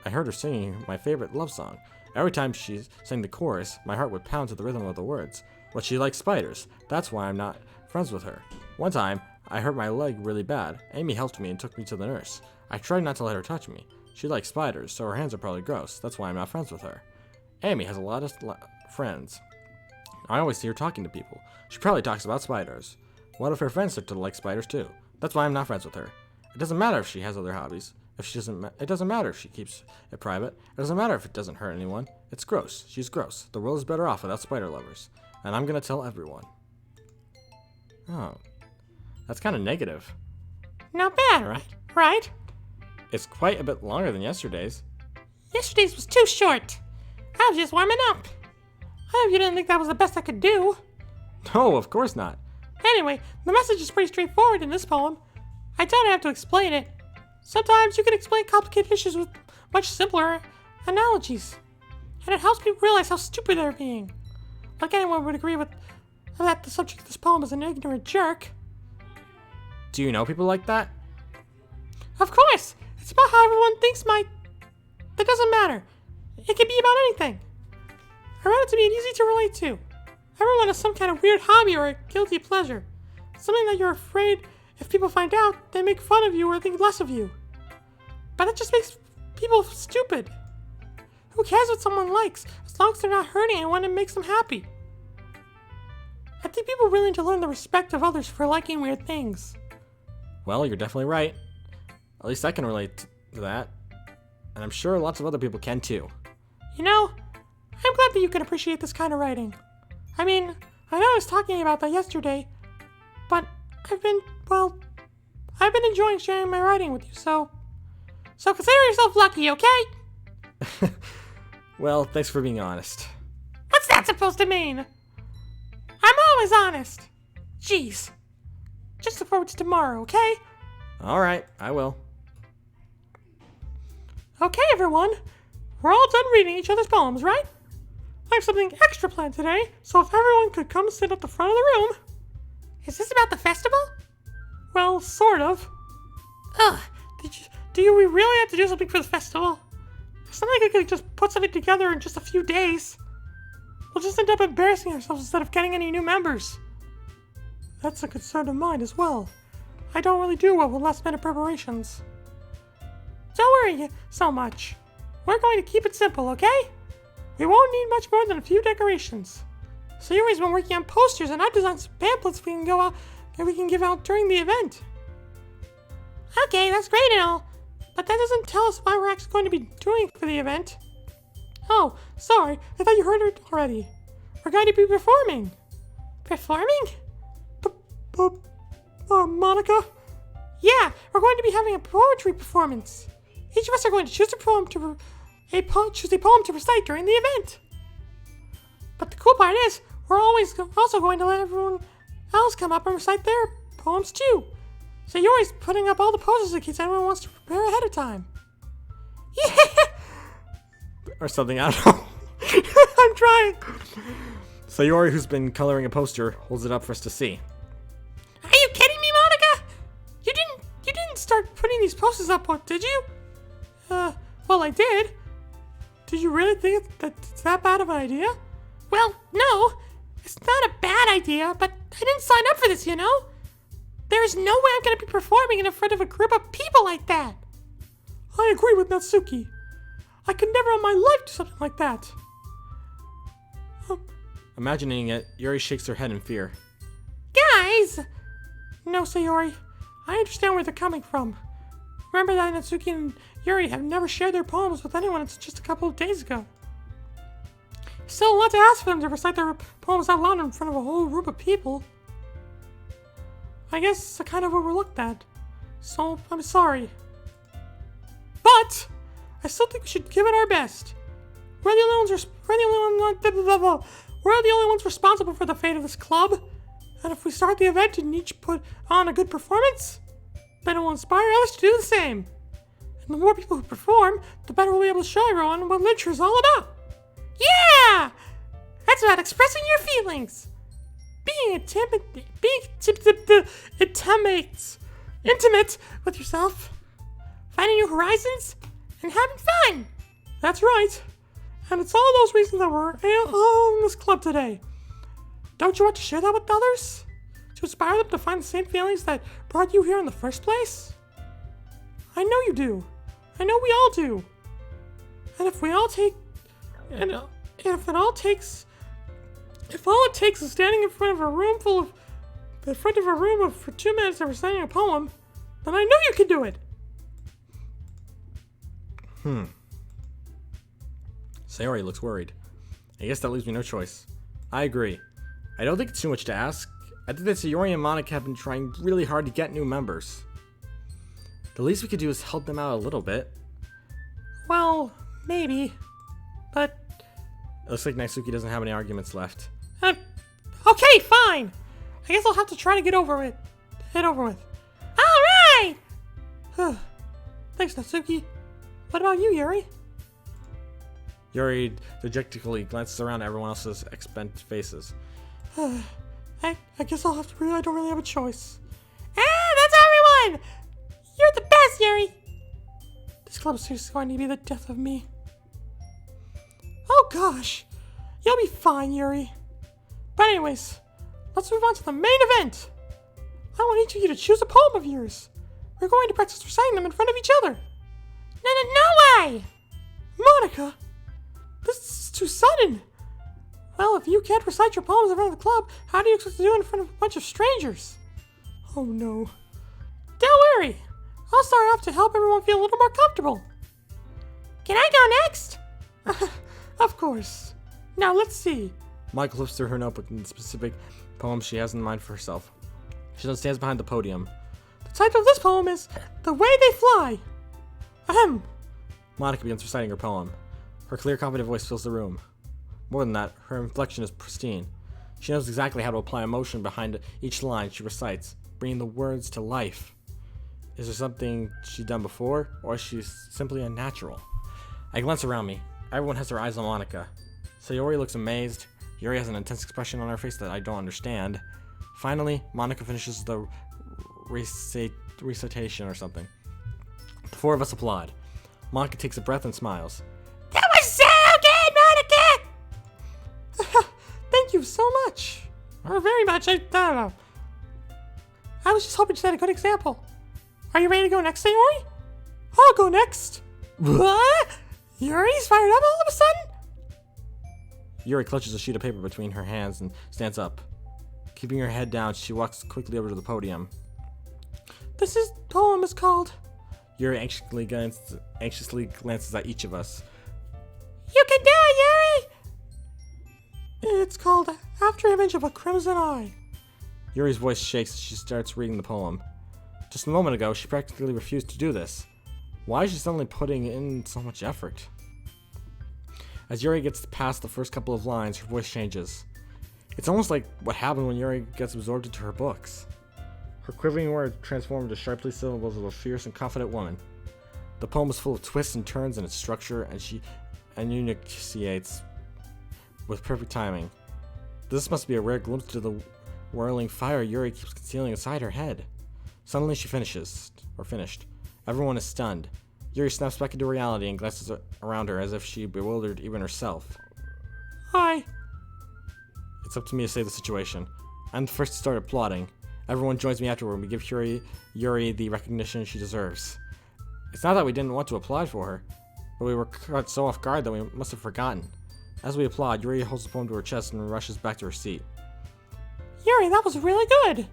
I heard her singing my favorite love song. Every time she sang the chorus, my heart would pound to the rhythm of the words. But she likes spiders. That's why I'm not friends with her. One time, I hurt my leg really bad. Amy helped me and took me to the nurse. I tried not to let her touch me. She likes spiders, so her hands are probably gross. That's why I'm not friends with her. Amy has a lot of friends. I always see her talking to people. She probably talks about spiders. What if her friends start to like spiders too? That's why I'm not friends with her. It doesn't matter if she has other hobbies. If she doesn't, it doesn't matter if she keeps it private. It doesn't matter if it doesn't hurt anyone. It's gross. She's gross. The world is better off without spider lovers. And I'm gonna tell everyone. Oh, that's kind of negative. Not bad, right? Right? It's quite a bit longer than yesterday's. Yesterday's was too short. I was just warming up. I hope you didn't think that was the best I could do. No, of course not. Anyway, the message is pretty straightforward in this poem. I don't have to explain it. Sometimes you can explain complicated issues with much simpler analogies. And it helps people realize how stupid they're being. Like anyone would agree with that the subject of this poem is an ignorant jerk. Do you know people like that? Of course! It's about how everyone thinks That doesn't matter. It can be about anything. I found it to be easy to relate to. Everyone has some kind of weird hobby or a guilty pleasure. Something that you're afraid if people find out, they make fun of you or think less of you. But it just makes people stupid. Who cares what someone likes, as long as they're not hurting anyone and makes them happy? I think people really need to learn the respect of others for liking weird things. Well, you're definitely right. At least I can relate to that. And I'm sure lots of other people can too. You know, I'm glad that you can appreciate this kind of writing. I mean, I know I was talking about that yesterday, but I've been enjoying sharing my writing with you, so consider yourself lucky, okay? Well, thanks for being honest. What's that supposed to mean? I'm always honest. Jeez. Just look forward to tomorrow, okay? Alright, I will. Okay, everyone. We're all done reading each other's poems, right? I have something extra planned today, so if everyone could come sit at the front of the room. Is this about the festival? Well, sort of. Ugh, do we really have to do something for the festival? It's not like we could just put something together in just a few days. We'll just end up embarrassing ourselves instead of getting any new members. That's a concern of mine as well. I don't really do well with last-minute preparations. Don't worry so much. We're going to keep it simple, okay? We won't need much more than a few decorations. Sayori's been working on posters, and I've designed some pamphlets we can give out during the event. Okay, that's great and all, but that doesn't tell us what we're actually going to be doing for the event. Oh, sorry, I thought you heard it already. We're going to be performing. Performing? Monica? Yeah, we're going to be having a poetry performance. Each of us are going to choose a poem to recite during the event. But the cool part is, we're also going to let everyone else come up and recite their poems too. So you're always putting up all the poses in case anyone wants to prepare ahead of time. Yeah! Or something, I don't know. I'm trying. Sayori, who's been coloring a poster, holds it up for us to see. Are you kidding me, Monica? You didn't start putting these posters up, did you? Well, I did. Did you really think it's that bad of an idea? Well, no. It's not a bad idea, but I didn't sign up for this, you know? There's no way I'm going to be performing in front of a group of people like that. I agree with Natsuki. I could never in my life do something like that. Imagining it, Yuri shakes her head in fear. Guys! No, Sayori. I understand where they're coming from. Remember that Natsuki and Yuri have never shared their poems with anyone until just a couple of days ago. Still a lot to ask for them to recite their poems out loud in front of a whole group of people. I guess I kind of overlooked that. So, I'm sorry. But, I still think we should give it our best. We're the only ones responsible for the fate of this club. And if we start the event and each put on a good performance, then it will inspire others to do the same. And the more people who perform, the better we'll be able to show everyone what literature is all about. Yeah! That's about expressing your feelings. Being intimate with yourself, finding new horizons, and having fun. That's right. And it's all those reasons that we're all in this club today. Don't you want to share that with others? To inspire them to find the same feelings that brought you here in the first place? I know you do. I know we all do. And if we all take... if all it takes is standing in front of a room for 2 minutes and reciting a poem, then I know you can do it. Sayori looks worried. I guess that leaves me no choice. I agree. I don't think it's too much to ask. I think that Sayori and Monica have been trying really hard to get new members. The least we could do is help them out a little bit. Well, maybe. But... It looks like Natsuki doesn't have any arguments left. Okay, fine. I guess I'll have to try to get over with. Alright! Thanks, Natsuki. What about you, Yuri? Yuri dejectedly glances around at everyone else's expent faces. I guess I'll have to I don't really have a choice. That's everyone! You're the best, Yuri! This club is seriously going to be the death of me. Oh gosh! You'll be fine, Yuri. But anyways, let's move on to the main event. I want each of you to choose a poem of yours. We're going to practice reciting them in front of each other. No way! Monica! This is too sudden. Well, if you can't recite your poems in front of the club, how do you expect to do it in front of a bunch of strangers? Oh no. Don't worry. I'll start off to help everyone feel a little more comfortable. Can I go next? Of course. Now let's see. Monica flips through her notebook and the specific poem she has in mind for herself. She then stands behind the podium. The title of this poem is The Way They Fly. Ahem. Monica begins reciting her poem. Her clear, confident voice fills the room. More than that, her inflection is pristine. She knows exactly how to apply emotion behind each line she recites, bringing the words to life. Is there something she's done before, or is she simply unnatural? I glance around me. Everyone has their eyes on Monica. Sayori looks amazed. Yuri has an intense expression on her face that I don't understand. Finally, Monica finishes the recitation or something. The four of us applaud. Monica takes a breath and smiles. That was so good, Monica! Thank you so much. Or very much, I don't know. I was just hoping to set a good example. Are you ready to go next, Sayori? I'll go next. What? Yuri's fired up all of a sudden? Yuri clutches a sheet of paper between her hands and stands up. Keeping her head down, she walks quickly over to the podium. This poem is called... Yuri anxiously glances at each of us. You can do it, Yuri! It's called After Image of a Crimson Eye. Yuri's voice shakes as she starts reading the poem. Just a moment ago, she practically refused to do this. Why is she suddenly putting in so much effort? As Yuri gets past the first couple of lines, her voice changes. It's almost like what happened when Yuri gets absorbed into her books. Her quivering words transform into sharply syllables of a fierce and confident woman. The poem is full of twists and turns in its structure, and she enunciates with perfect timing. This must be a rare glimpse to the whirling fire Yuri keeps concealing inside her head. Suddenly she finished. Everyone is stunned. Yuri snaps back into reality and glances around her as if she bewildered even herself. Hi. It's up to me to save the situation. I'm the first to start applauding. Everyone joins me afterward and we give Yuri the recognition she deserves. It's not that we didn't want to applaud for her, but we were caught so off guard that we must have forgotten. As we applaud, Yuri holds the poem to her chest and rushes back to her seat. Yuri, that was really good.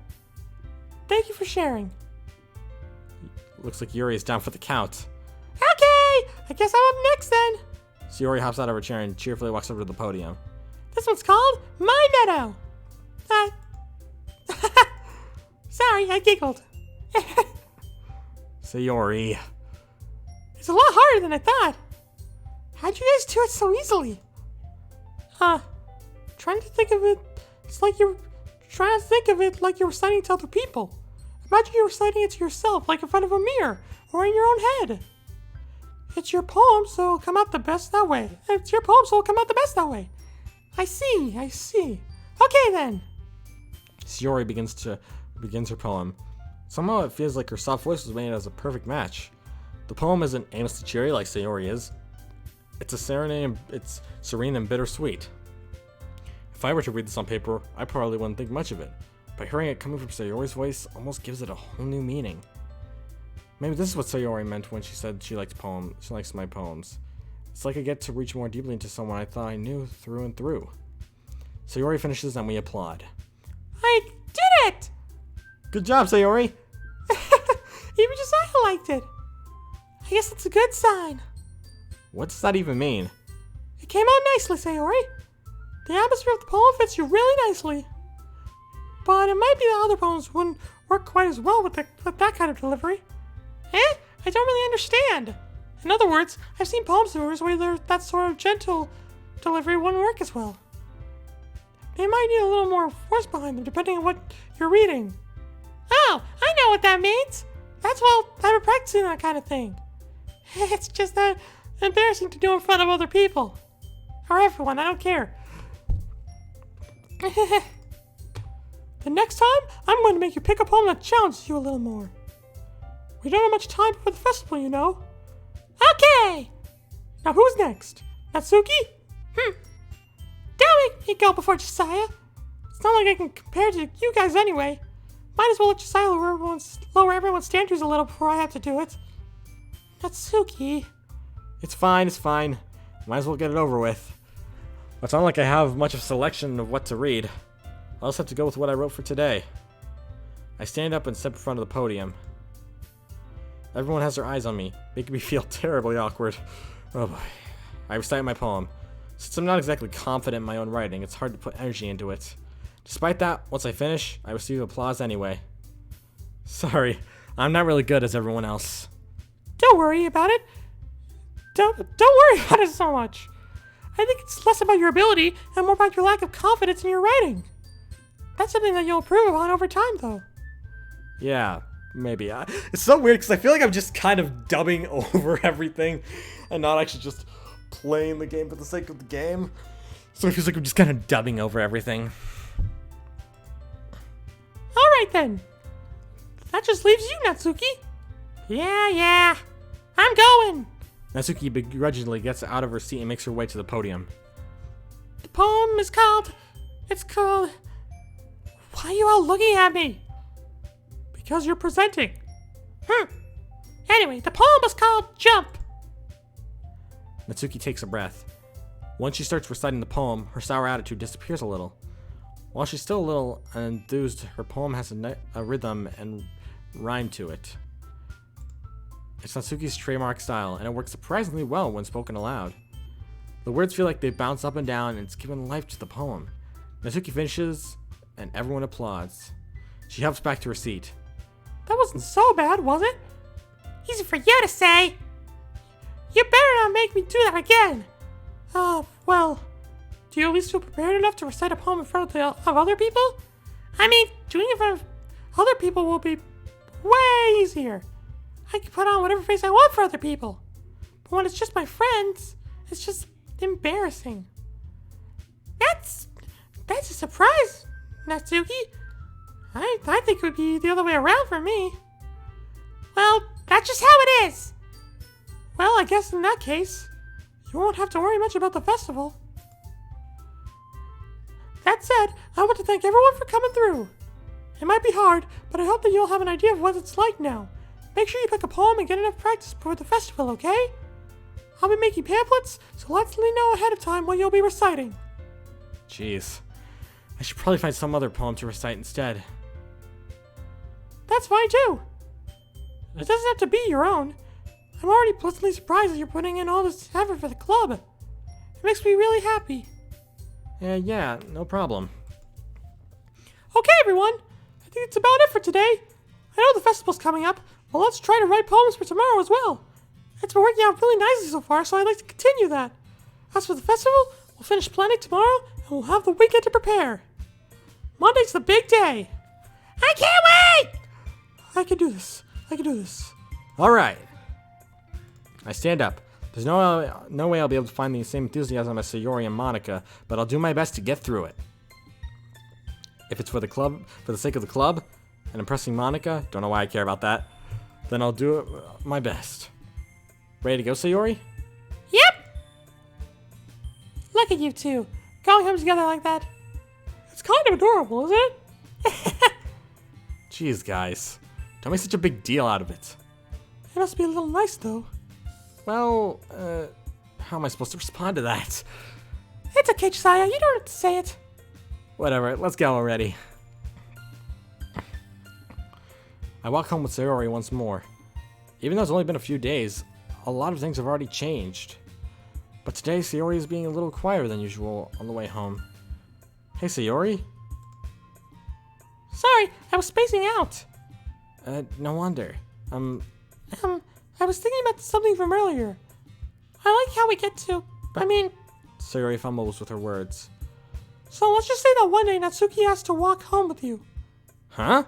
Thank you for sharing. Looks like Yuri is down for the count. Okay, I guess I'm up next then. So Yuri hops out of her chair and cheerfully walks over to the podium. This one's called My Meadow. Sorry, I giggled. Sayori. It's a lot harder than I thought. How'd you guys do it so easily? Trying to think of it, it's like you're trying to think of it like you were reciting it to other people. Imagine you were reciting it to yourself, like in front of a mirror, or in your own head. It's your poem, so it'll come out the best that way. It's your poem, so it'll come out the best that way. I see. Okay then. Sayori begins her poem. Somehow it feels like her soft voice was made as a perfect match. The poem isn't aimlessly cheery like Sayori is. It's a serenade, it's serene and bittersweet. If I were to read this on paper, I probably wouldn't think much of it, but hearing it coming from Sayori's voice almost gives it a whole new meaning. Maybe this is what Sayori meant when she said she likes my poems. It's like I get to reach more deeply into someone I thought I knew through and through. Sayori finishes and we applaud. I did it! Good job, Sayori! Even Josiah liked it. I guess it's a good sign. What does that even mean? It came out nicely, Sayori. The atmosphere of the poem fits you really nicely. But it might be that other poems wouldn't work quite as well with that kind of delivery. I don't really understand. In other words, I've seen poems where that sort of gentle delivery wouldn't work as well. They might need a little more force behind them, depending on what you're reading. Oh, I know what that means. That's why I've been practicing that kind of thing. It's just that embarrassing to do in front of other people. Or everyone, I don't care. The next time, I'm going to make you pick a poem that challenges you a little more. We don't have much time before the festival, you know. Okay! Now who's next? Natsuki? Don't make me go before Josiah. It's not like I can compare to you guys anyway. Might as well let Josiah lower everyone's standards a little before I have to do it. Natsuki. It's fine. Might as well get it over with. It's not like I have much of a selection of what to read. I'll just have to go with what I wrote for today. I stand up and step in front of the podium. Everyone has their eyes on me, making me feel terribly awkward. Oh boy. I recite my poem. Since I'm not exactly confident in my own writing, it's hard to put energy into it. Despite that, once I finish, I receive applause anyway. Sorry, I'm not really good as everyone else. Don't worry about it. Don't worry about it so much. I think it's less about your ability and more about your lack of confidence in your writing. That's something that you'll improve upon over time, though. Yeah, maybe. It's so weird because I feel like I'm just kind of dubbing over everything and not actually just playing the game for the sake of the game. So it feels like I'm just kind of dubbing over everything. Alright then. That just leaves you, Natsuki. Yeah. I'm going. Natsuki begrudgingly gets out of her seat and makes her way to the podium. The poem is called... Why are you all looking at me? Because you're presenting. Anyway, the poem is called Jump. Natsuki takes a breath. Once she starts reciting the poem, her sour attitude disappears a little. While she's still a little enthused, her poem has a rhythm and rhyme to it. It's Natsuki's trademark style, and it works surprisingly well when spoken aloud. The words feel like they bounce up and down, and it's given life to the poem. Natsuki finishes, and everyone applauds. She hops back to her seat. That wasn't so bad, was it? Easy for you to say. You better not make me do that again. Well, do you at least feel prepared enough to recite a poem in front of other people? I mean, doing it in front of other people will be way easier. I can put on whatever face I want for other people. But when it's just my friends, it's just embarrassing. That's a surprise, Natsuki. I think it would be the other way around for me. Well, that's just how it is. Well, I guess in that case, you won't have to worry much about the festival. That said, I want to thank everyone for coming through. It might be hard, but I hope that you'll have an idea of what it's like now. Make sure you pick a poem and get enough practice before the festival, okay? I'll be making pamphlets, so let me know ahead of time what you'll be reciting. Jeez. I should probably find some other poem to recite instead. That's fine too. It doesn't have to be your own. I'm already pleasantly surprised that you're putting in all this effort for the club. It makes me really happy. Yeah, no problem. Okay, everyone. I think that's about it for today. I know the festival's coming up, but let's try to write poems for tomorrow as well. It's been working out really nicely so far, so I'd like to continue that. As for the festival, we'll finish planning tomorrow, and we'll have the weekend to prepare. Monday's the big day. I can't wait! I can do this. All right. I stand up. There's no way I'll be able to find the same enthusiasm as Sayori and Monica, but I'll do my best to get through it. If it's for the club, for the sake of the club, and impressing Monica, don't know why I care about that, then I'll do it my best. Ready to go, Sayori? Yep! Look at you two, going home together like that. It's kind of adorable, isn't it? Jeez, guys. Don't make such a big deal out of it. It must be a little nice, though. Well, how am I supposed to respond to that? It's okay, Josiah. You don't have to say it. Whatever, let's go already. I walk home with Sayori once more. Even though it's only been a few days, a lot of things have already changed. But today, Sayori is being a little quieter than usual on the way home. Hey, Sayori? Sorry, I was spacing out. No wonder. I was thinking about something from earlier. I like how we get to... Sayori fumbles with her words. So let's just say that one day Natsuki asked to walk home with you. Huh?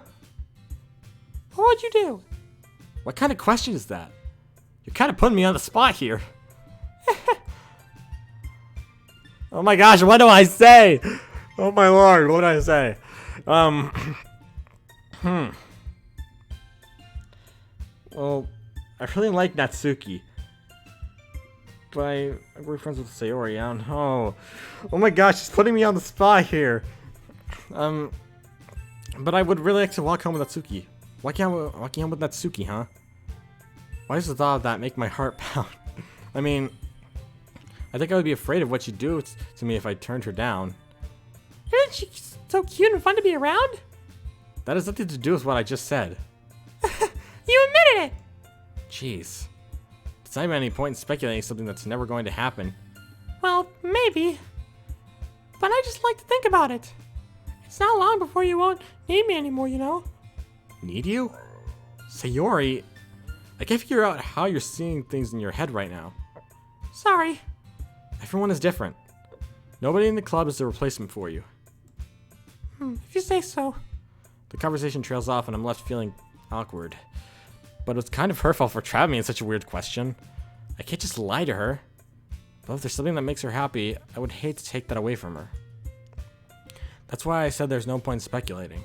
What would you do? What kind of question is that? You're kind of putting me on the spot here. Oh my gosh, what do I say? Oh my lord, what do I say? Well, I really like Natsuki. But I'm really friends with Sayori, I don't know. Oh my gosh, she's putting me on the spot here. But I would really like to walk home with Natsuki. Why can't I walk home with Natsuki, huh? Why does the thought of that make my heart pound? I think I would be afraid of what she'd do to me if I turned her down. Isn't she so cute and fun to be around? That has nothing to do with what I just said. You admitted it! Jeez. There's not even any point in speculating something that's never going to happen. Well, maybe. But I just like to think about it. It's not long before you won't need me anymore, you know? Need you? Sayori, I can't figure out how you're seeing things in your head right now. Sorry. Everyone is different. Nobody in the club is a replacement for you. If you say so. The conversation trails off and I'm left feeling awkward. But it's kind of her fault for trapping me in such a weird question. I can't just lie to her. But if there's something that makes her happy, I would hate to take that away from her. That's why I said there's no point in speculating.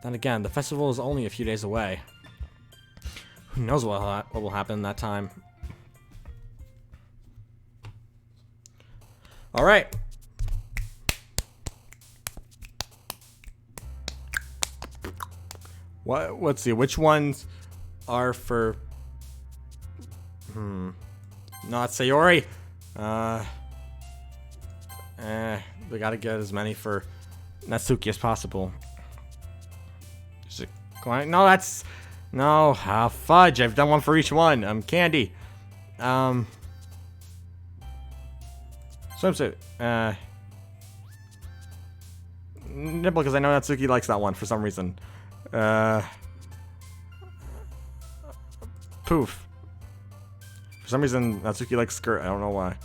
Then again, the festival is only a few days away. Who knows what will happen in that time. Alright. Let's see, which ones are for... Not Sayori. We gotta get as many for Natsuki as possible. Is it going? No, that's... No, fudge. I've done one for each one. Candy. Swimsuit. Nibble, because I know Natsuki likes that one for some reason. Poof. For some reason, Natsuki likes skirt. I don't know why.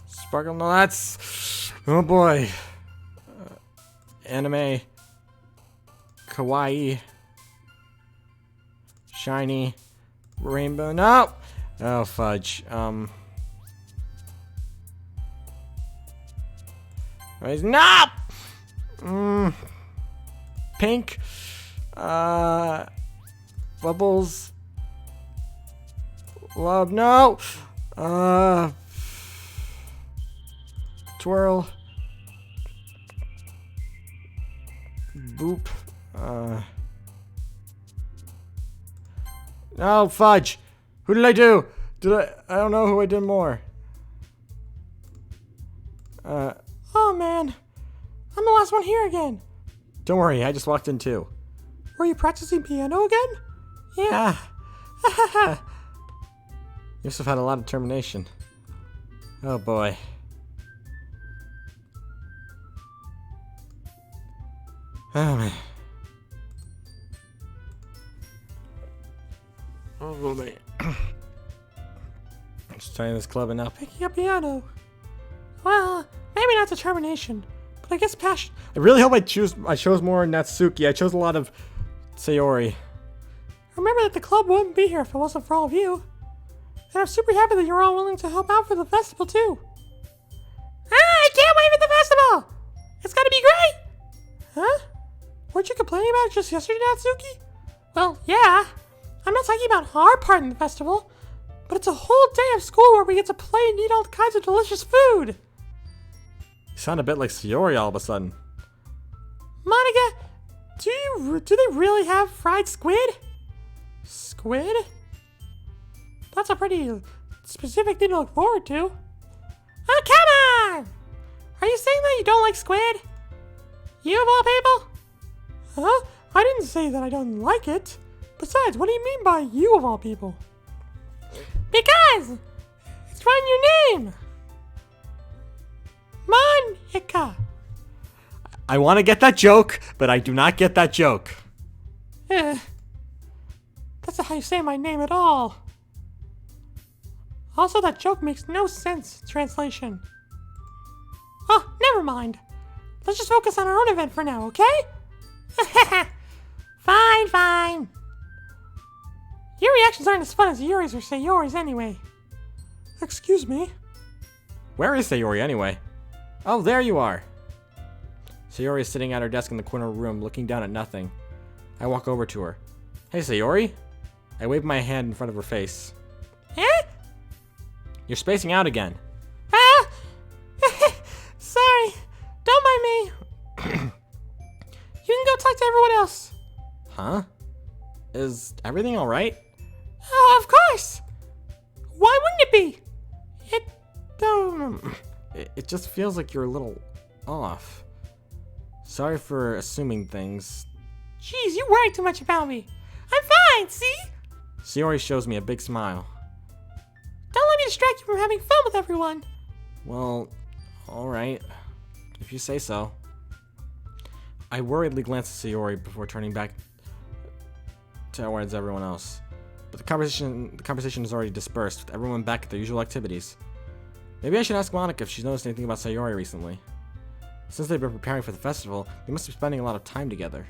Sparkle. No, that's... Oh boy. Anime. Kawaii. Shiny. Rainbow. No! Oh, fudge. No! Pink. Bubbles. Love, no! Twirl. Boop. No, fudge! Who did I do? I don't know who I did more. Oh man, I'm the last one here again. Don't worry, I just walked in too. Were you practicing piano again? Yeah. Yusuf had a lot of determination. Oh boy. Oh man. Oh man. Just trying this club and now Picking up piano. Well, maybe not determination, but I guess passion. I really hope I chose more Natsuki. I chose a lot of Sayori. Remember that the club wouldn't be here if it wasn't for all of you. And I'm super happy that you're all willing to help out for the festival too. I can't wait for the festival! It's gonna be great! Huh? Weren't you complaining about it just yesterday, Natsuki? Well, yeah. I'm not talking about our part in the festival, but it's a whole day of school where we get to play and eat all kinds of delicious food. You sound a bit like Sayori all of a sudden. Monica, do they really have fried squid? Squid? That's a pretty specific thing to look forward to. Oh, come on! Are you saying that you don't like squid? You of all people? Huh? I didn't say that I don't like it. Besides, what do you mean by you of all people? Because it's from your name. Monica. I want to get that joke, but I do not get that joke. That's not how you say my name at all. Also, that joke makes no sense in translation. Oh, never mind. Let's just focus on our own event for now, okay? Fine. Your reactions aren't as fun as Yuri's or Sayori's anyway. Excuse me? Where is Sayori anyway? Oh, there you are. Sayori is sitting at her desk in the corner of the room, looking down at nothing. I walk over to her. Hey, Sayori? I wave my hand in front of her face. Eh? You're spacing out again. Ah! Sorry. Don't mind me. You can go talk to everyone else. Huh? Is everything alright? Oh, of course. Why wouldn't it be? It just feels like you're a little off. Sorry for assuming things. Jeez, you worry too much about me. I'm fine, see? Sayori shows me a big smile. Don't let me distract you from having fun with everyone. Well, alright. If you say so. I worriedly glance at Sayori before turning back towards everyone else. But the conversation is already dispersed, with everyone back at their usual activities. Maybe I should ask Monica if she's noticed anything about Sayori recently. Since they've been preparing for the festival, they must be spending a lot of time together.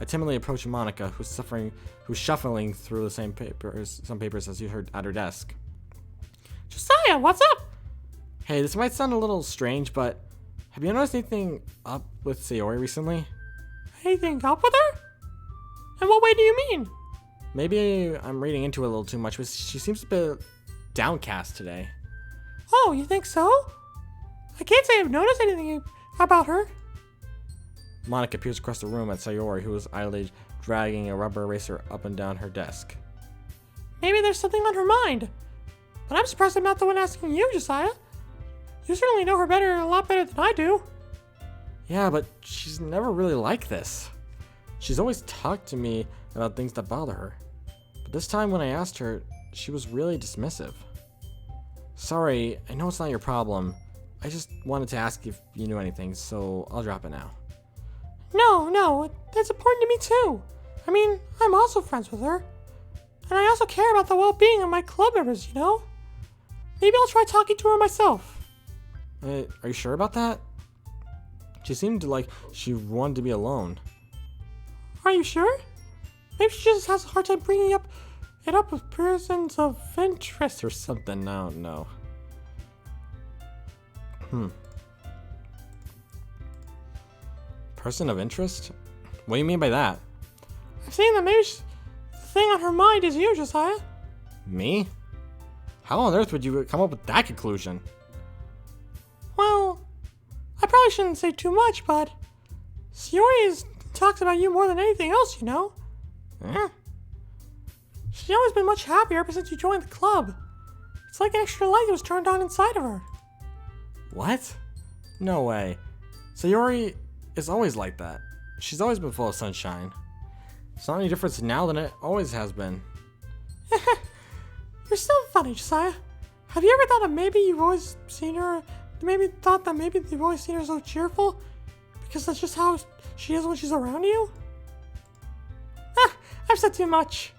I timidly approach Monica, who's shuffling through some papers as you heard at her desk. Josiah, what's up? Hey, this might sound a little strange, but have you noticed anything up with Sayori recently? Anything up with her? In what way do you mean? Maybe I'm reading into it a little too much, but she seems a bit downcast today. Oh, you think so? I can't say I've noticed anything about her. Monica peers across the room at Sayori, who is idly dragging a rubber eraser up and down her desk. Maybe there's something on her mind. But I'm surprised I'm not the one asking you, Josiah. You certainly know her a lot better than I do. Yeah, but she's never really like this. She's always talked to me about things that bother her. But this time when I asked her, she was really dismissive. Sorry, I know it's not your problem. I just wanted to ask if you knew anything, so I'll drop it now. No, that's important to me too. I mean, I'm also friends with her. And I also care about the well-being of my club members, you know? Maybe I'll try talking to her myself. Are you sure about that? She seemed like she wanted to be alone. Are you sure? Maybe she just has a hard time bringing it up with persons of interest Or something, I don't know. Person of interest? What do you mean by that? I've seen that maybe the thing on her mind is you, Josiah. Me? How on earth would you come up with that conclusion? Well, I probably shouldn't say too much, but Sayori talks about you more than anything else, you know? Eh? She's always been much happier ever since you joined the club. It's like an extra light was turned on inside of her. What? No way. Sayori is always like that. She's always been full of sunshine. It's not any different now than it always has been. You're so funny, Josiah. Have you ever thought that maybe you've always seen her, maybe you've always seen her so cheerful? Because that's just how she is when she's around you? I've said too much.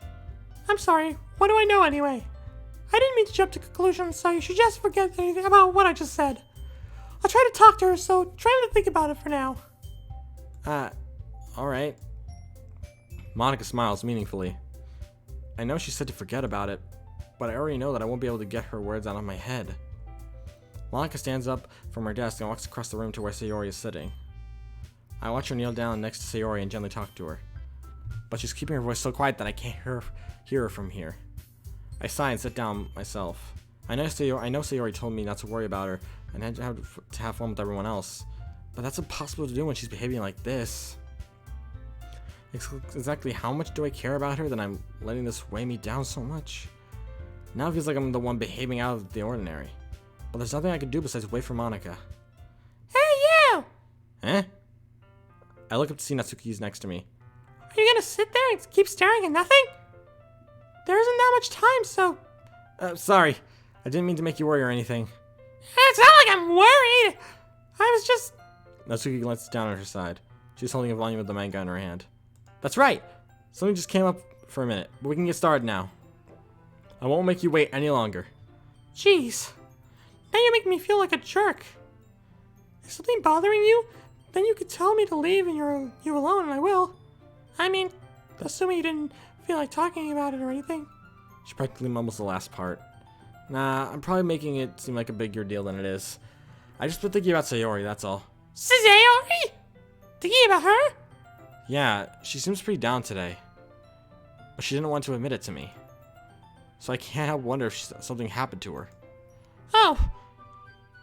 I'm sorry. What do I know anyway? I didn't mean to jump to conclusions, so you should just forget anything about what I just said. I'll try to talk to her, so try not to think about it for now. Alright. Monica smiles meaningfully. I know she said to forget about it, but I already know that I won't be able to get her words out of my head. Monica stands up from her desk and walks across the room to where Sayori is sitting. I watch her kneel down next to Sayori and gently talk to her. But she's keeping her voice so quiet that I can't hear her from here. I sigh and sit down myself. I know Sayori told me not to worry about her and to have fun with everyone else. But that's impossible to do when she's behaving like this. Exactly how much do I care about her that I'm letting this weigh me down so much? Now it feels like I'm the one behaving out of the ordinary. But there's nothing I can do besides wait for Monica. Hey, you! Eh? I look up to see Natsuki's next to me. Are you gonna sit there and keep staring at nothing? There isn't that much time, so... Sorry. I didn't mean to make you worry or anything. It's not like I'm worried! I was just... Natsuki glances down at her side. She's holding a volume of the manga in her hand. That's right! Something just came up for a minute, but we can get started now. I won't make you wait any longer. Jeez. Now you make me feel like a jerk. Is something bothering you? Then you could tell me to leave and you alone and I will. I mean, assuming you didn't feel like talking about it or anything. She practically mumbles the last part. Nah, I'm probably making it seem like a bigger deal than it is. I just been thinking about Sayori, that's all. Sayori? Thinking about her? Yeah, she seems pretty down today. But she didn't want to admit it to me. So I can't help wonder if something happened to her. Oh.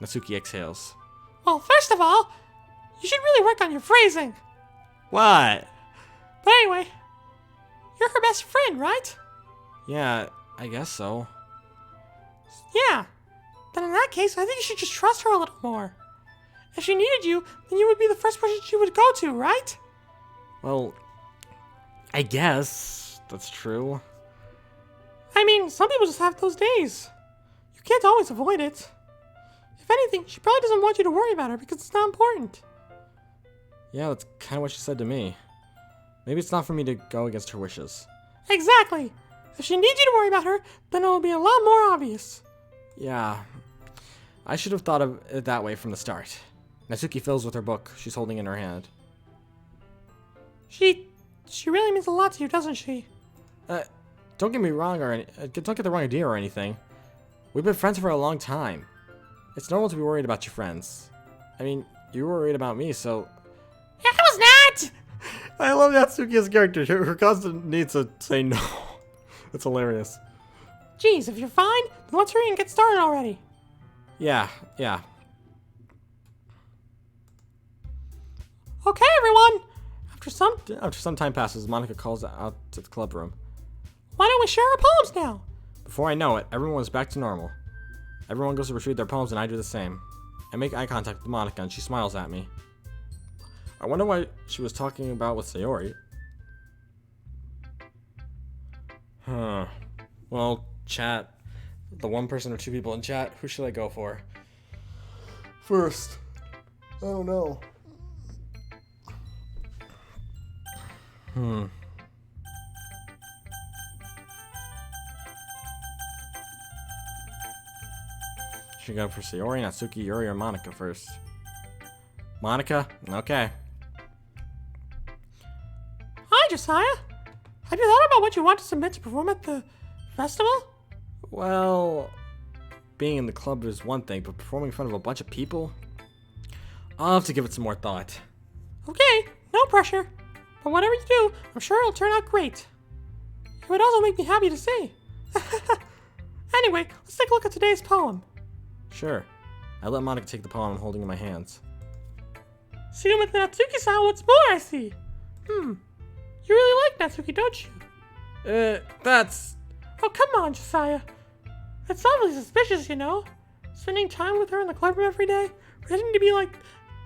Natsuki exhales. Well, first of all, you should really work on your phrasing. What? But anyway, you're her best friend, right? Yeah, I guess so. Yeah. Then in that case, I think you should just trust her a little more. If she needed you, then you would be the first person she would go to, right? Well, I guess that's true. I mean, some people just have those days. You can't always avoid it. If anything, she probably doesn't want you to worry about her because it's not important. Yeah, that's kind of what she said to me. Maybe it's not for me to go against her wishes. Exactly. If she needs you to worry about her, then it will be a lot more obvious. Yeah, I should have thought of it that way from the start. Natsuki fills with her book she's holding in her hand. She really means a lot to you, doesn't she? Don't get me wrong don't get the wrong idea or anything. We've been friends for a long time. It's normal to be worried about your friends. I mean, you were worried about me, so... I was not! I love Natsuki's character. Her constant need to say no. It's hilarious. Jeez, if you're fine, then let's hurry and get started already. Yeah. Okay, everyone. After some time passes, Monica calls out to the club room. Why don't we share our poems now? Before I know it, everyone is back to normal. Everyone goes to retrieve their poems and I do the same. I make eye contact with Monica and she smiles at me. I wonder what she was talking about with Sayori. Well, chat. The one person or two people in chat, who should I go for? First. I don't know. Should go for Sayori, Natsuki, Yuri, or Monica first. Monica? Okay. Hi, Josiah. Have you thought about what you want to submit to perform at the festival? Well, being in the club is one thing, but performing in front of a bunch of people? I'll have to give it some more thought. Okay, no pressure. But whatever you do, I'm sure it'll turn out great. It would also make me happy to see. Anyway, let's take a look at today's poem. Sure. I let Monica take the poem I'm holding in my hands. See you with Natsuki-san once more, I see. You really like Natsuki, don't you? That's... Oh, come on, Josiah. It's awfully suspicious, you know? Spending time with her in the club room every day, pretending to be like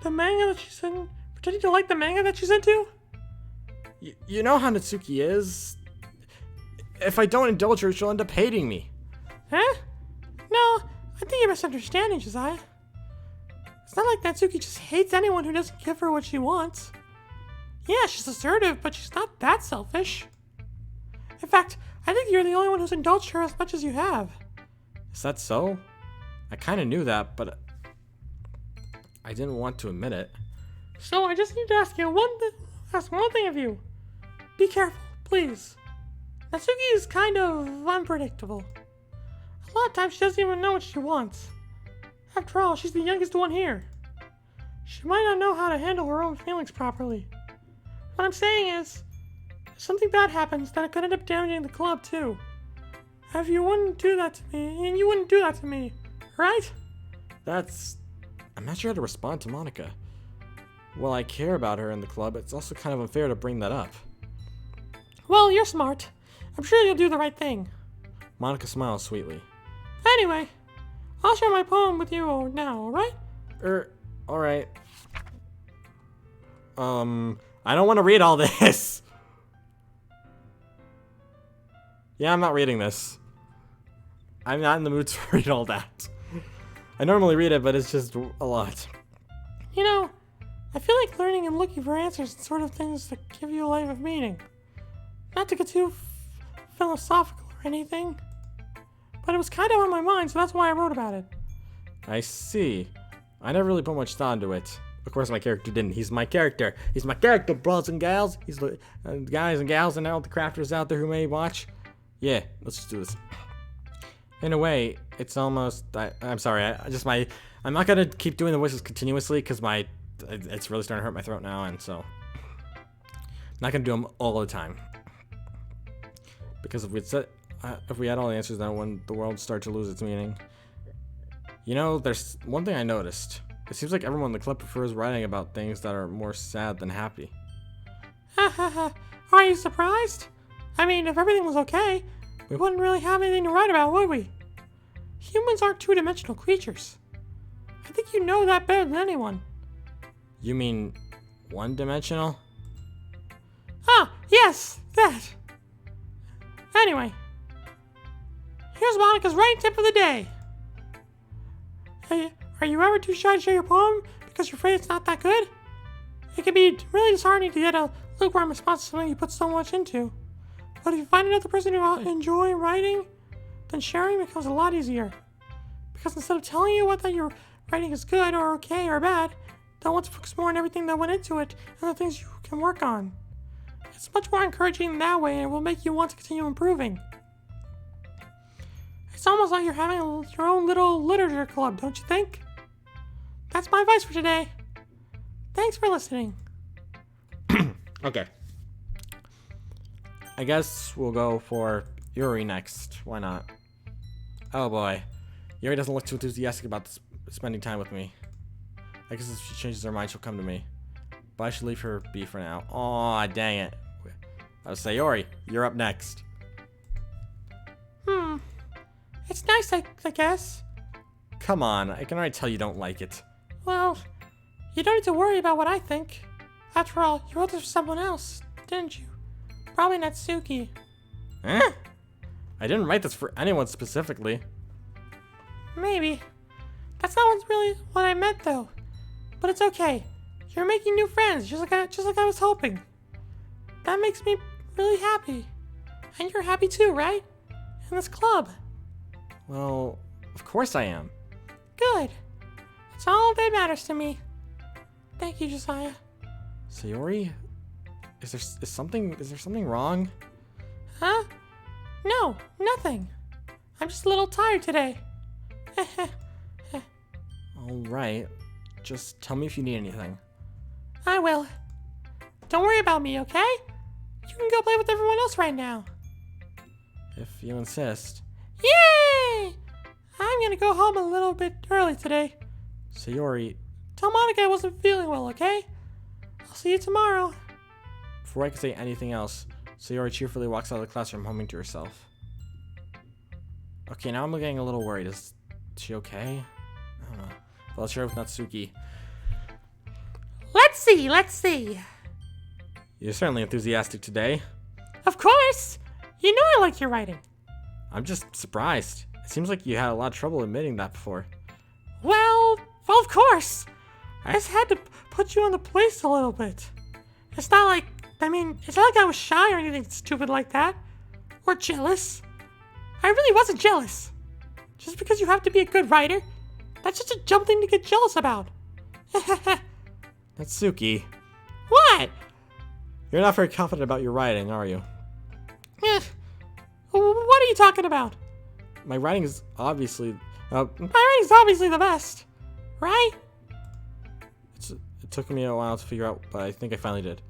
the manga that she's in, pretending to like the manga that she's into. You know how Natsuki is. If I don't indulge her, she'll end up hating me. Huh? No, I think you're misunderstanding, Josiah. It's not like Natsuki just hates anyone who doesn't give her what she wants. Yeah, she's assertive, but she's not that selfish. In fact, I think you're the only one who's indulged her as much as you have. Is that so? I kind of knew that, but I didn't want to admit it. So I just need to ask one thing of you. Be careful, please. Natsuki is kind of unpredictable. A lot of times she doesn't even know what she wants. After all, she's the youngest one here. She might not know how to handle her own feelings properly. What I'm saying is, if something bad happens, then it could end up damaging the club too. If you wouldn't do that to me, and you wouldn't do that to me, right? I'm not sure how to respond to Monica. While I care about her in the club, it's also kind of unfair to bring that up. Well, you're smart. I'm sure you'll do the right thing. Monica smiles sweetly. Anyway, I'll share my poem with you now, alright? Alright. I don't want to read all this. Yeah, I'm not reading this. I'm not in the mood to read all that. I normally read it, but it's just a lot. You know, I feel like learning and looking for answers and sort of things that give you a life of meaning. Not to get too philosophical or anything, but it was kind of on my mind, so that's why I wrote about it. I see. I never really put much thought into it. Of course, my character didn't. He's my character. He's my character, bros and gals. He's the guys and gals and all the crafters out there who may watch. Yeah, let's just do this. In a way, it's almost. I'm sorry. I'm not gonna keep doing the voices continuously because it's really starting to hurt my throat now, and so I'm not gonna do them all the time. Because if we had all the answers, then when the world started to lose its meaning. You know, there's one thing I noticed. It seems like everyone in the club prefers writing about things that are more sad than happy. Ha ha ha. Are you surprised? I mean, if everything was okay, we wouldn't really have anything to write about, would we? Humans aren't two-dimensional creatures. I think you know that better than anyone. You mean one-dimensional? Ah, yes, that. Anyway, here's Monica's writing tip of the day. Hey, are you ever too shy to share your poem because you're afraid it's not that good? It can be really disheartening to get a lukewarm response to something you put so much into. But if you find another person who enjoys writing, then sharing becomes a lot easier. Because instead of telling you whether your writing is good or okay or bad, they'll want to focus more on everything that went into it and the things you can work on. It's much more encouraging that way, and it will make you want to continue improving. It's almost like you're having your own little literature club, don't you think? That's my advice for today. Thanks for listening. Okay. I guess we'll go for Yuri next. Why not? Oh boy. Yuri doesn't look too enthusiastic about spending time with me. I guess if she changes her mind, she'll come to me. But I should leave her be for now. Aw, dang it. I'll say, Yuri, you're up next. It's nice, I guess. Come on, I can already tell you don't like it. Well, you don't need to worry about what I think. After all, you wrote this for someone else, didn't you? Probably Natsuki. Eh? I didn't write this for anyone specifically. Maybe. That's not really what I meant, though. But it's okay. You're making new friends, just like I was hoping. That makes me really happy. And you're happy too, right? In this club. Well, of course I am. Good. That's all that matters to me. Thank you, Josiah. Sayori? Is there something wrong? Huh? No, nothing. I'm just a little tired today. Alright. Just tell me if you need anything. I will. don't worry about me, okay? You can go play with everyone else right now. If you insist. Yay! I'm gonna go home a little bit early today. Sayori, Tell Monica I wasn't feeling well, okay? I'll see you tomorrow. before I can say anything else, Sayori cheerfully walks out of the classroom, humming to herself. Okay, now I'm getting a little worried. Is she okay? I don't know. Well, let's share with Natsuki. Let's see. You're certainly enthusiastic today. Of course! You know I like your writing. I'm just surprised. It seems like you had a lot of trouble admitting that before. Well, of course. I just had to put you on the place a little bit. It's not like I was shy or anything stupid like that. Or jealous. I really wasn't jealous. Just because you have to be a good writer, that's just a dumb thing to get jealous about. Natsuki, What? you're not very confident about your writing, are you? Eh, what are you talking about? My writing is obviously... My writing's obviously the best. Right? It took me a while to figure out, but I think I finally did.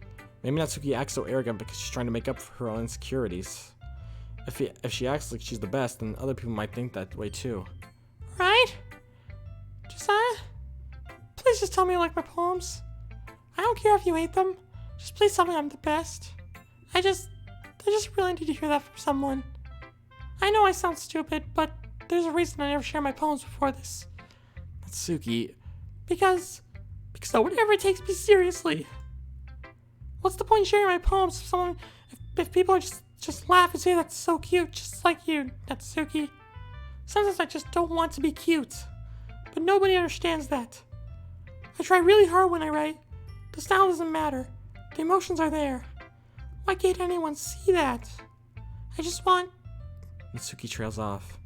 Maybe Natsuki acts so arrogant because she's trying to make up for her own insecurities. If she acts like she's the best, then other people might think that way too. Right? Please just tell me you like my poems. I don't care if you hate them. Just please tell me I'm the best. I just really need to hear that from someone. I know I sound stupid, but there's a reason I never shared my poems before this. Natsuki, Because no one ever takes me seriously. What's the point in sharing my poems if people are just laugh and say that's so cute, just like you, Natsuki? Sometimes I just don't want to be cute, but nobody understands that. I try really hard when I write. The style doesn't matter. The emotions are there. Why can't anyone see that? I just want... Natsuki trails off.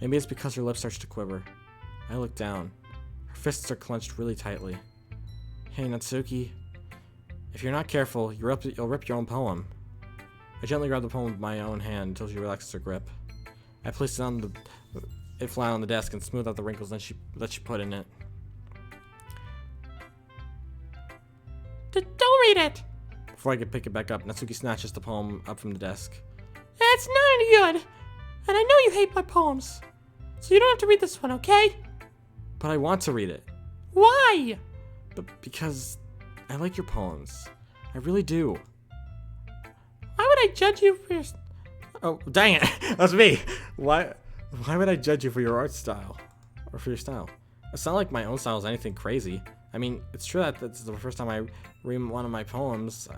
Maybe it's because her lip starts to quiver. I look down. Her fists are clenched really tightly. Hey, Natsuki. If you're not careful, you'll rip your own poem. I gently grab the poem with my own hand until she relaxes her grip. I place it flat on the desk and smooth out the wrinkles that she put in it. Don't read it! Before I could pick it back up, Natsuki snatches the poem up from the desk. It's not any good. And I know you hate my poems. So you don't have to read this one, okay? But I want to read it. Why? But because I like your poems. I really do. Why would I judge you for your... Oh, dang it. That's me. Why would I judge you for your art style? Or for your style? It's not like my own style is anything crazy. I mean, it's true that this is the first time I read one of my poems.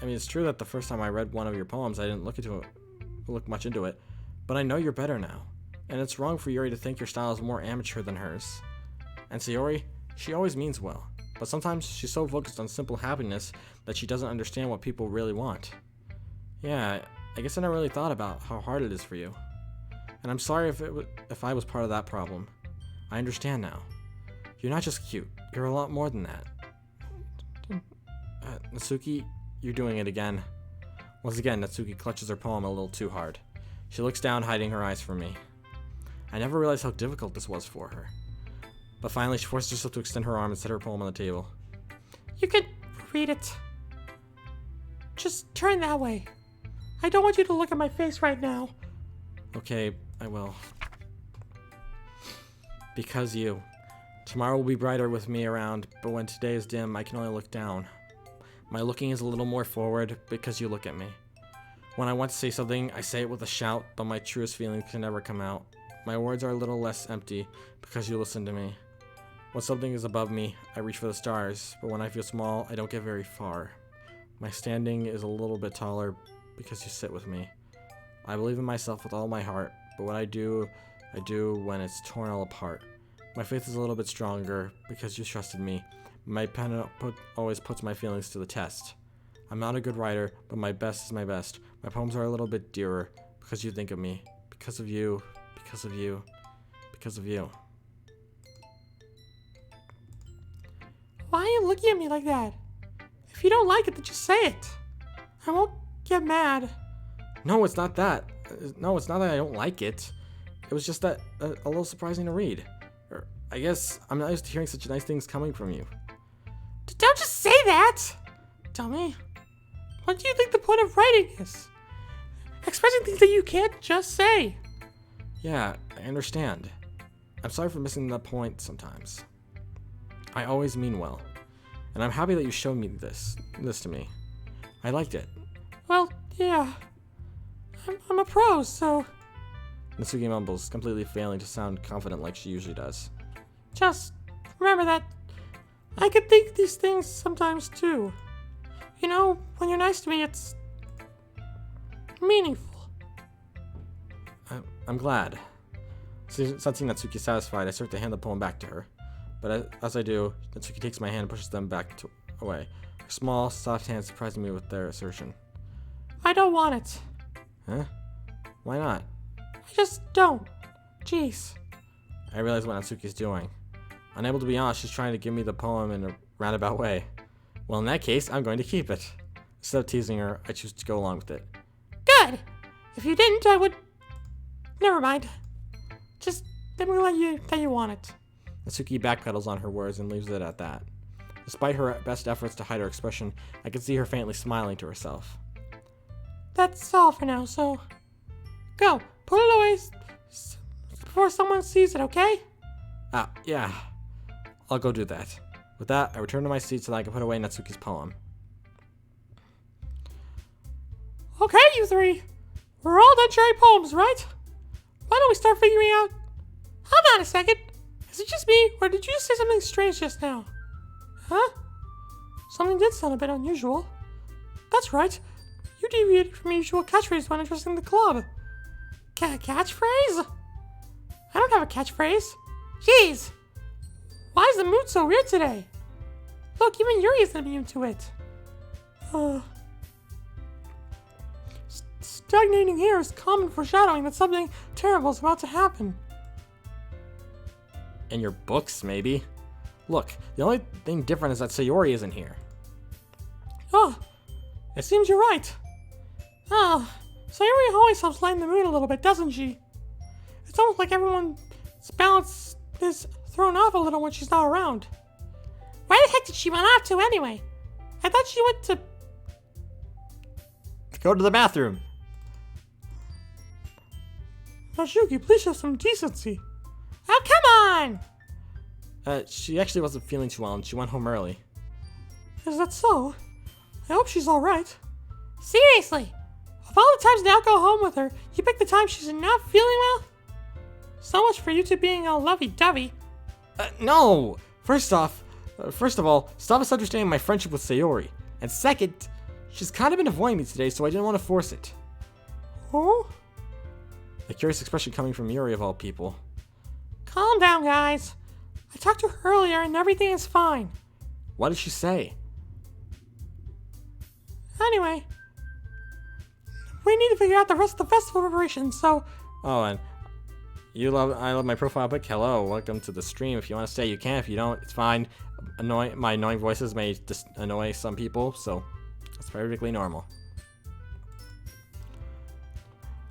It's true that the first time I read one of your poems, I didn't look much into it. But I know you're better now. And it's wrong for Yuri to think your style is more amateur than hers. And Sayori, she always means well. But sometimes she's so focused on simple happiness that she doesn't understand what people really want. Yeah, I guess I never really thought about how hard it is for you. And I'm sorry if I was part of that problem. I understand now. You're not just cute. You're a lot more than that. Natsuki, you're doing it again. Once again, Natsuki clutches her poem a little too hard. She looks down, hiding her eyes from me. I never realized how difficult this was for her. But finally, she forced herself to extend her arm and set her poem on the table. You could read it. Just turn that way. I don't want you to look at my face right now. Okay, I will. Because you. Tomorrow will be brighter with me around, but when today is dim, I can only look down. My looking is a little more forward because you look at me. When I want to say something, I say it with a shout, but my truest feelings can never come out. My words are a little less empty because you listen to me. When something is above me, I reach for the stars, but when I feel small, I don't get very far. My standing is a little bit taller because you sit with me. I believe in myself with all my heart, but what I do when it's torn all apart. My faith is a little bit stronger because you trusted me. My pen always puts my feelings to the test. I'm not a good writer, but my best is my best. My poems are a little bit dearer because you think of me. Because of you. Because of you. Because of you. Why are you looking at me like that? If you don't like it, then just say it. I won't get mad. No, it's not that. No, it's not that I don't like it. It was just that a little surprising to read. I guess I'm not used to hearing such nice things coming from you. Don't just say that! dummy. What do you think the point of writing is? Expressing things that you can't just say. Yeah, I understand. I'm sorry for missing that point sometimes. I always mean well. And I'm happy that you showed me this to me. I liked it. Well, yeah. I'm a pro, so... Natsuki mumbles, completely failing to sound confident like she usually does. Just remember that I could think these things sometimes too. You know, when you're nice to me, it's meaningful. I'm glad. Sensing Natsuki satisfied, I start to hand the poem back to her. But as I do, Natsuki takes my hand and pushes them back away. Her small, soft hand surprising me with their assertion. I don't want it. Huh? Why not? I just don't. Jeez. I realize what Natsuki's doing. Unable to be honest, she's trying to give me the poem in a roundabout way. Well, in that case, I'm going to keep it. Instead of teasing her, I choose to go along with it. Good! If you didn't, I would... Never mind. Just let me let you that you want it. Natsuki backpedals on her words and leaves it at that. Despite her best efforts to hide her expression, I can see her faintly smiling to herself. That's all for now, so... Go, put it away before someone sees it, okay? Yeah. I'll go do that. With that, I return to my seat so that I can put away Natsuki's poem. Okay, you three. We're all done sharing poems, right? Why don't we start figuring out... Hold on a second. Is it just me, or did you say something strange just now? Huh? Something did sound a bit unusual. That's right. You deviated from your usual catchphrase when addressing the club. Catchphrase? I don't have a catchphrase. Jeez. Why is the mood so weird today? Look, even Yuri isn't immune to it. Stagnating here is common foreshadowing that something terrible is about to happen. In your books, maybe? Look, the only thing different is that Sayori isn't here. Oh, it seems you're right. Oh, Sayori always helps lighten the mood a little bit, doesn't she? It's almost like everyone's balance is thrown off a little when she's not around. Where the heck did she run off to anyway? I thought she went to... Go to the bathroom. Natsuki, please have some decency. Oh, come on! She actually wasn't feeling too well and she went home early. Is that so? I hope she's alright. Seriously? Of all the times to not go home with her, you pick the time she's not feeling well? So much for you two being all lovey-dovey. No! First of all, stop misunderstanding my friendship with Sayori. And second, she's kind of been avoiding me today, so I didn't want to force it. Oh? A curious expression coming from Yuri of all people. Calm down, guys. I talked to her earlier and everything is fine. What did she say? Anyway, we need to figure out the rest of the festival preparations, so... Oh, and I love my profile pic. Hello, welcome to the stream. If you want to stay, you can. If you don't, it's fine. My annoying voices may just annoy some people, so that's perfectly normal.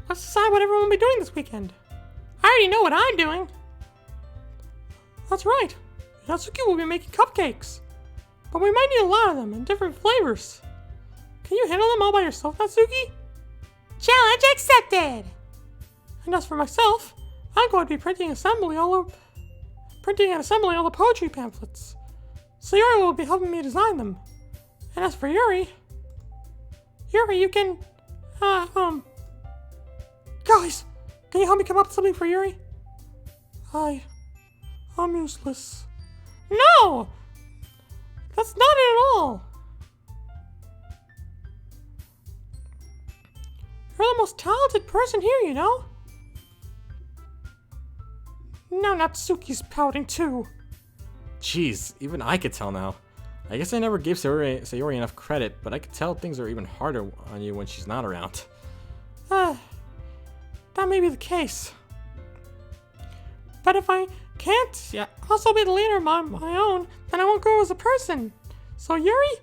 Let's decide what everyone will be doing this weekend. I already know what I'm doing. That's right. Natsuki will be making cupcakes. But we might need a lot of them in different flavors. Can you handle them all by yourself, Natsuki? Challenge accepted! And as for myself, I'm going to be printing and assembling all the poetry pamphlets. Sayori will be helping me design them. And as for Yuri, you can, guys, can you help me come up with something for Yuri? I'm useless. No! That's not it at all. You're the most talented person here, you know? Now Natsuki's pouting too. Jeez, even I could tell now. I guess I never gave Sayori enough credit, but I could tell things are even harder on you when she's not around. That may be the case. But if I can't also be the leader on my own, then I won't grow as a person. So Yuri,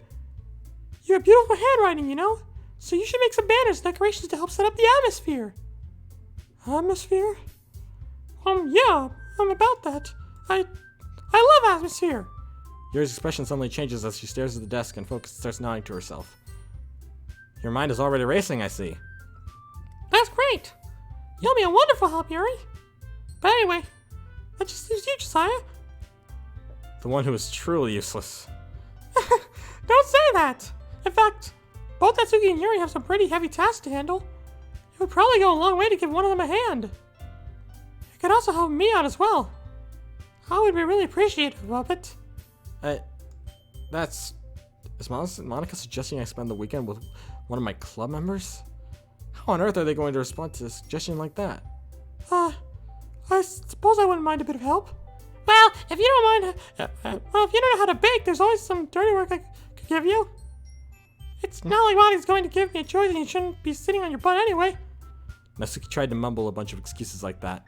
you have beautiful handwriting, you know? So you should make some banners and decorations to help set up the atmosphere. Atmosphere? Yeah, I'm about that. I love atmosphere. Yuri's expression suddenly changes as she stares at the desk and starts nodding to herself. Your mind is already racing, I see. That's great. You'll be a wonderful help, Yuri. But anyway, that just leaves you, Josiah. The one who is truly useless. Don't say that. In fact, both Natsuki and Yuri have some pretty heavy tasks to handle. It would probably go a long way to give one of them a hand. It could also help me out as well. I would be really appreciative of it. Is Monica suggesting I spend the weekend with one of my club members? How on earth are they going to respond to a suggestion like that? I suppose I wouldn't mind a bit of help. Well, if you don't mind, if you don't know how to bake, there's always some dirty work I could give you. It's not like Monty's going to give me a choice and you shouldn't be sitting on your butt anyway. Natsuki tried to mumble a bunch of excuses like that.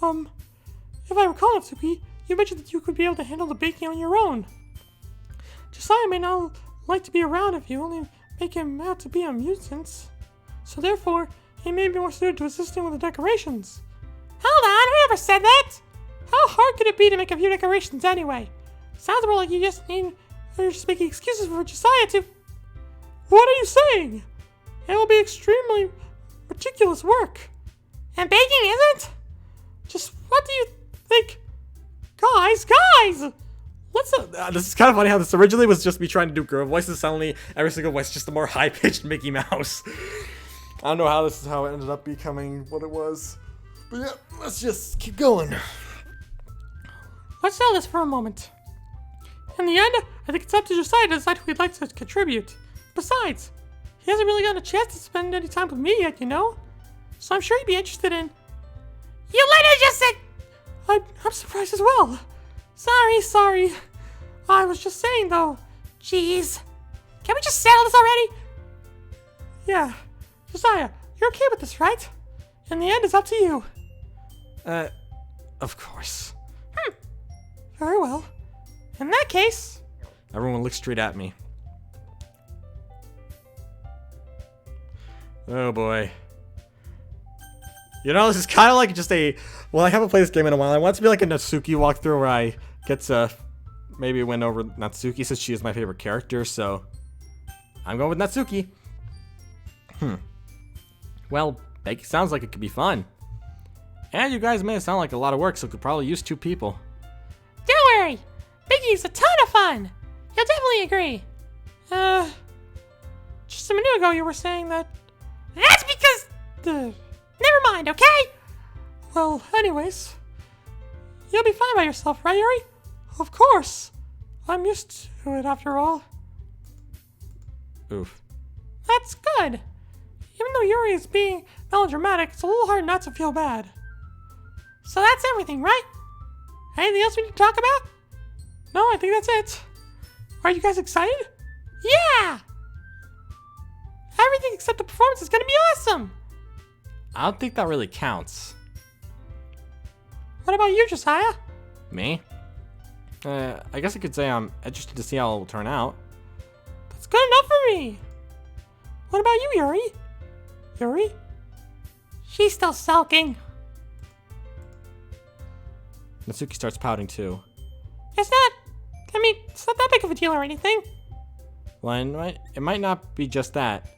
If I recall, Natsuki, you mentioned that you could be able to handle the baking on your own. Josiah may not like to be around if you only make him out to be a nuisance. So therefore, he may be more suited to assisting with the decorations. Hold on, who ever said that? How hard could it be to make a few decorations anyway? Sounds more like you're just making excuses for Josiah to... What are you saying? It will be extremely meticulous work. And baking isn't? Just what do you think? Guys! This is kind of funny how this originally was just me trying to do girl voices. Suddenly, every single voice is just a more high-pitched Mickey Mouse. I don't know how this is how it ended up becoming what it was. But yeah, let's just keep going. Let's sell this for a moment. In the end, I think it's up to Josiah to decide who he'd like to contribute. Besides, he hasn't really gotten a chance to spend any time with me yet, you know? So I'm sure he'd be interested in... You literally just said... I'm surprised as well. Sorry. I was just saying, though. Jeez. Can we just settle this already? Yeah. Josiah, you're okay with this, right? In the end, it's up to you. Of course. Very well. In that case... Everyone looks straight at me. Oh boy. You know, this is kind of like just well, I haven't played this game in a while. I want it to be like a Natsuki walkthrough where I get to maybe win over Natsuki since she is my favorite character, so I'm going with Natsuki. Well, baking sounds like it could be fun. And you guys made it sound like a lot of work, so it could probably use 2 people. Don't worry! Baking's a ton of fun! You'll definitely agree. Just a minute ago you were saying that... That's because... Never mind, okay? Well, anyways... You'll be fine by yourself, right, Yuri? Of course! I'm used to it after all. Oof. That's good! Even though Yuri is being melodramatic, it's a little hard not to feel bad. So that's everything, right? Anything else we need to talk about? No, I think that's it. Are you guys excited? Yeah! Everything except the performance is gonna be awesome! I don't think that really counts. What about you, Josiah? Me? I guess I could say I'm interested to see how it will turn out. That's good enough for me! What about you, Yuri? Yuri? She's still sulking. Natsuki starts pouting too. It's not that big of a deal or anything. Well, it might not be just that.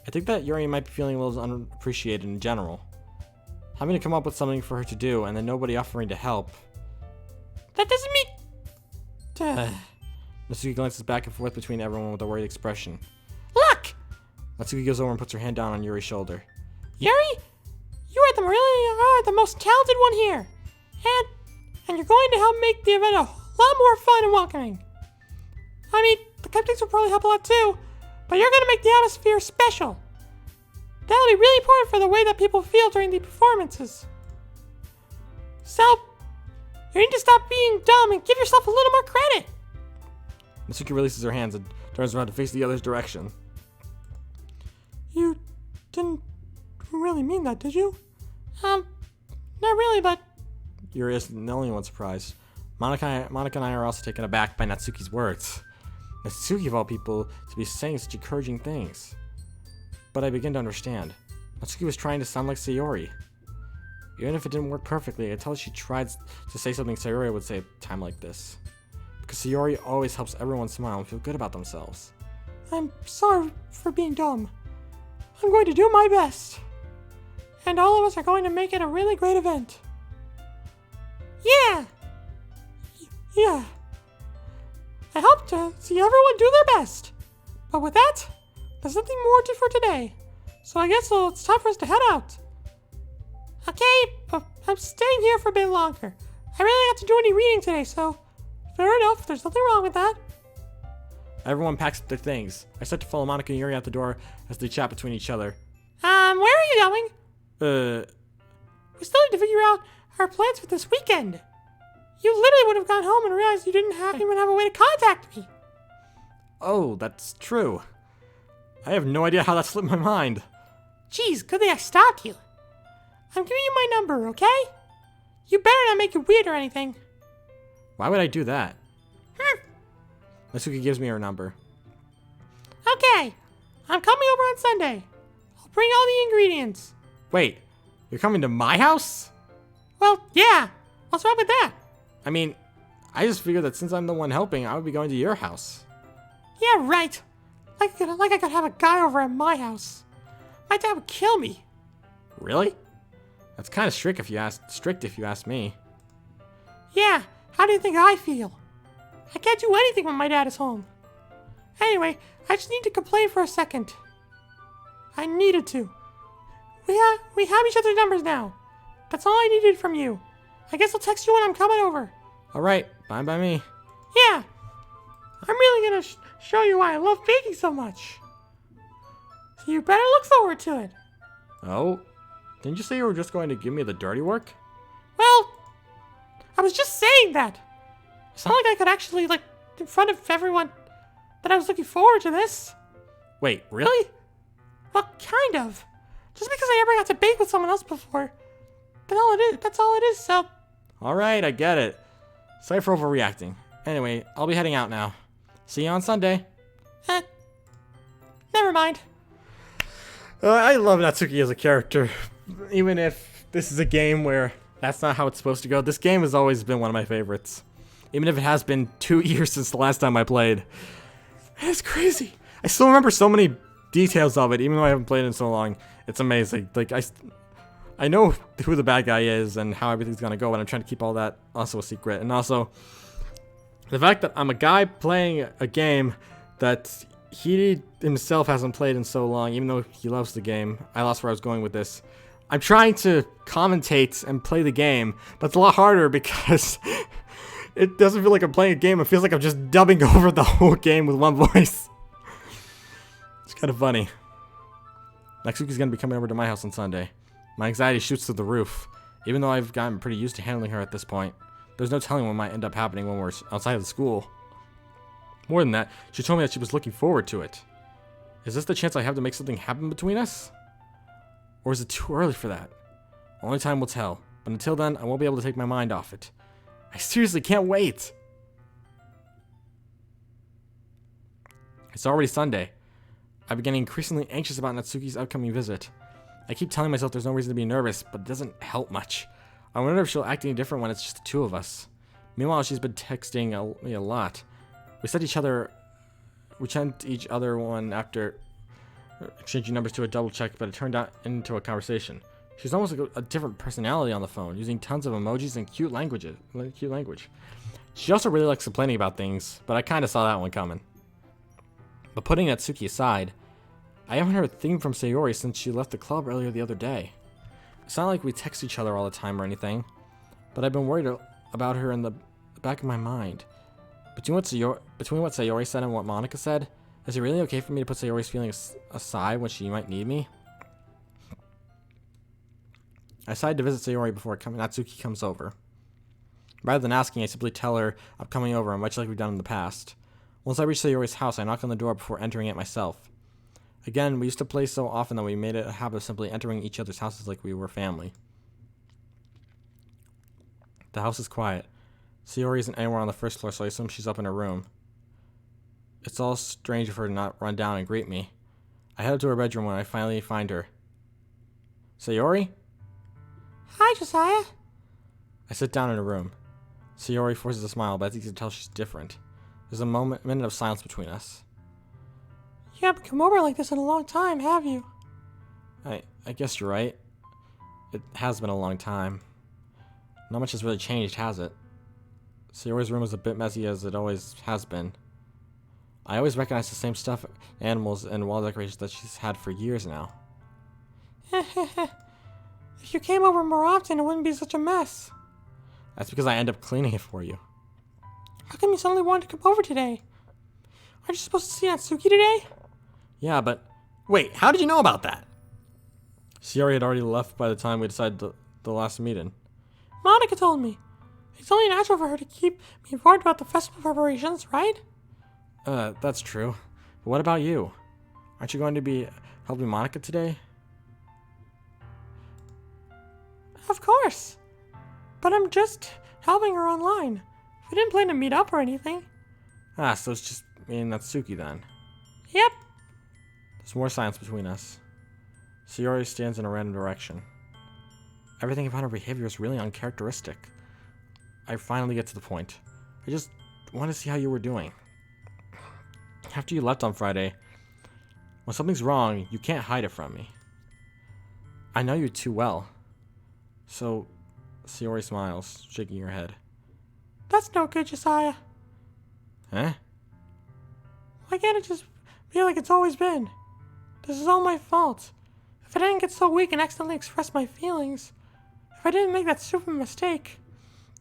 I think that Yuri might be feeling a little unappreciated in general. Having to come up with something for her to do and then nobody offering to help. That doesn't mean... Natsuki glances back and forth between everyone with a worried expression. Look! Natsuki goes over and puts her hand down on Yuri's shoulder. Yuri, you are the most talented one here. And you're going to help make the event a lot more fun and welcoming. I mean, the cupcakes will probably help a lot too, but you're going to make the atmosphere special. That'll be really important for the way that people feel during the performances. So, you need to stop being dumb and give yourself a little more credit. Natsuki releases her hands and turns around to face the other's direction. You didn't really mean that, did you? Not really, but... Yuri isn't the only one surprised. Monica and I are also taken aback by Natsuki's words. Natsuki, of all people, to be saying such encouraging things. But I begin to understand. Natsuki was trying to sound like Sayori. Even if it didn't work perfectly, I tell her she tried to say something Sayori would say at a time like this. because Sayori always helps everyone smile and feel good about themselves. I'm sorry for being dumb. I'm going to do my best. And all of us are going to make it a really great event. Yeah! Yeah. I hope to see everyone do their best. But with that, there's nothing more for today. So I guess it's time for us to head out. Okay, but I'm staying here for a bit longer. I really have to do any reading today, so fair enough. There's nothing wrong with that. Everyone packs up their things. I start to follow Monica and Yuri out the door as they chat between each other. Where are you going? We still need to figure out our plans for this weekend. You literally would have gone home and realized you didn't even have a way to contact me. Oh, that's true. I have no idea how that slipped my mind. Jeez, good thing I stopped you. I'm giving you my number, okay? You better not make it weird or anything. Why would I do that? Natsuki gives me her number. Okay, I'm coming over on Sunday. I'll bring all the ingredients. Wait, you're coming to my house? Well, yeah. What's wrong with that? I mean, I just figured that since I'm the one helping, I would be going to your house. Yeah, right. Like I could have a guy over at my house. My dad would kill me. Really? That's kind of strict if you ask me. Yeah, how do you think I feel? I can't do anything when my dad is home. Anyway, I just need to complain for a second. I needed to. We have each other's numbers now. That's all I needed from you. I guess I'll text you when I'm coming over. Alright, fine by me. Yeah. I'm really gonna show you why I love baking so much. So you better look forward to it. Oh? Didn't you say you were just going to give me the dirty work? Well, I was just saying that. It's not like I could actually, in front of everyone, that I was looking forward to this. Wait, really? Well, kind of. Just because I never got to bake with someone else before. That's all it is, so. Alright, I get it. Sorry for overreacting. Anyway, I'll be heading out now. See you on Sunday. Never mind. I love Natsuki as a character. Even if this is a game where that's not how it's supposed to go, this game has always been one of my favorites. Even if it has been 2 years since the last time I played. It's crazy. I still remember so many details of it, even though I haven't played it in so long. It's amazing. I know who the bad guy is and how everything's gonna go, but I'm trying to keep all that also a secret. And also, the fact that I'm a guy playing a game that he himself hasn't played in so long, even though he loves the game. I lost where I was going with this. I'm trying to commentate and play the game, but it's a lot harder because it doesn't feel like I'm playing a game. It feels like I'm just dubbing over the whole game with one voice. It's kind of funny. Natsuki's gonna be coming over to my house on Sunday. My anxiety shoots through the roof, even though I've gotten pretty used to handling her at this point. There's no telling what might end up happening when we're outside of the school. More than that, she told me that she was looking forward to it. Is this the chance I have to make something happen between us? Or is it too early for that? Only time will tell, but until then, I won't be able to take my mind off it. I seriously can't wait! It's already Sunday. I'm getting increasingly anxious about Natsuki's upcoming visit. I keep telling myself there's no reason to be nervous, but it doesn't help much. I wonder if she'll act any different when it's just the two of us. Meanwhile, she's been texting me a lot. We sent each other one after exchanging numbers to a double check, but it turned out into a conversation. She's almost like a different personality on the phone, using tons of emojis and cute language. She also really likes complaining about things, but I kind of saw that one coming. But putting Natsuki aside, I haven't heard a thing from Sayori since she left the club earlier the other day. It's not like we text each other all the time or anything, but I've been worried about her in the back of my mind. Between what Sayori said and what Monica said, is it really okay for me to put Sayori's feelings aside when she might need me? I decided to visit Sayori before Natsuki comes over. Rather than asking, I simply tell her I'm coming over, much like we've done in the past. Once I reach Sayori's house, I knock on the door before entering it myself. Again, we used to play so often that we made it a habit of simply entering each other's houses like we were family. The house is quiet. Sayori isn't anywhere on the first floor, so I assume she's up in her room. It's all strange of her to not run down and greet me. I head up to her bedroom when I finally find her. Sayori? Hi, Josiah. I sit down in her room. Sayori forces a smile, but as you can tell, she's different. There's a minute of silence between us. You haven't come over like this in a long time, have you? I guess you're right. It has been a long time. Not much has really changed, has it? Sayori's room is a bit messy as it always has been. I always recognize the same stuff, animals, and wall decorations that she's had for years now. If you came over more often, it wouldn't be such a mess. That's because I end up cleaning it for you. How come you suddenly wanted to come over today? Aren't you supposed to see Natsuki today? Yeah, but... Wait, how did you know about that? Sayori had already left by the time we decided the last meeting. Monica told me. It's only natural for her to keep me informed about the festival preparations, right? That's true. But what about you? Aren't you going to be helping Monica today? Of course. But I'm just helping her online. We didn't plan to meet up or anything. Ah, so it's just me and Natsuki then. Yep. There's more silence between us. Sayori stands in a random direction. Everything about her behavior is really uncharacteristic. I finally get to the point. I just want to see how you were doing. After you left on Friday, when something's wrong, you can't hide it from me. I know you too well. So, Sayori smiles, shaking her head. That's no good, Josiah. Huh? Why can't it just be like it's always been? This is all my fault. If I didn't get so weak and accidentally express my feelings, if I didn't make that stupid mistake,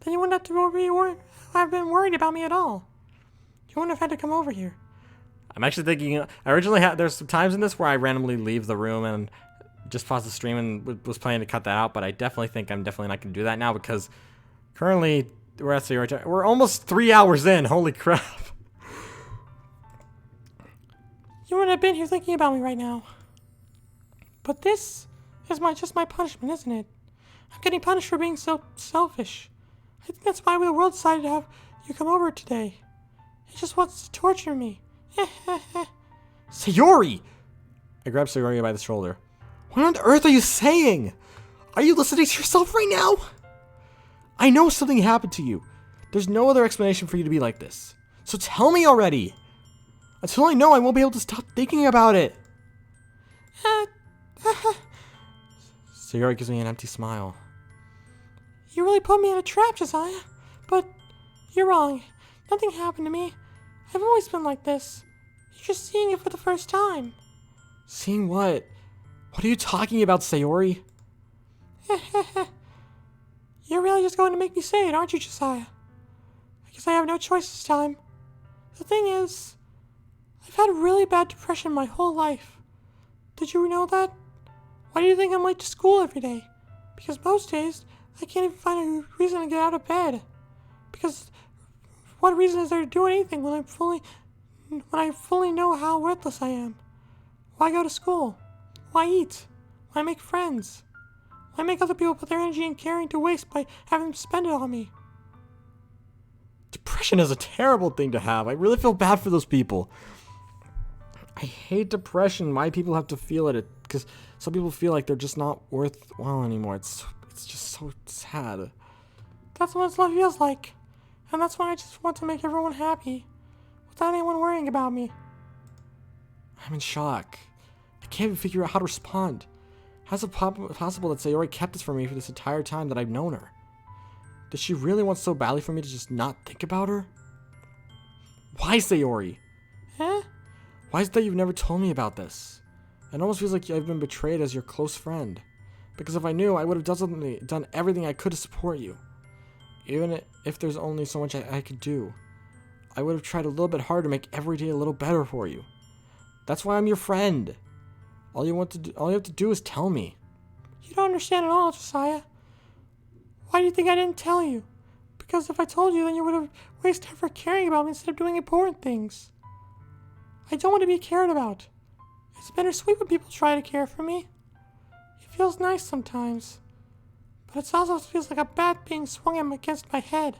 then you wouldn't have to have been worried about me at all. You wouldn't have had to come over here. I'm actually thinking, I originally had, there's some times in this where I randomly leave the room and just pause the stream and was planning to cut that out, but I definitely think I'm definitely not going to do that now because currently we're at Sayori. We're almost 3 hours in. Holy crap. You wouldn't have been here thinking about me right now. But this is just my punishment, isn't it? I'm getting punished for being so selfish. I think that's why the world decided to have you come over today. It just wants to torture me. Sayori! I grab Sayori by the shoulder. What on earth are you saying? Are you listening to yourself right now? I know something happened to you. There's no other explanation for you to be like this. So tell me already. Until I know, I won't be able to stop thinking about it. Sayori gives me an empty smile. You really put me in a trap, Josiah. But you're wrong. Nothing happened to me. I've always been like this. You're just seeing it for the first time. Seeing what? What are you talking about, Sayori? You're really just going to make me say it, aren't you, Josiah? I guess I have no choice this time. The thing is, I've had really bad depression my whole life. Did you know that? Why do you think I'm late to school every day? Because most days, I can't even find a reason to get out of bed. Because what reason is there to do anything when I fully know how worthless I am? Why go to school? Why eat? Why make friends? Why make other people put their energy and caring to waste by having them spend it on me? Depression is a terrible thing to have. I really feel bad for those people. I hate depression. Why people have to feel it? Because some people feel like they're just not worthwhile anymore. It's just so sad. That's what love feels like. And that's why I just want to make everyone happy. Without anyone worrying about me. I'm in shock. I can't even figure out how to respond. How's it possible that Sayori kept this from me for this entire time that I've known her? Does she really want so badly for me to just not think about her? Why, Sayori? Huh? Why is it that you've never told me about this? It almost feels like I've been betrayed as your close friend. Because if I knew, I would have done everything I could to support you. Even if there's only so much I could do. I would have tried a little bit harder to make every day a little better for you. That's why I'm your friend. All you have to do is tell me. You don't understand at all, Josiah. Why do you think I didn't tell you? Because if I told you, then you would have wasted effort caring about me instead of doing important things. I don't want to be cared about. It's bittersweet when people try to care for me. It feels nice sometimes. But it also feels like a bat being swung against my head.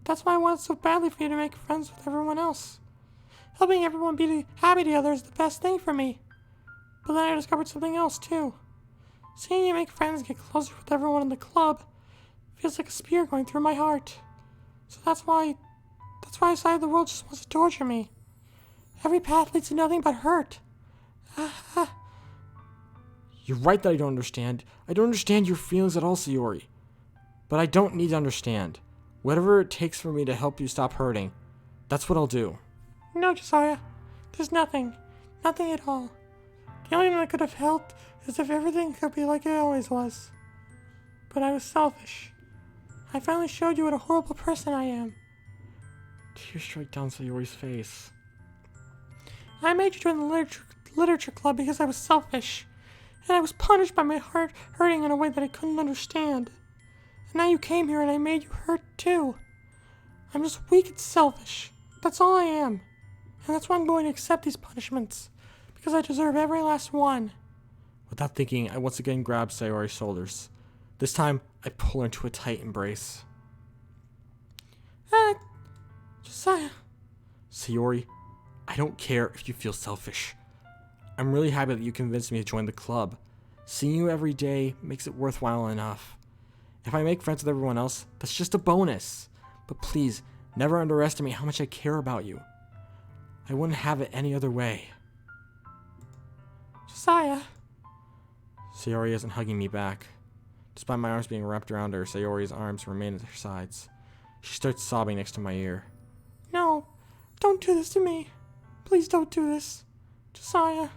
That's why I wanted so badly for you to make friends with everyone else. Helping everyone be happy together is the best thing for me. But then I discovered something else too. Seeing you make friends and get closer with everyone in the club feels like a spear going through my heart. So that's why I decided the world just wants to torture me. Every path leads to nothing but hurt. You're right that I don't understand. I don't understand your feelings at all, Sayori. But I don't need to understand. Whatever it takes for me to help you stop hurting, that's what I'll do. No, Josiah. There's nothing. Nothing at all. The only thing that could have helped is if everything could be like it always was. But I was selfish. I finally showed you what a horrible person I am. Tears strike down Sayori's face. I made you join the literature club because I was selfish. And I was punished by my heart hurting in a way that I couldn't understand. And now you came here and I made you hurt too. I'm just weak and selfish. That's all I am. And that's why I'm going to accept these punishments. Because I deserve every last one. Without thinking, I once again grab Sayori's shoulders. This time, I pull her into a tight embrace. Josiah. Sayori, I don't care if you feel selfish. I'm really happy that you convinced me to join the club. Seeing you every day makes it worthwhile enough. If I make friends with everyone else, that's just a bonus. But please, never underestimate how much I care about you. I wouldn't have it any other way. Josiah. Sayori isn't hugging me back. Despite my arms being wrapped around her, Sayori's arms remain at her sides. She starts sobbing next to my ear. No, don't do this to me. Please don't do this. Josiah,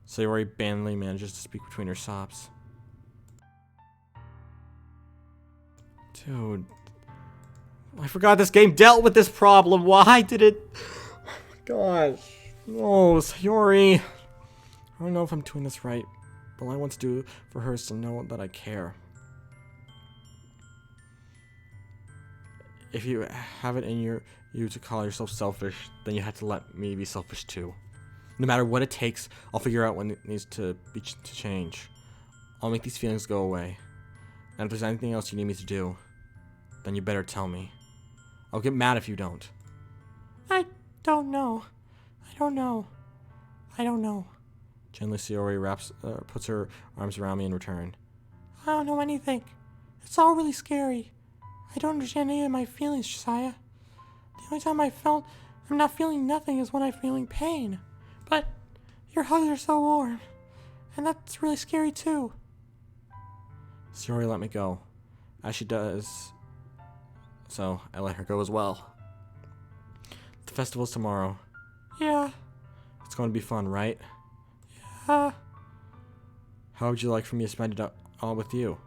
Sayori barely manages to speak between her sobs. Dude, I forgot this game dealt with this problem. Why did it? Oh my gosh. No, Sayori. I don't know if I'm doing this right, but all I want to do for her is to know that I care. If you have it in you to call yourself selfish, then you have to let me be selfish too. No matter what it takes, I'll figure out when it needs to change. I'll make these feelings go away. And if there's anything else you need me to do, then you better tell me. I'll get mad if you don't. I don't know. I don't know. I don't know. Gently, Sayori puts her arms around me in return. I don't know anything. It's all really scary. I don't understand any of my feelings, Josiah. The only time I'm not feeling nothing is when I'm feeling pain. But your hugs are so warm. And that's really scary too. Sayori let me go. As she does, so I let her go as well. The festival's tomorrow. Yeah. It's going to be fun, right? Yeah. How would you like for me to spend it all with you?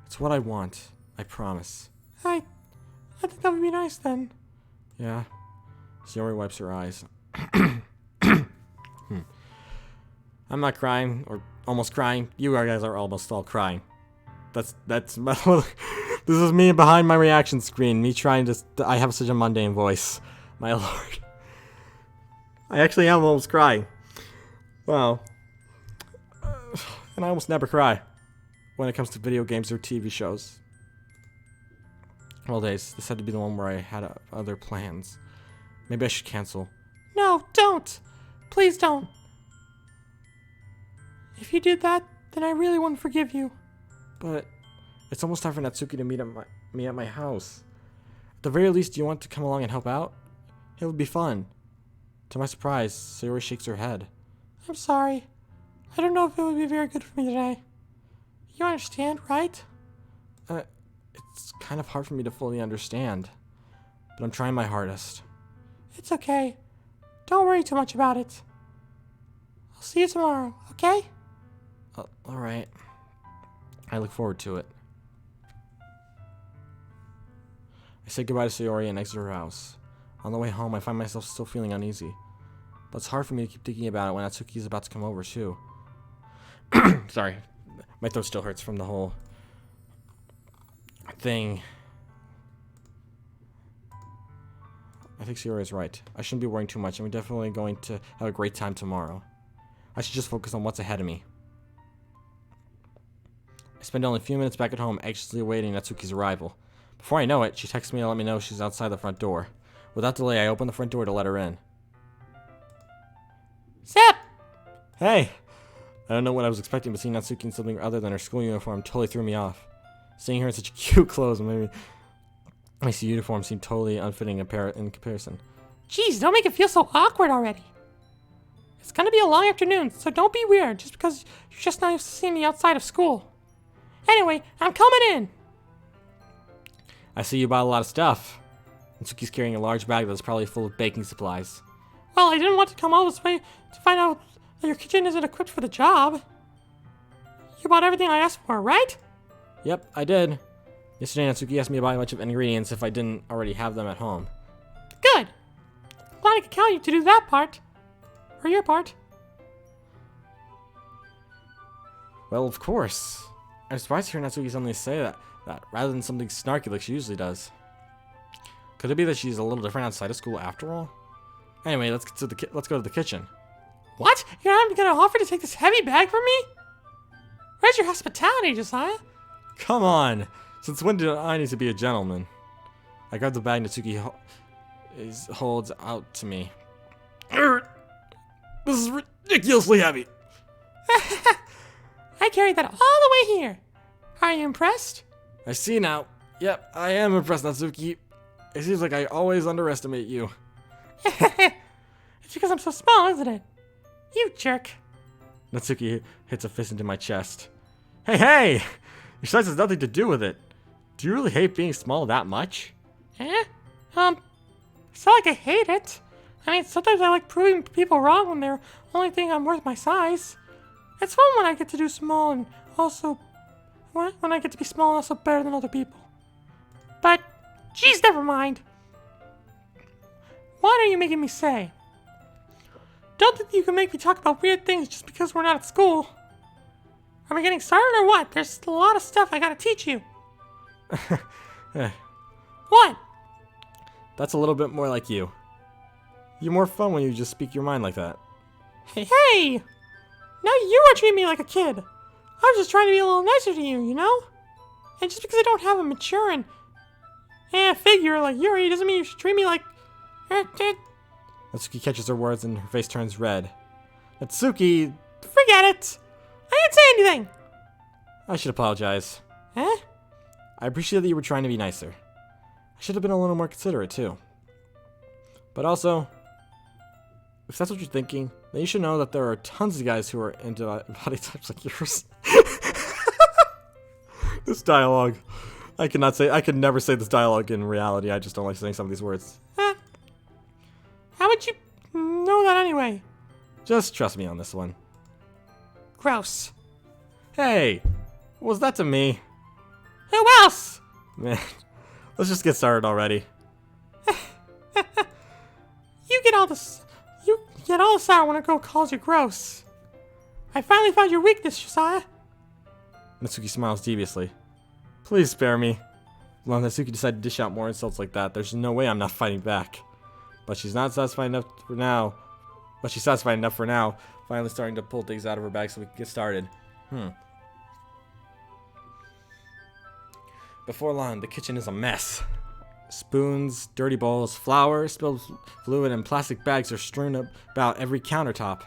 It's what I want. I promise. I think that would be nice then. Yeah. Sayori wipes her eyes. I'm not crying, or almost crying. You guys are almost all crying. That's my, this is me behind my reaction screen. Me trying to. I have such a mundane voice. My lord. I actually am almost crying. Wow. And I almost never cry when it comes to video games or TV shows. Well, days. This had to be the one where I had other plans. Maybe I should cancel. No, don't. Please don't. If you did that, then I really wouldn't forgive you. But it's almost time for Natsuki to meet me at my house. At the very least, do you want to come along and help out? It would be fun. To my surprise, Sayori shakes her head. I'm sorry. I don't know if it would be very good for me today. You understand, right? It's kind of hard for me to fully understand. But I'm trying my hardest. It's okay. Don't worry too much about it. I'll see you tomorrow, okay? Alright. I look forward to it. I say goodbye to Sayori and exit her house. On the way home, I find myself still feeling uneasy. But it's hard for me to keep thinking about it when Natsuki is about to come over, too. Sorry. My throat still hurts from the whole thing. I think Sayori is right. I shouldn't be worrying too much, and we're definitely going to have a great time tomorrow. I should just focus on what's ahead of me. I spend only a few minutes back at home, anxiously awaiting Natsuki's arrival. Before I know it, she texts me to let me know she's outside the front door. Without delay, I open the front door to let her in. Zip! Hey! I don't know what I was expecting, but seeing Natsuki in something other than her school uniform totally threw me off. Seeing her in such cute clothes makes the uniform seem totally unfitting in comparison. Jeez, don't make it feel so awkward already. It's gonna be a long afternoon, so don't be weird just because you're just not used to seeing me outside of school. Anyway, I'm coming in. I see you bought a lot of stuff. Natsuki's carrying a large bag that's probably full of baking supplies. Well, I didn't want to come all this way to find out that your kitchen isn't equipped for the job. You bought everything I asked for, right? Yep, I did. Yesterday, Natsuki asked me to buy a bunch of ingredients if I didn't already have them at home. Good. Glad I could count you to do that part. Or your part. Well, of course. I'm surprised to hear Natsuki suddenly say that rather than something snarky like she usually does. Could it be that she's a little different outside of school after all? Anyway, let's go to the kitchen. What? You're not gonna offer to take this heavy bag from me? Where's your hospitality, Josiah? Come on! Since when did I need to be a gentleman? I grabbed the bag Natsuki holds out to me. This is ridiculously heavy! I carried that all the way here. Are you impressed? I see now. Yep, I am impressed, Natsuki. It seems like I always underestimate you. It's because I'm so small, isn't it? You jerk. Natsuki hits a fist into my chest. Hey! Your size has nothing to do with it. Do you really hate being small that much? Eh? It's not like I hate it. I mean, sometimes I like proving people wrong when they're only think I'm worth my size. It's fun when I get to do small and also... when I get to be small and also better than other people. But, geez, never mind. What are you making me say? Don't think you can make me talk about weird things just because we're not at school. Are we getting started or what? There's a lot of stuff I gotta teach you. What? That's a little bit more like you. You're more fun when you just speak your mind like that. Hey! Now you are treating me like a kid. I was just trying to be a little nicer to you, you know? And just because I don't have a mature and figure like Yuri doesn't mean you should treat me like... Natsuki catches her words and her face turns red. Natsuki! Forget it! I didn't say anything! I should apologize. Huh? I appreciate that you were trying to be nicer. I should have been a little more considerate too. But also, if that's what you're thinking, then you should know that there are tons of guys who are into body types like yours. This dialogue. I could never say this dialogue in reality. I just don't like saying some of these words. How would you know that anyway? Just trust me on this one. Gross. Hey, what was that to me? Who else? Man, let's just get started already. You get all this out when a girl calls you gross. I finally found your weakness, Josiah. Natsuki smiles deviously. Please spare me. Well, Natsuki decided to dish out more insults like that. There's no way I'm not fighting back. But she's not satisfied enough for now. Finally starting to pull things out of her bag so we can get started. Before long, the kitchen is a mess. Spoons, dirty bowls, flour, spilled fluid, and plastic bags are strewn about every countertop.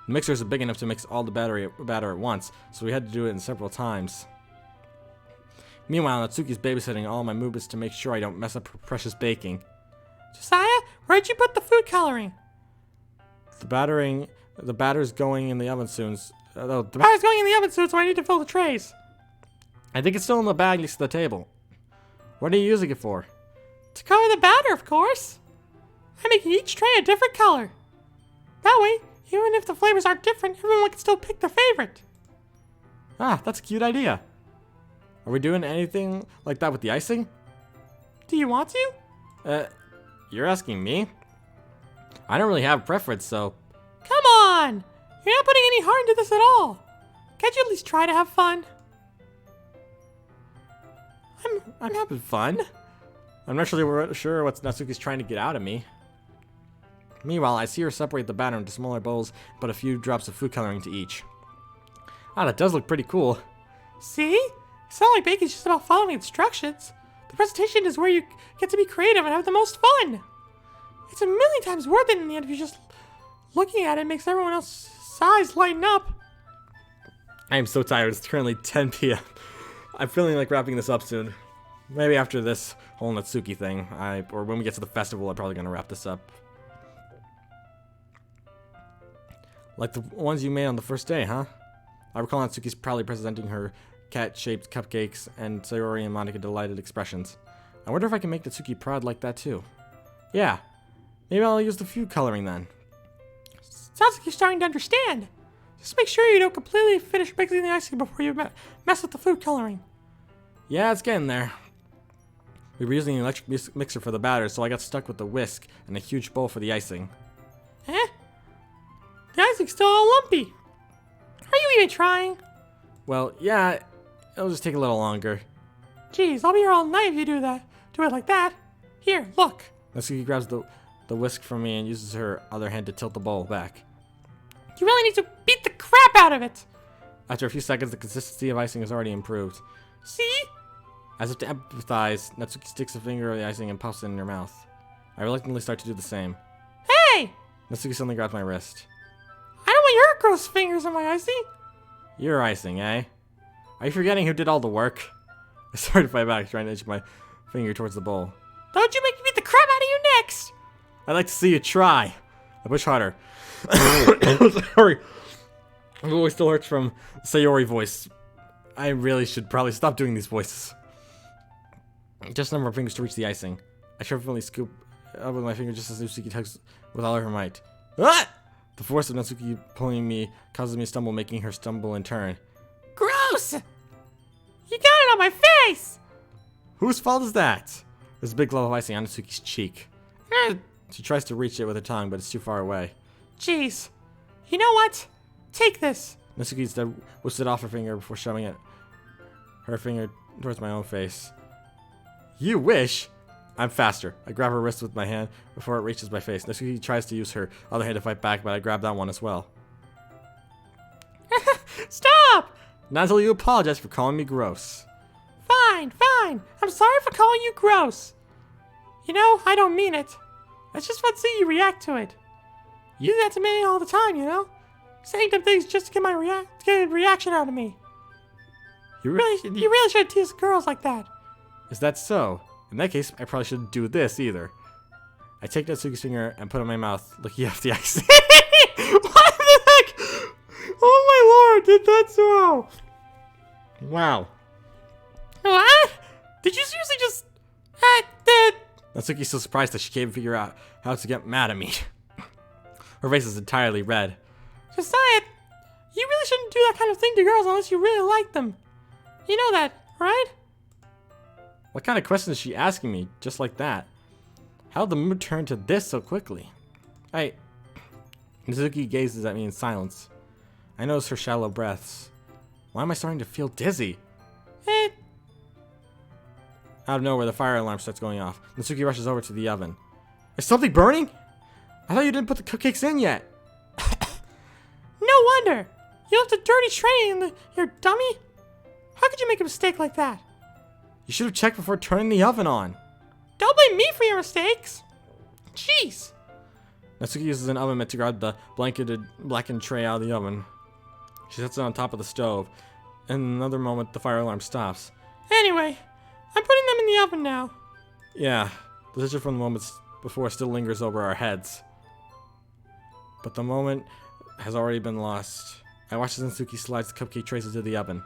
The mixer isn't big enough to mix all the batter at once, so we had to do it in several times. Meanwhile, Natsuki's babysitting all my movements to make sure I don't mess up her precious baking. Josiah, where'd you put the food coloring? The batter's going in the oven soon. The batter's going in the oven soon, so I need to fill the trays. I think it's still in the bag next to the table. What are you using it for? To cover the batter, of course. I'm making each tray a different color. That way, even if the flavors are different, everyone can still pick their favorite. Ah, that's a cute idea. Are we doing anything like that with the icing? Do you want to? You're asking me? I don't really have a preference, so... Come on! You're not putting any heart into this at all. Can't you at least try to have fun? I'm having fun. I'm not really sure what Natsuki's trying to get out of me. Meanwhile, I see her separate the batter into smaller bowls, but a few drops of food coloring to each. Ah, that does look pretty cool. See? It's not like baking's just about following instructions. The presentation is where you get to be creative and have the most fun. It's a million times worth it in the end if you're just looking at it makes everyone else's eyes lighten up. I am so tired. It's currently 10 p.m. I'm feeling like wrapping this up soon. Maybe after this whole Natsuki thing, or when we get to the festival, I'm probably gonna wrap this up. Like the ones you made on the first day, huh? I recall Natsuki's proudly presenting her cat-shaped cupcakes and Sayori and Monica delighted expressions. I wonder if I can make Natsuki proud like that too. Yeah, maybe I'll use the food coloring then. Sounds like you're starting to understand. Just make sure you don't completely finish mixing the icing before you mess with the food coloring. Yeah, it's getting there. We were using an electric mixer for the batter, so I got stuck with the whisk and a huge bowl for the icing. Eh? The icing's still all lumpy. Are you even trying? Well, yeah, it'll just take a little longer. Jeez, I'll be here all night if you do that. Do it like that. Here, look. Natsuki grabs the whisk from me and uses her other hand to tilt the bowl back. You really need to beat the crap out of it. After a few seconds, the consistency of icing has already improved. See? As if to empathize, Natsuki sticks a finger of the icing and puffs it in her mouth. I reluctantly start to do the same. Hey! Natsuki suddenly grabs my wrist. I don't want your gross fingers on my icing. Your icing, eh? Are you forgetting who did all the work? I started to fight back, trying to itch my finger towards the bowl. Don't you make me beat the crap out of you next! I'd like to see you try. I push harder. Sorry. My voice still hurts from Sayori voice. I really should probably stop doing these voices. Just a number of fingers to reach the icing. I triumphantly scoop up with my finger just as Natsuki tugs with all of her might. Ah! The force of Natsuki pulling me causes me to stumble, making her stumble in turn. Gross! You got it on my face! Whose fault is that? There's a big glob of icing on Natsuki's cheek. She tries to reach it with her tongue, but it's too far away. Jeez. You know what? Take this. Natsuki instead whisks it off her finger before shoving it her finger towards my own face. You wish? I'm faster. I grab her wrist with my hand before it reaches my face. Natsuki tries to use her other hand to fight back, but I grab that one as well. Stop! Not until you apologize for calling me gross. Fine, fine. I'm sorry for calling you gross. You know, I don't mean it. I just want to see you react to it. You do that to me all the time, you know? Saying dumb things just to get get a reaction out of me. You really shouldn't tease girls like that. Is that so? In that case, I probably shouldn't do this either. I take Natsuki's finger and put it in my mouth, looking at the icing. What the heck? Oh my lord, did that so? Wow. What? Did you seriously just... Natsuki's so surprised that she can't figure out how to get mad at me. Her face is entirely red. Josiah, you really shouldn't do that kind of thing to girls unless you really like them. You know that, right? What kind of question is she asking me, just like that? How did the mood turn to this so quickly? Natsuki gazes at me in silence. I notice her shallow breaths. Why am I starting to feel dizzy? Out of nowhere, the fire alarm starts going off. Natsuki rushes over to the oven. Is something burning? I thought you didn't put the cupcakes in yet. No wonder. You left a dirty tray in your dummy. How could you make a mistake like that? You should have checked before turning the oven on. Don't blame me for your mistakes. Jeez. Natsuki uses an oven mitt to grab the blanketed blackened tray out of the oven. She sets it on top of the stove. In another moment, the fire alarm stops. Anyway, I'm putting them in the oven now. Yeah, the picture from the moments before still lingers over our heads. But the moment has already been lost. I watch as Natsuki slides the cupcake trays into the oven.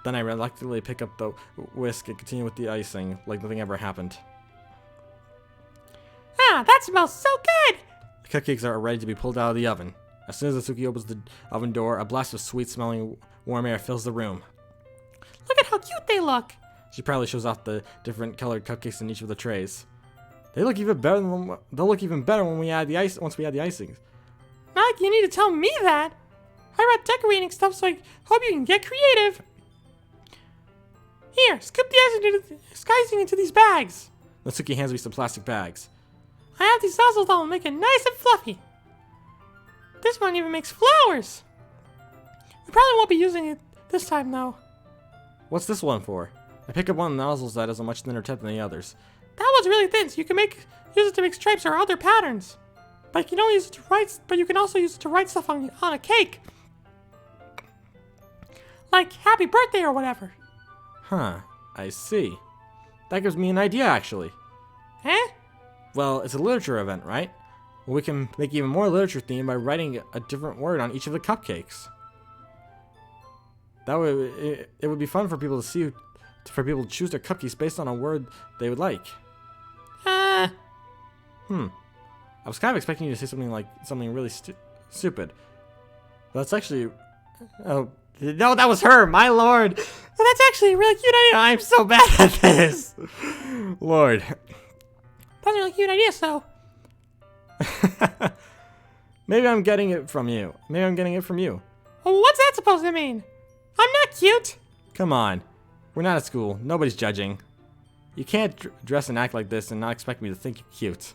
Then I reluctantly pick up the whisk and continue with the icing, like nothing ever happened. Ah, that smells so good! The cupcakes are ready to be pulled out of the oven. As soon as Natsuki opens the oven door, a blast of sweet-smelling warm air fills the room. Look at how cute they look! She proudly shows off the different colored cupcakes in each of the trays. They'll look even better when we add the ice. Once we add the icings. Not like you need to tell me that. I read decorating stuff, so I hope you can get creative. Here, scoop the icing into these bags. Natsuki hands me some plastic bags. I have these nozzles that will make it nice and fluffy. This one even makes flowers. We probably won't be using it this time, though. What's this one for? I pick up one of the nozzles that has a much thinner tip than the others. That one's really thin, so you can use it to make stripes or other patterns. But you can only use it to write. But you can also use it to write stuff on a cake. Like, happy birthday or whatever. Huh, I see. That gives me an idea, actually. Eh? Well, it's a literature event, right? Well, we can make even more literature theme by writing a different word on each of the cupcakes. That way, it would be fun for people to see, for people to choose their cupcakes based on a word they would like. I was kind of expecting you to say something like something really stupid. But that's actually, oh no, that was her. My lord, Well, that's actually a really cute idea. I'm so bad at this. Lord. That's a really cute idea, so. Maybe I'm getting it from you. Maybe I'm getting it from you. Well, what's that supposed to mean? I'm not cute. Come on. We're not at school. Nobody's judging. You can't dress and act like this and not expect me to think you're cute.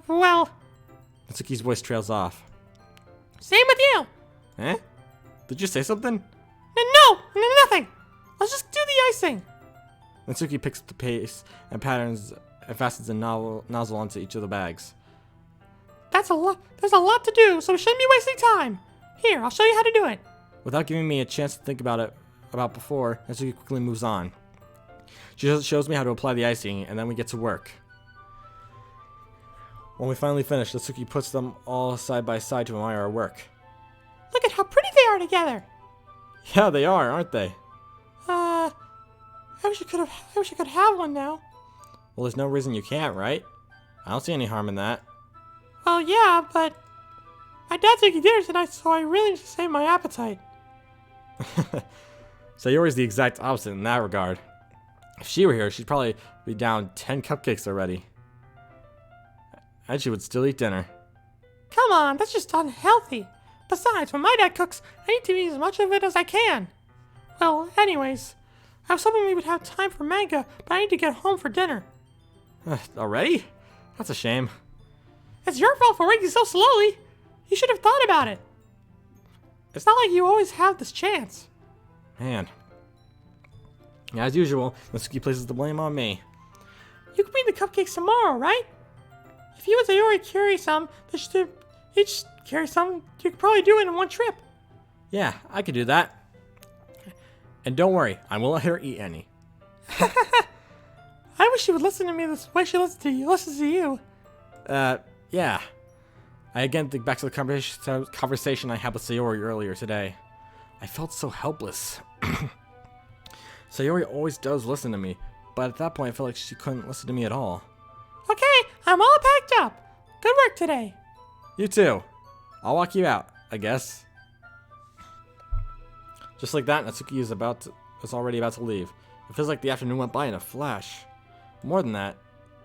Well, Natsuki's voice trails off. same with you. Eh? Did you say something? No, nothing. Let's just do the icing. Natsuki picks up the paste and patterns and fastens a nozzle onto each of the bags. That's a lot. There's a lot to do, so we shouldn't be wasting time. Here, I'll show you how to do it. Without giving me a chance to think about before, Natsuki quickly moves on. She just shows me how to apply the icing, and then we get to work. When we finally finish, Natsuki puts them all side by side to admire our work. Look at how pretty they are together. Yeah, they are, aren't they? I wish I could have one now. Well, there's no reason you can't, right? I don't see any harm in that. Well, yeah, but my dad's making dinner tonight, so I really need to save my appetite. Sayori's the exact opposite in that regard. If she were here, she'd probably be down 10 cupcakes already. And she would still eat dinner. Come on, that's just unhealthy. Besides, when my dad cooks, I need to eat as much of it as I can. Well, anyways, I was hoping we would have time for manga, but I need to get home for dinner. Already? That's a shame. It's your fault for working so slowly. You should have thought about it. It's not like you always have this chance. Man. As usual, Natsuki places the blame on me. You can bring the cupcakes tomorrow, right? If you and Sayori carry some, they should each carry some. You could probably do it in one trip. Yeah, I could do that. And don't worry, I won't let her eat any. I wish she would listen to me this way she listens to you. Yeah. I again think back to the conversation I had with Sayori earlier today. I felt so helpless. Sayori always does listen to me, but at that point I felt like she couldn't listen to me at all. Okay, I'm all packed up. Good work today. You too. I'll walk you out, I guess. Just like that, Natsuki is already about to leave. It feels like the afternoon went by in a flash. More than that,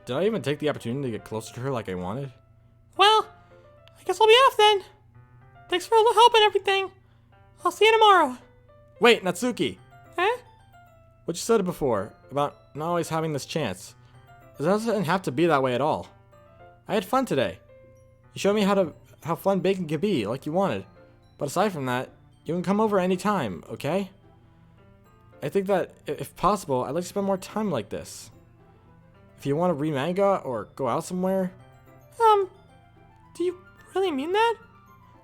did I even take the opportunity to get closer to her like I wanted? Well, I guess I'll be off then. Thanks for all the help and everything. I'll see you tomorrow. Wait, Natsuki! Eh? What you said before, about not always having this chance. It doesn't have to be that way at all. I had fun today. You showed me how fun baking can be, like you wanted. But aside from that, you can come over anytime, okay? I think that, if possible, I'd like to spend more time like this. If you want to read manga or go out somewhere... Do you really mean that?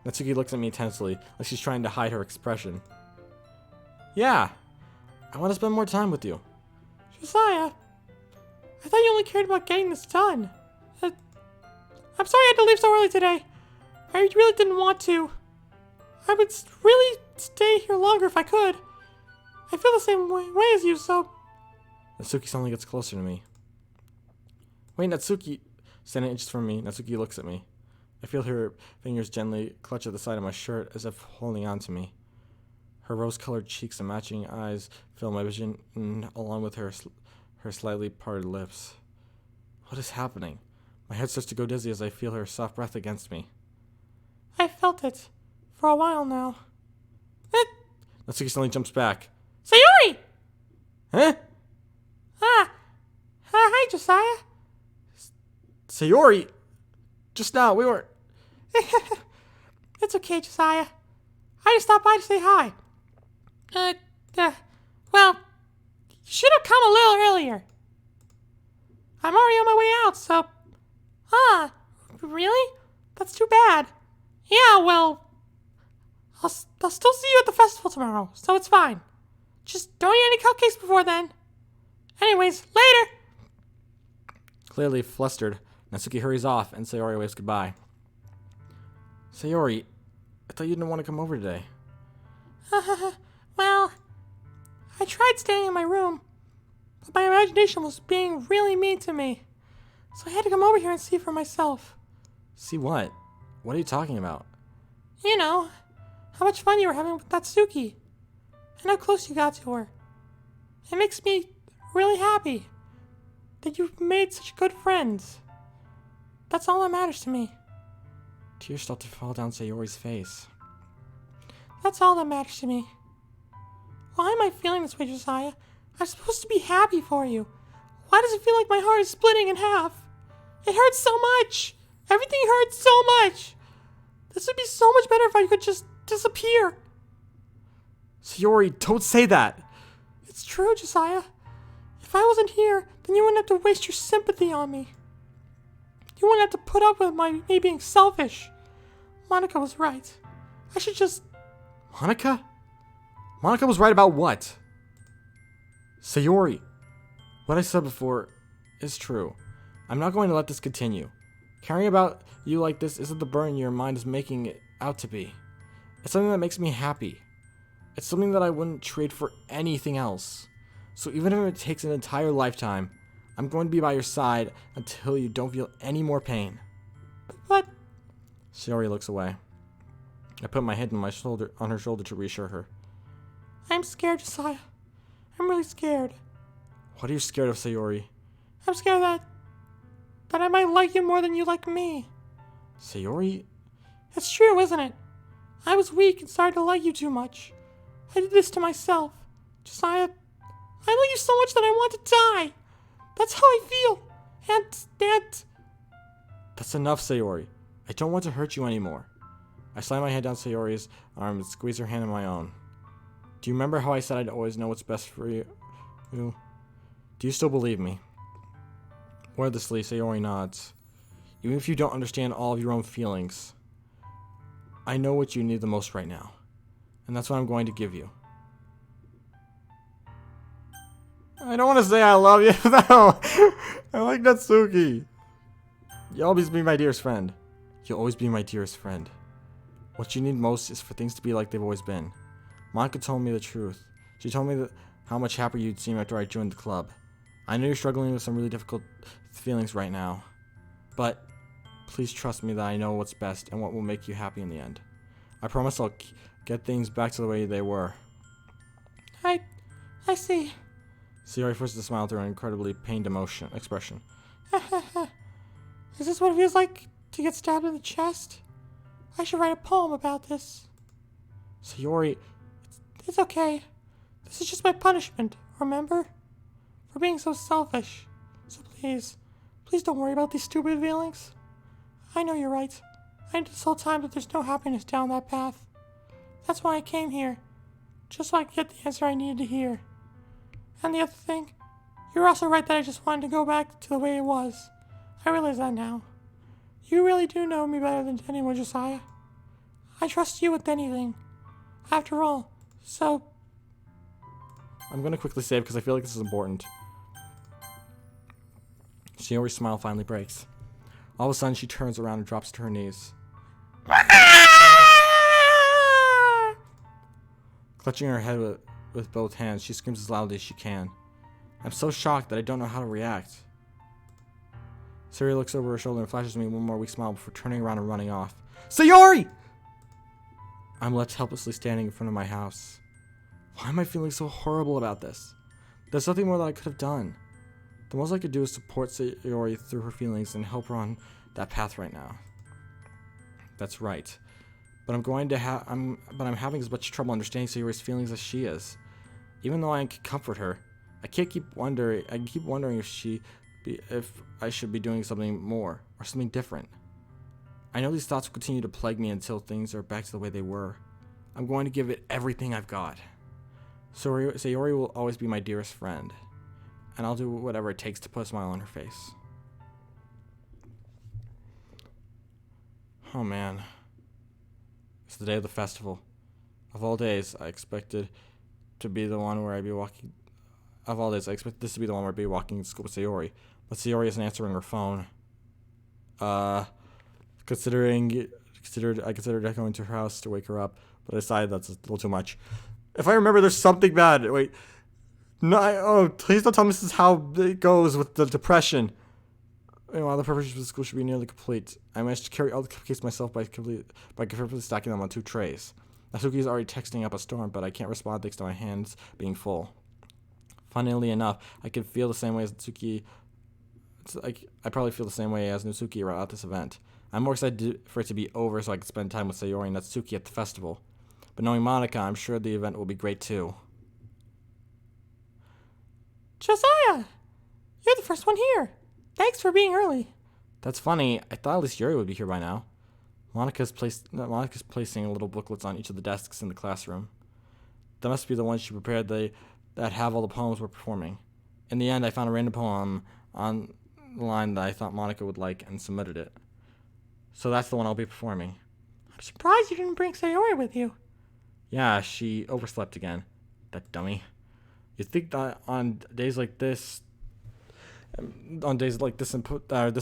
Natsuki looks at me intensely, like she's trying to hide her expression. Yeah, I want to spend more time with you. Josiah, I thought you only cared about getting this done. I'm sorry I had to leave so early today. I really didn't want to. I would really stay here longer if I could. I feel the same way as you, so... Natsuki suddenly gets closer to me. Wait, Natsuki... Standing inches from me, Natsuki looks at me. I feel her fingers gently clutch at the side of my shirt as if holding on to me. Her rose-colored cheeks and matching eyes fill my vision, along with her slightly parted lips. What is happening? My head starts to go dizzy as I feel her soft breath against me. I felt it. For a while now. Natsuki suddenly jumps back. Sayori! Huh? Hi, Josiah. Sayori! Just now, we were... It's okay, Josiah. I just stopped by to say hi. Well, you should have come a little earlier. I'm already on my way out, so... Really? That's too bad. Yeah, well... I'll still see you at the festival tomorrow, so it's fine. Just don't eat any cupcakes before then. Anyways, later! Clearly flustered, Natsuki hurries off and Sayori waves goodbye. Sayori, I thought you didn't want to come over today. Well, I tried staying in my room, but my imagination was being really mean to me. So I had to come over here and see for myself. See what? What are you talking about? You know, how much fun you were having with Natsuki, and how close you got to her. It makes me really happy that you've made such good friends. That's all that matters to me. Tears start to fall down Sayori's face. That's all that matters to me. Why am I feeling this way, Josiah? I'm supposed to be happy for you. Why does it feel like my heart is splitting in half? It hurts so much. Everything hurts so much. This would be so much better if I could just disappear. Sayori, don't say that. It's true, Josiah. If I wasn't here, then you wouldn't have to waste your sympathy on me. You wouldn't have to put up with me being selfish. Monica was right. I should just... Monica? Monica was right about what? Sayori, what I said before is true. I'm not going to let this continue. Caring about you like this isn't the burden your mind is making it out to be. It's something that makes me happy. It's something that I wouldn't trade for anything else. So even if it takes an entire lifetime, I'm going to be by your side until you don't feel any more pain. But... Sayori looks away. I put my head on her shoulder to reassure her. I'm scared, Josiah. I'm really scared. What are you scared of, Sayori? I'm scared that I might like you more than you like me. Sayori? It's true, isn't it? I was weak and started to like you too much. I did this to myself. Josiah, I love you so much that I want to die. That's how I feel. And... That's enough, Sayori. I don't want to hurt you anymore. I slam my head down Sayori's arm and squeeze her hand in my own. Do you remember how I said I'd always know what's best for you? Do you still believe me? Wordlessly, Sayori nods. Even if you don't understand all of your own feelings, I know what you need the most right now. And that's what I'm going to give you. I don't want to say I love you. No. I like Natsuki. You'll always be my dearest friend. You'll always be my dearest friend. What you need most is for things to be like they've always been. Monica told me the truth. She told me how much happier you'd seem after I joined the club. I know you're struggling with some really difficult feelings right now. But please trust me that I know what's best and what will make you happy in the end. I promise I'll get things back to the way they were. I see. Sayori forces a smile through an incredibly pained expression. Is this what it feels like to get stabbed in the chest? I should write a poem about this. Sayori... It's okay. This is just my punishment, remember? For being so selfish. So please don't worry about these stupid feelings. I know you're right. I knew this whole time that there's no happiness down that path. That's why I came here. Just so I could get the answer I needed to hear. And the other thing, you're also right that I just wanted to go back to the way it was. I realize that now. You really do know me better than anyone, Josiah. I trust you with anything. After all, so... I'm going to quickly save because I feel like this is important. Sayori's smile finally breaks. All of a sudden, she turns around and drops to her knees. Clutching her head with both hands, she screams as loudly as she can. I'm so shocked that I don't know how to react. Sayori looks over her shoulder and flashes me one more weak smile before turning around and running off. Sayori! I'm left helplessly standing in front of my house. Why am I feeling so horrible about this? There's nothing more that I could have done. The most I could do is support Sayori through her feelings and help her on that path right now. That's right. But I'm having as much trouble understanding Sayori's feelings as she is. Even though I can comfort her, I keep wondering if I should be doing something more or something different. I know these thoughts will continue to plague me until things are back to the way they were. I'm going to give it everything I've got. Sayori will always be my dearest friend, and I'll do whatever it takes to put a smile on her face. Oh man. It's the day of the festival. Of all days, I expected to be the one where I'd be walking. Of all days, I expected this to be the one where I'd be walking to school with Sayori. But Sayori isn't answering her phone. I considered echoing to her house to wake her up, but I decided that's a little too much. If I remember, there's something bad. Wait. No, please don't tell me this is how it goes with the depression. Meanwhile, the preparations for the school should be nearly complete. I managed to carry all the cupcakes myself by carefully stacking them on 2 trays. Natsuki is already texting up a storm, but I can't respond thanks to my hands being full. Funnily enough, I can feel the same way as Natsuki. I probably feel the same way as Natsuki at this event. I'm more excited for it to be over so I can spend time with Sayori and Natsuki at the festival. But knowing Monica, I'm sure the event will be great too. Josiah! You're the first one here. Thanks for being early. That's funny. I thought at least Yuri would be here by now. Monica's placing little booklets on each of the desks in the classroom. That must be the ones she prepared that have all the poems we're performing. In the end, I found a random poem on the line that I thought Monica would like and submitted it. So that's the one I'll be performing. I'm surprised you didn't bring Sayori with you. Yeah, she overslept again. That dummy. You'd think that on days like this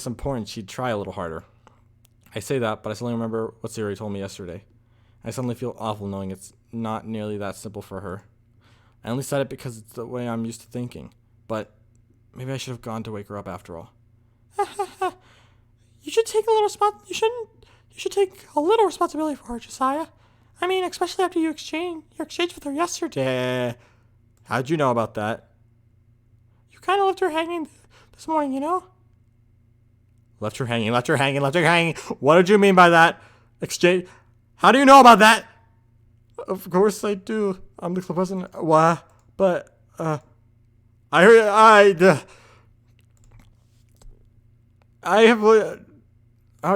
important, she'd try a little harder. I say that, but I suddenly remember what Sayori told me yesterday. I suddenly feel awful knowing it's not nearly that simple for her. I only said it because it's the way I'm used to thinking. But maybe I should have gone to wake her up after all. You should take a little You should take a little responsibility for her, Josiah. I mean, especially after your exchange with her yesterday. How'd you know about that? You kind of left her hanging this morning, you know? Left her hanging. What did you mean by that? Exchange? How do you know about that? Of course I do. I'm the club president. What? But, I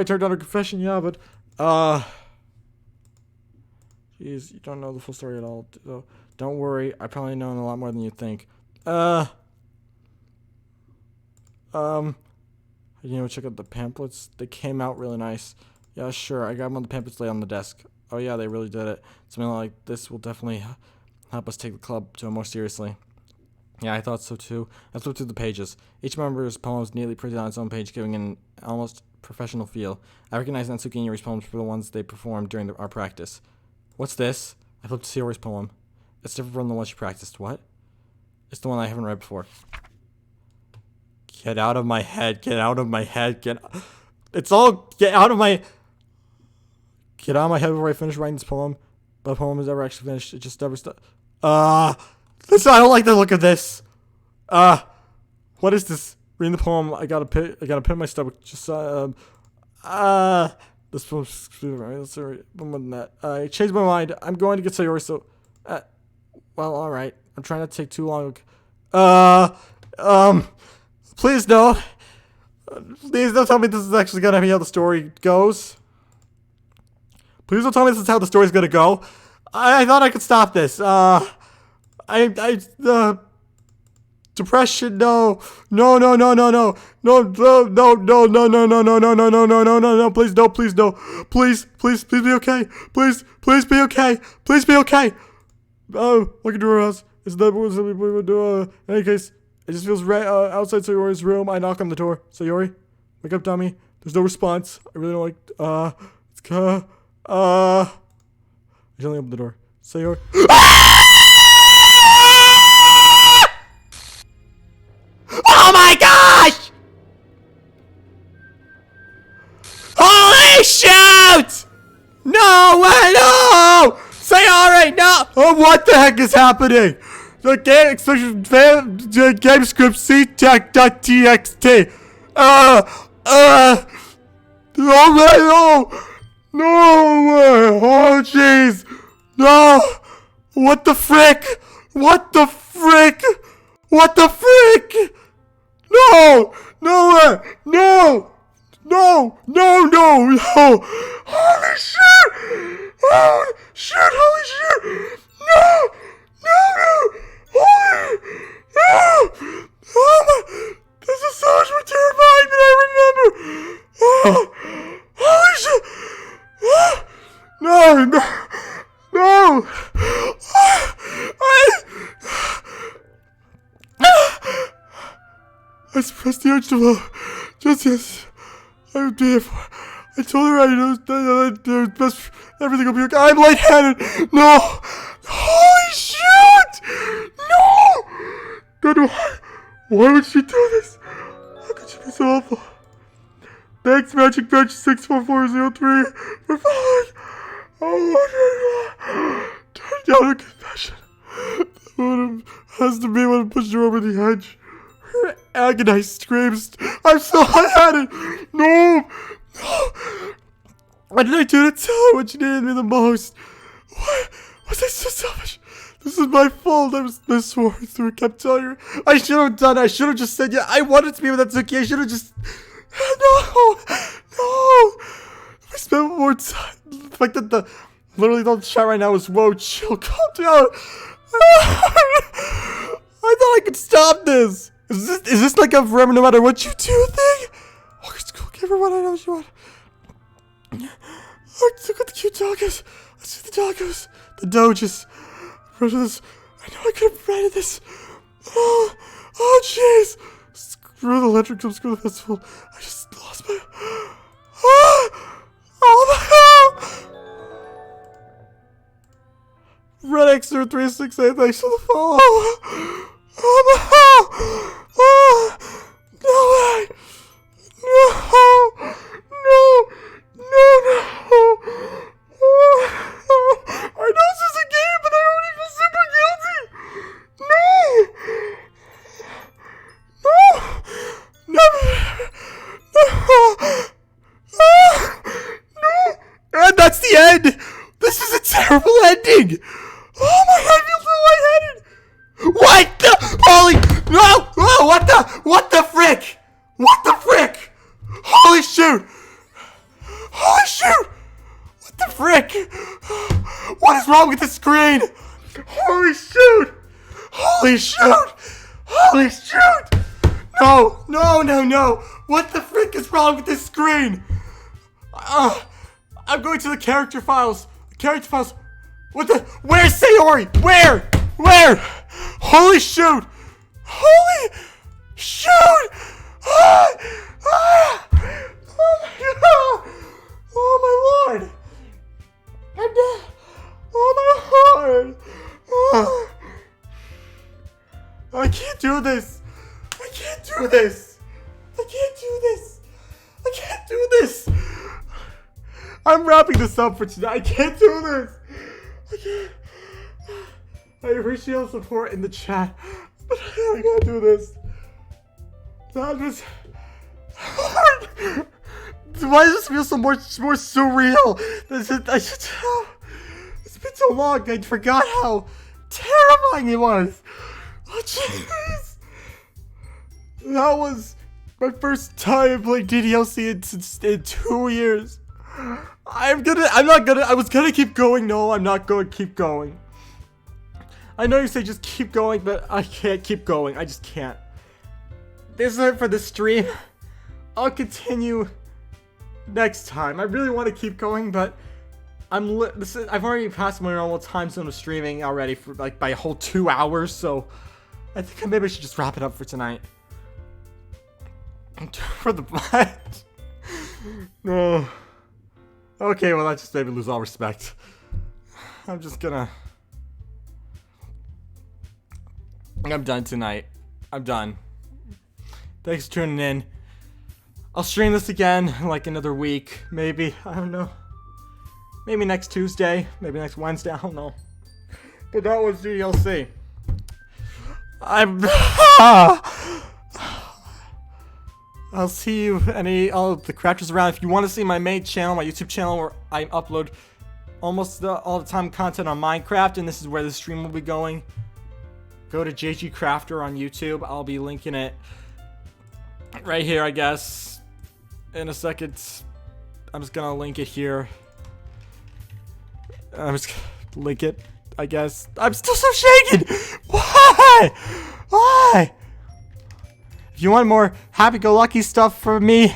turned down her confession, yeah, but, jeez, you don't know the full story at all. So don't worry, I probably know a lot more than you think. Check out the pamphlets. They came out really nice. Yeah, sure, I got them on the pamphlets laid on the desk. Oh yeah, they really did it. Something like this will definitely help us take the club to it more seriously. Yeah, I thought so too. I flipped through the pages. Each member's poem is neatly printed on its own page, giving an almost professional feel. I recognized Natsuki and Yuri's poems for the ones they performed during our practice. What's this? I flipped to Sayori's poem. It's different from the one she practiced. What? It's the one I haven't read before. Get out of my head. Get out of my head. Get out of my head before I finish writing this poem. But the poem is never actually finished. It just never I don't like the look of this. What is this? Reading the poem, I got a pit in my stomach. Just this poem's sorry, more than that. I changed my mind. I'm going to get Sayori. So, well, all right. I'm trying not to take too long. Please no. Please don't tell me this is actually gonna be how the story goes. Please don't tell me this is how the story's gonna go. I thought I could stop this. Depression, no, please, no, please, no, please be okay, please be okay, please be okay. Look into her house. Is that what we would do? In any case, it just feels right outside Sayori's room. I knock on the door. Sayori, wake up, dummy. There's no response. I really don't like. I gently open the door. Sayori. Oh my gosh! Holy shoot! No way, no! Sayori, no! Oh, what the heck is happening? The game script ctech.txt. Oh my, no way! Oh jeez! No! What the frick? What the frick? What the frick? No! No way! No! No! No! No! No! Holy shit! Holy shit! Holy shit! No! No! No! Holy! No! Oh my! This is so much more terrifying than I remember! Oh! Holy shit! Oh! No! No! No! pressed the urge to blow. Just yes. I would be for. I told her everything will be okay. I'm lightheaded. No. Holy shit. No. Then why would she do this? How could she be so awful? Thanks, Magic Bench 64403 for following. Oh my god. Turn down her confession. Has to be when I pushed her over the edge. Her agonized screams. I'm so lightheaded. No. Why did I do to tell her when she needed me the most? Why was I so selfish? This is my fault. I swore through. I kept telling her. I should have done it. I should have just said, yeah, I wanted to be with Natsuki. I should have just. No. I spent more time. The fact that literally the chat right now is whoa, chill, calm down. I thought I could stop this. Is this like a forever no matter what you do thing? Oh, it's cool. Give her what I know she wants. Look at the cute doggos. Let's see the doggos. The doges. This. I know I could have prevented this. Oh, jeez. Screw the electric jump, screw the festival. I just lost my. Oh my god. Red Xer 368, thanks for the follow. Oh, no way. No. I know this is a game, but I already feel super guilty. No. And that's the end. This is a terrible ending. Oh my god, I feel so lightheaded. What the? Holy. No. Oh, what the frick? Holy shoot. What the frick? What is wrong with the screen? Holy shoot. No. What the frick is wrong with this screen? I'm going to the character files. What the? Where's Sayori? Where? Holy shoot. Oh my lord. I'm dead. Oh my lord. I can't do this. I'm wrapping this up for tonight. I can't do this. I appreciate all support in the chat, but I can't do this. That was hard. Why does this feel so more surreal? It's been so long, I forgot how terrifying it was. Oh jeez. That was my first time playing DDLC in 2 years. I was gonna keep going. No, I'm not going to keep going. I know you say just keep going, but I can't keep going. I just can't. This is it for the stream. I'll continue next time. I really want to keep going, but I've already passed my normal time zone of streaming already for like by a whole 2 hours, so I think maybe I should just wrap it up for tonight. For the what? No. Okay, well that just made me lose all respect. I'm done tonight. I'm done. Thanks for tuning in. I'll stream this again in like another week, maybe. I don't know. Maybe next Tuesday, maybe next Wednesday, I don't know. But that was DDLC. I'll see you all the crafters around. If you want to see my main channel, my YouTube channel, where I upload almost all the time content on Minecraft, and this is where the stream will be going, go to JG Crafter on YouTube. I'll be linking it right here, I guess, in a second. I'm just gonna link it here. I'm just gonna link it, I guess. I'm still so shaken! Why? If you want more happy-go-lucky stuff from me,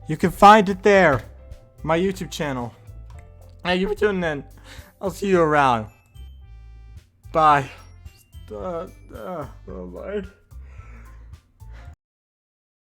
you can find it there. My YouTube channel. Thank you for tuning in. I'll see you around. Bye. Oh my.